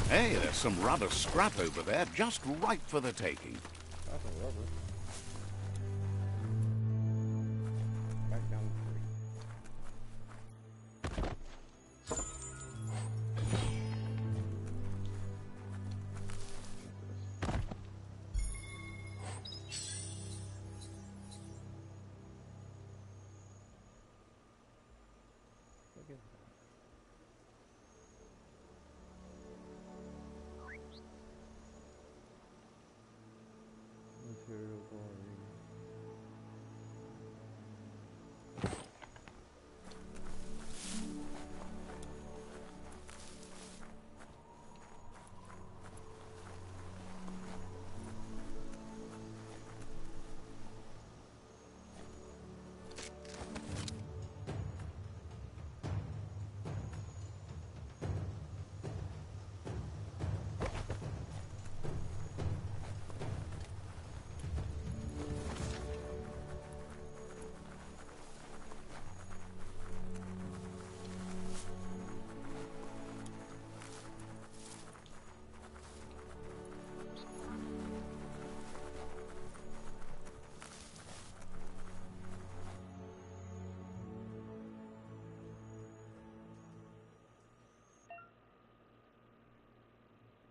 Hey, there's some rubber scrap over there, just right for the taking. That's a rubber. Back down the street. Look at that. Material boring.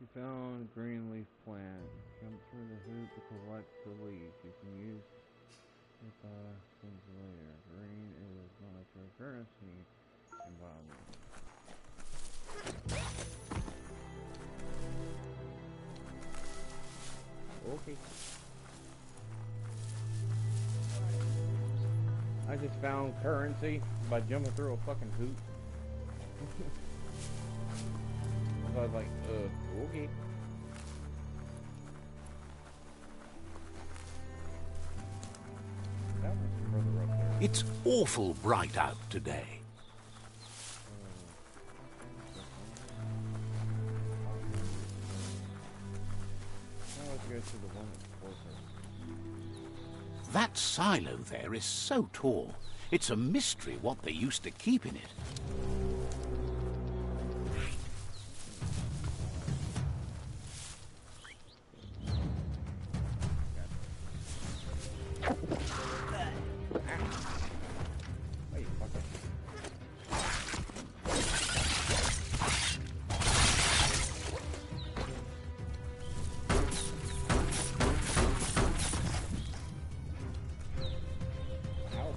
You found green leaf plant. Jump through the hoop to collect the leaf. You can use it things later. Green is monetary currency in BioMutant. Okay. I just found currency by jumping through a fucking hoop. So I was like, okay. That one's further up there. It's awful bright out today. Now let's go to the one that's closer. That silo there is so tall. It's a mystery what they used to keep in it. Hey, fucker. Ow.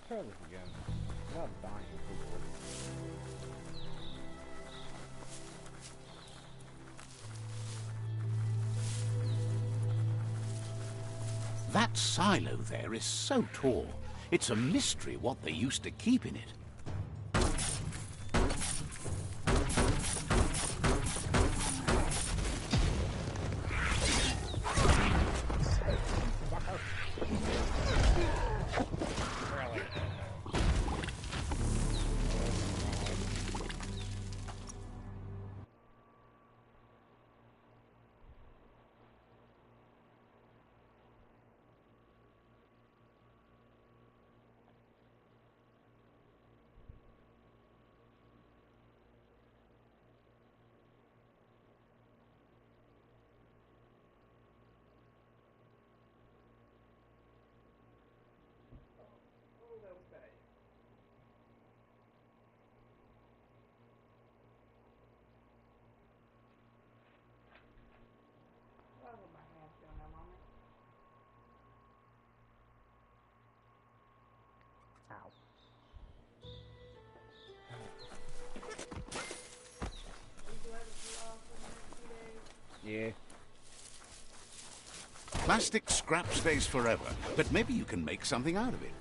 Try this again. Without dying, hopefully. That silo there is so tall. It's a mystery what they used to keep in it. Yeah. Plastic scrap stays forever, but maybe you can make something out of it.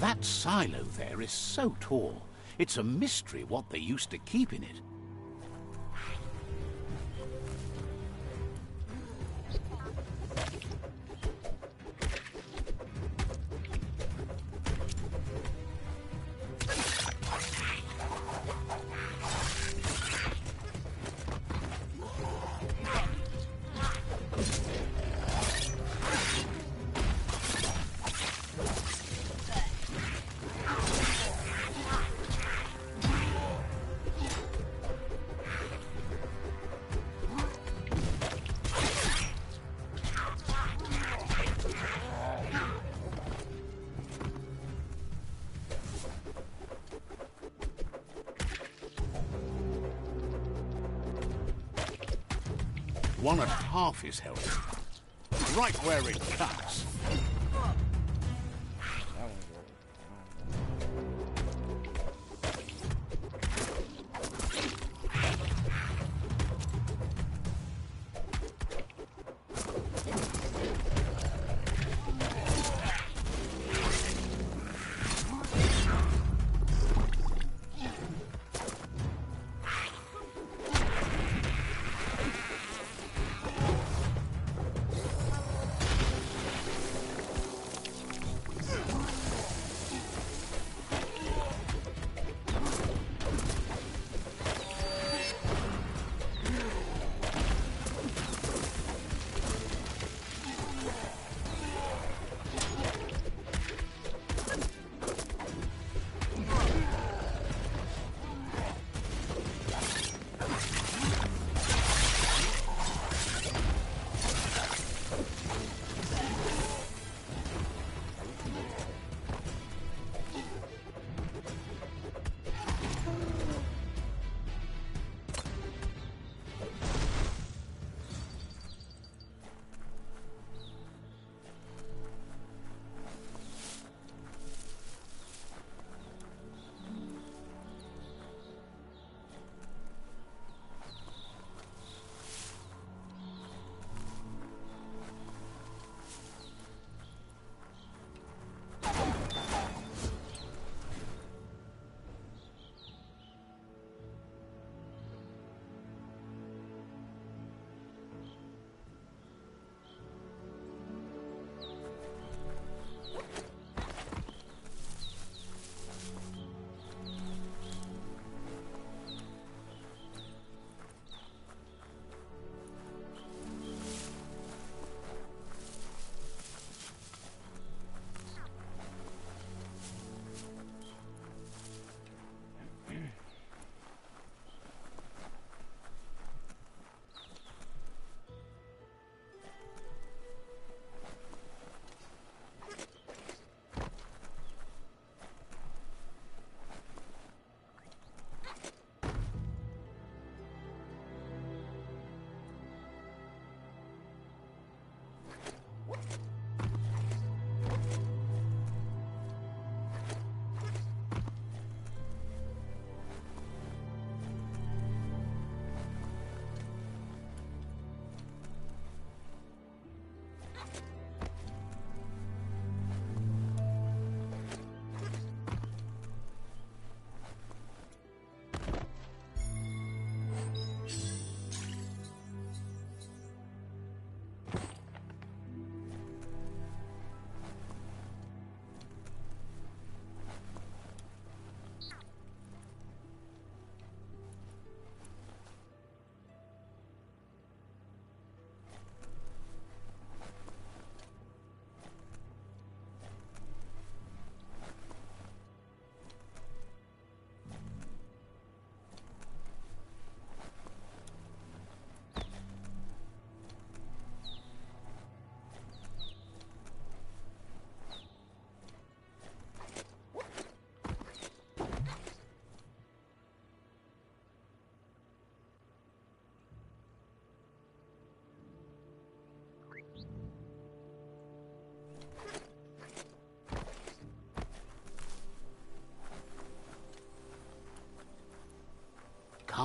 That silo there is so tall. It's a mystery what they used to keep in it. One at half his health. Right where it cuts.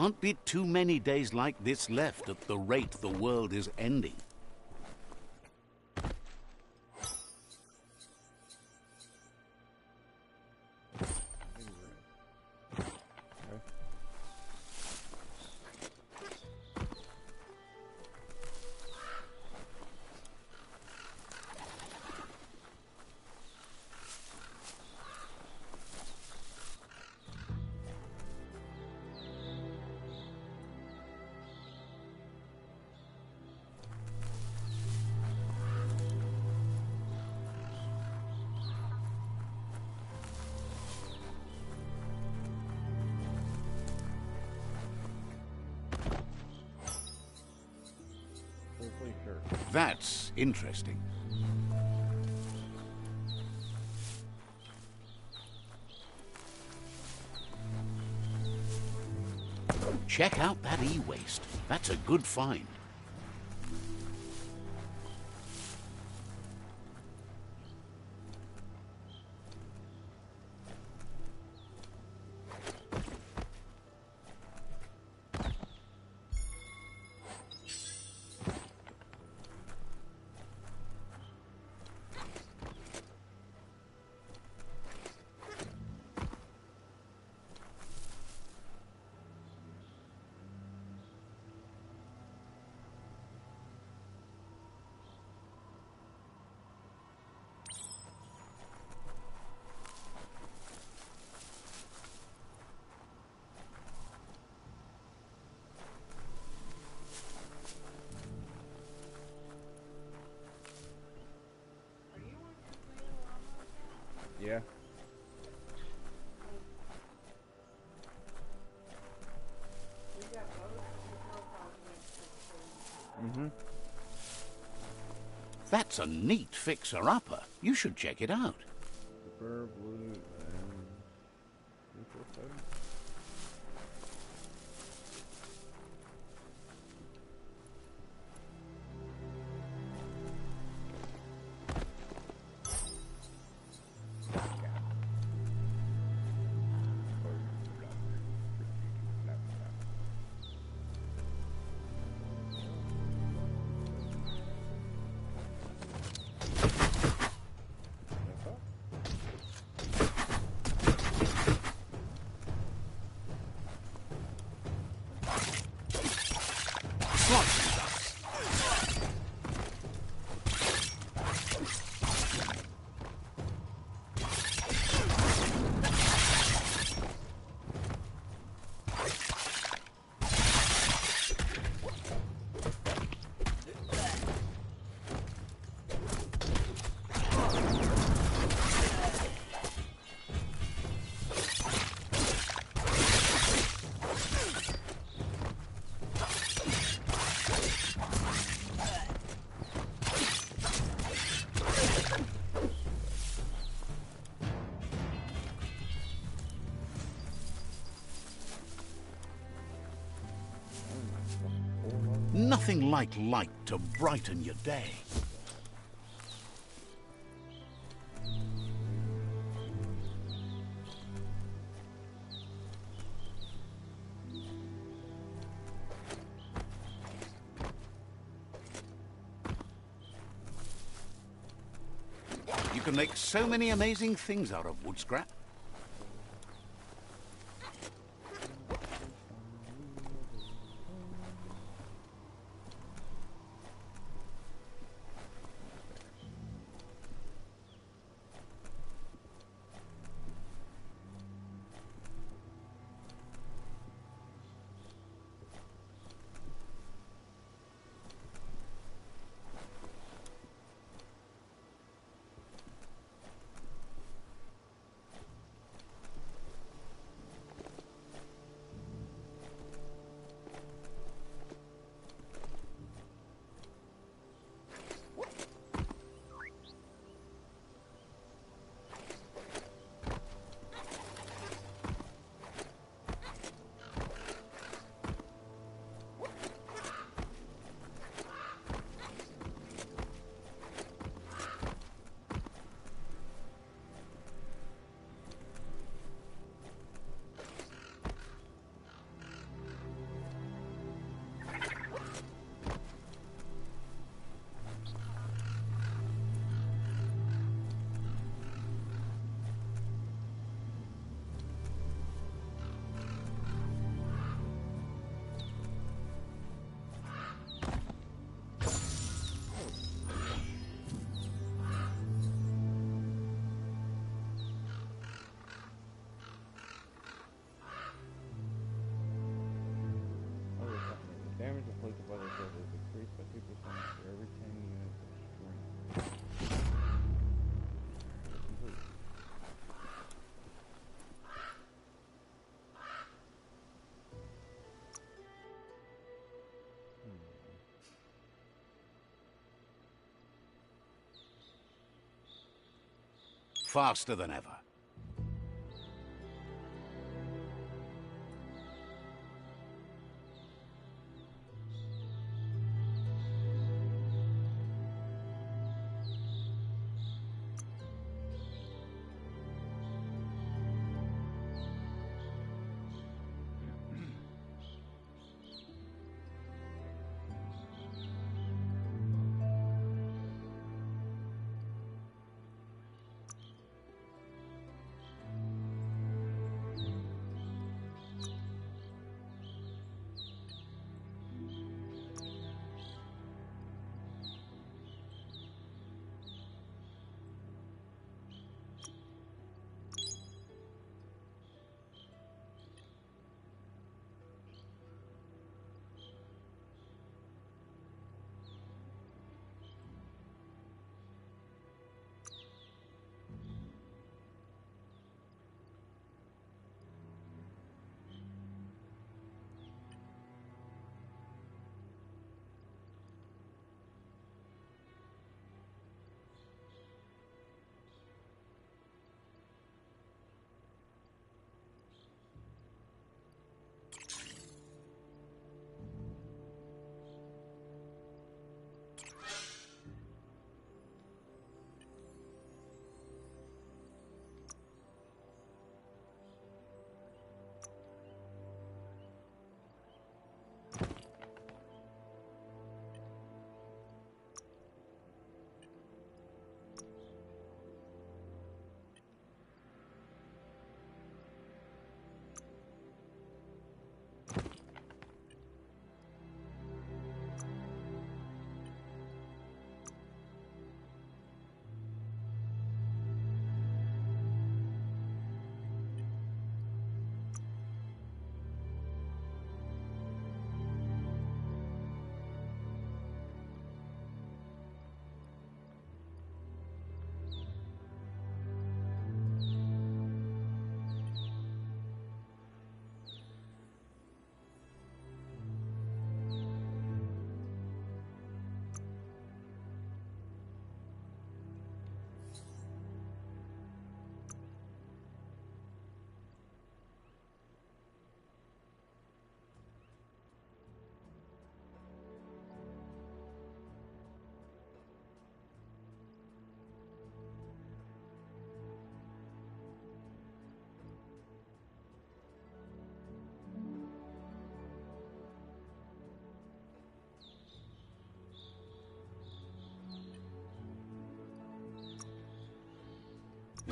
can't be too many days like this left at the rate the world is ending. That's interesting. Check out that e-waste. That's a good find. Yeah. Mm-hmm. That's a neat fixer-upper. You should check it out. Super blue and neutral code. Nothing like light to brighten your day. You can make so many amazing things out of wood scrap. faster than ever.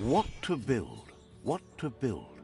What to build? What to build?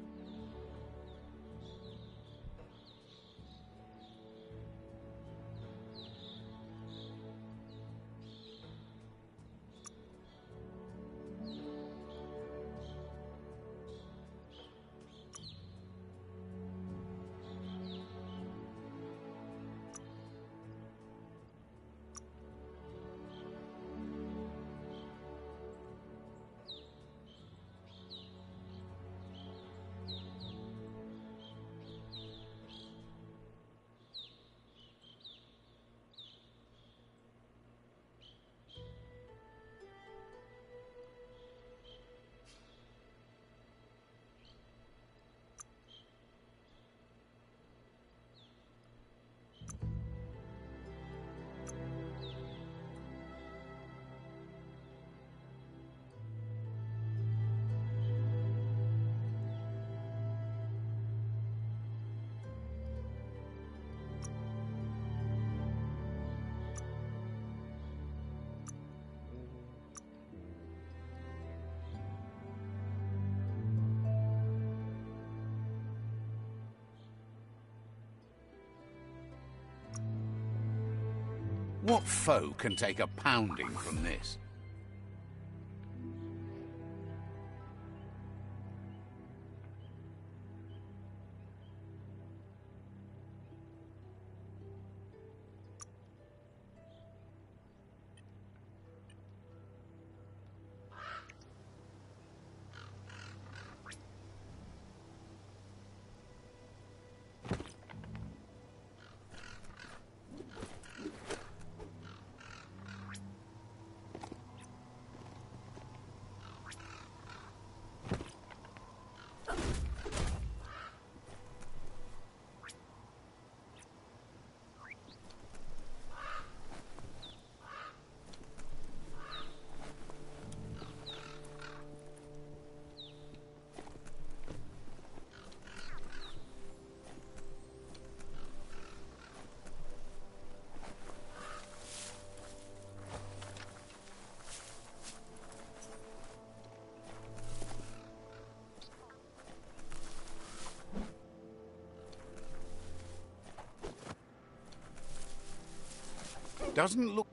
What foe can take a pounding from this? Doesn't look...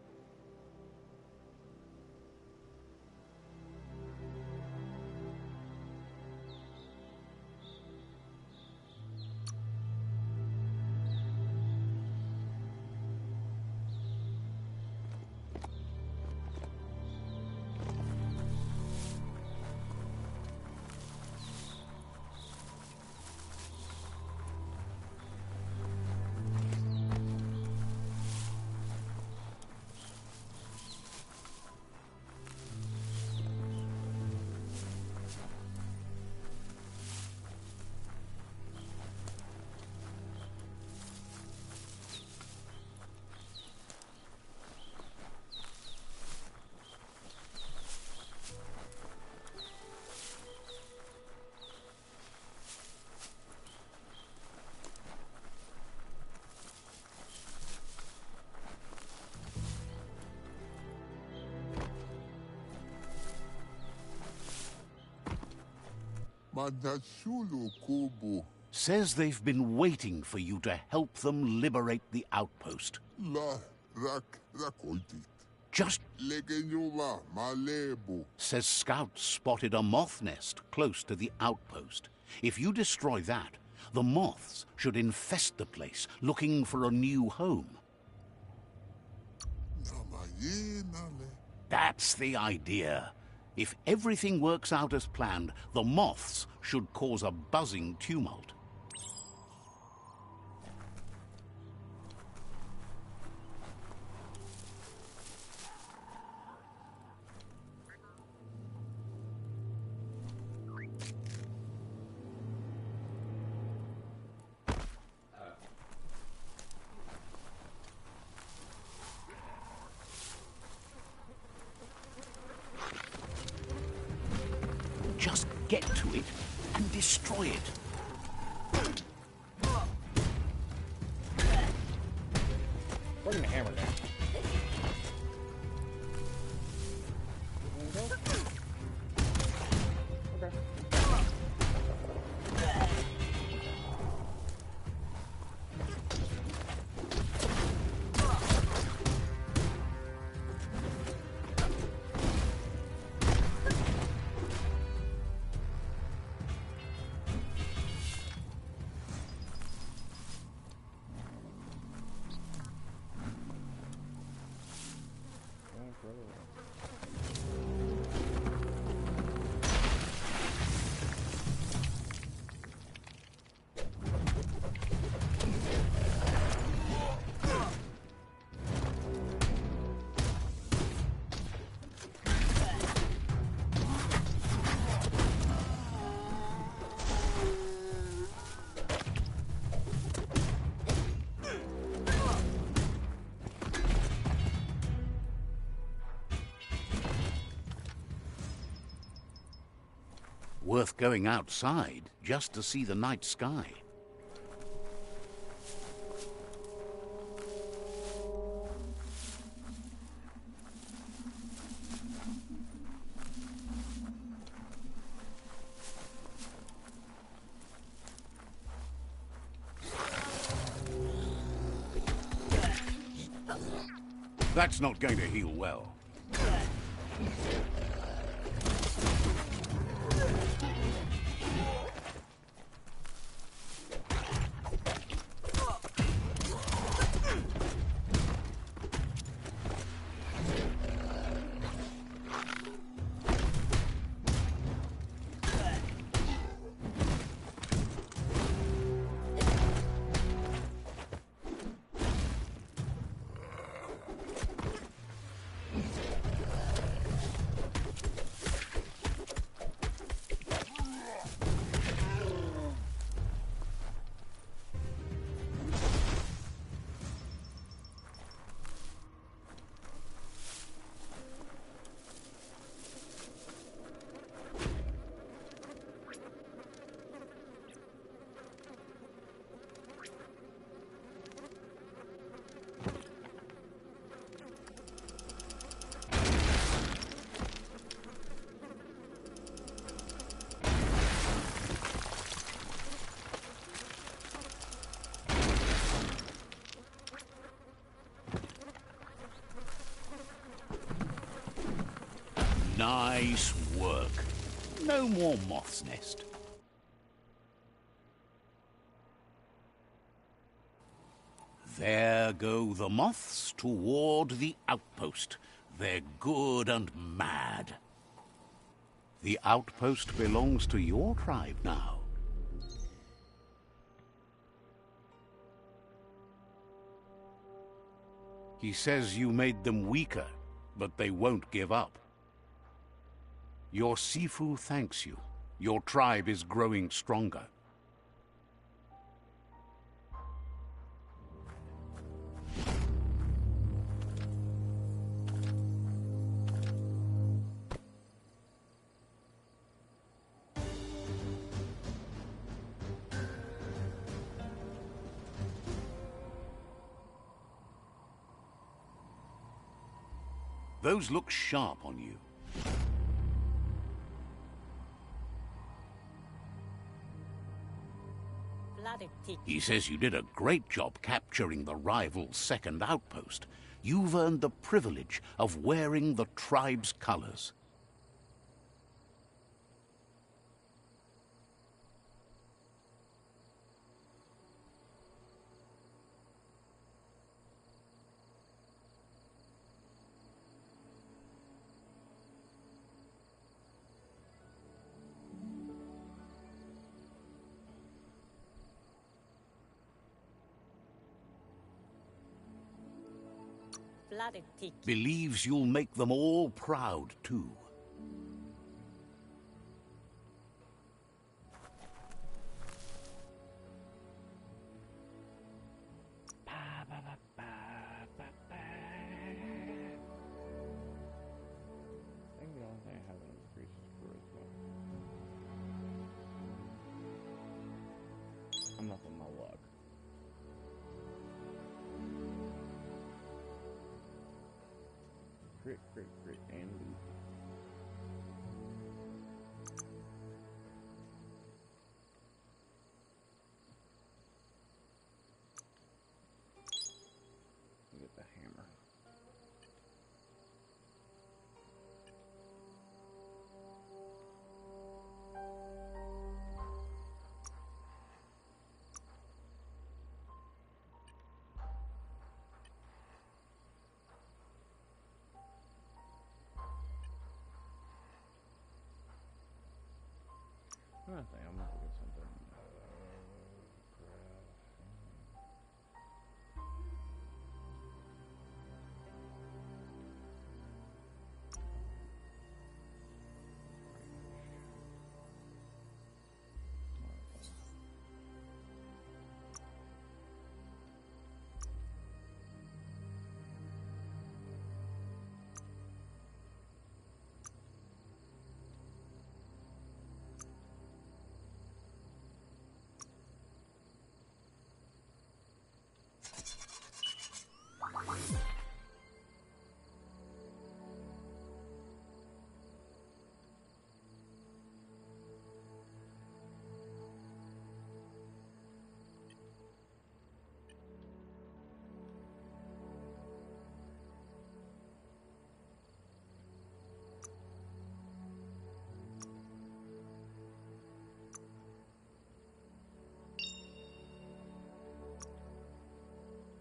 Madachulu Kubu. Says they've been waiting for you to help them liberate the outpost. La rakoitit. Just Legenyuma malebu. says scouts spotted a moth nest close to the outpost. If you destroy that, the moths should infest the place, looking for a new home. Namayinale. That's the idea. If everything works out as planned, the moths should cause a buzzing tumult. Just get to it and destroy it. Bring the hammer down. Okay. Worth going outside just to see the night sky. That's not going to heal well. Nice work. No more moth's nest. There go the moths toward the outpost. They're good and mad. The outpost belongs to your tribe now. He says you made them weaker, but they won't give up. Your Sifu thanks you. Your tribe is growing stronger. Those look sharp on you. He says you did a great job capturing the rival's second outpost. You've earned the privilege of wearing the tribe's colors. Believes you'll make them all proud, too. I'm not in my luck. Crit, and loot. Get the hammer. I think I'm gonna get something.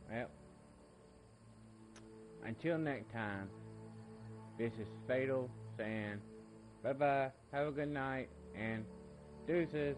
Well, until next time, this is Fatal saying bye-bye, have a good night, and deuces.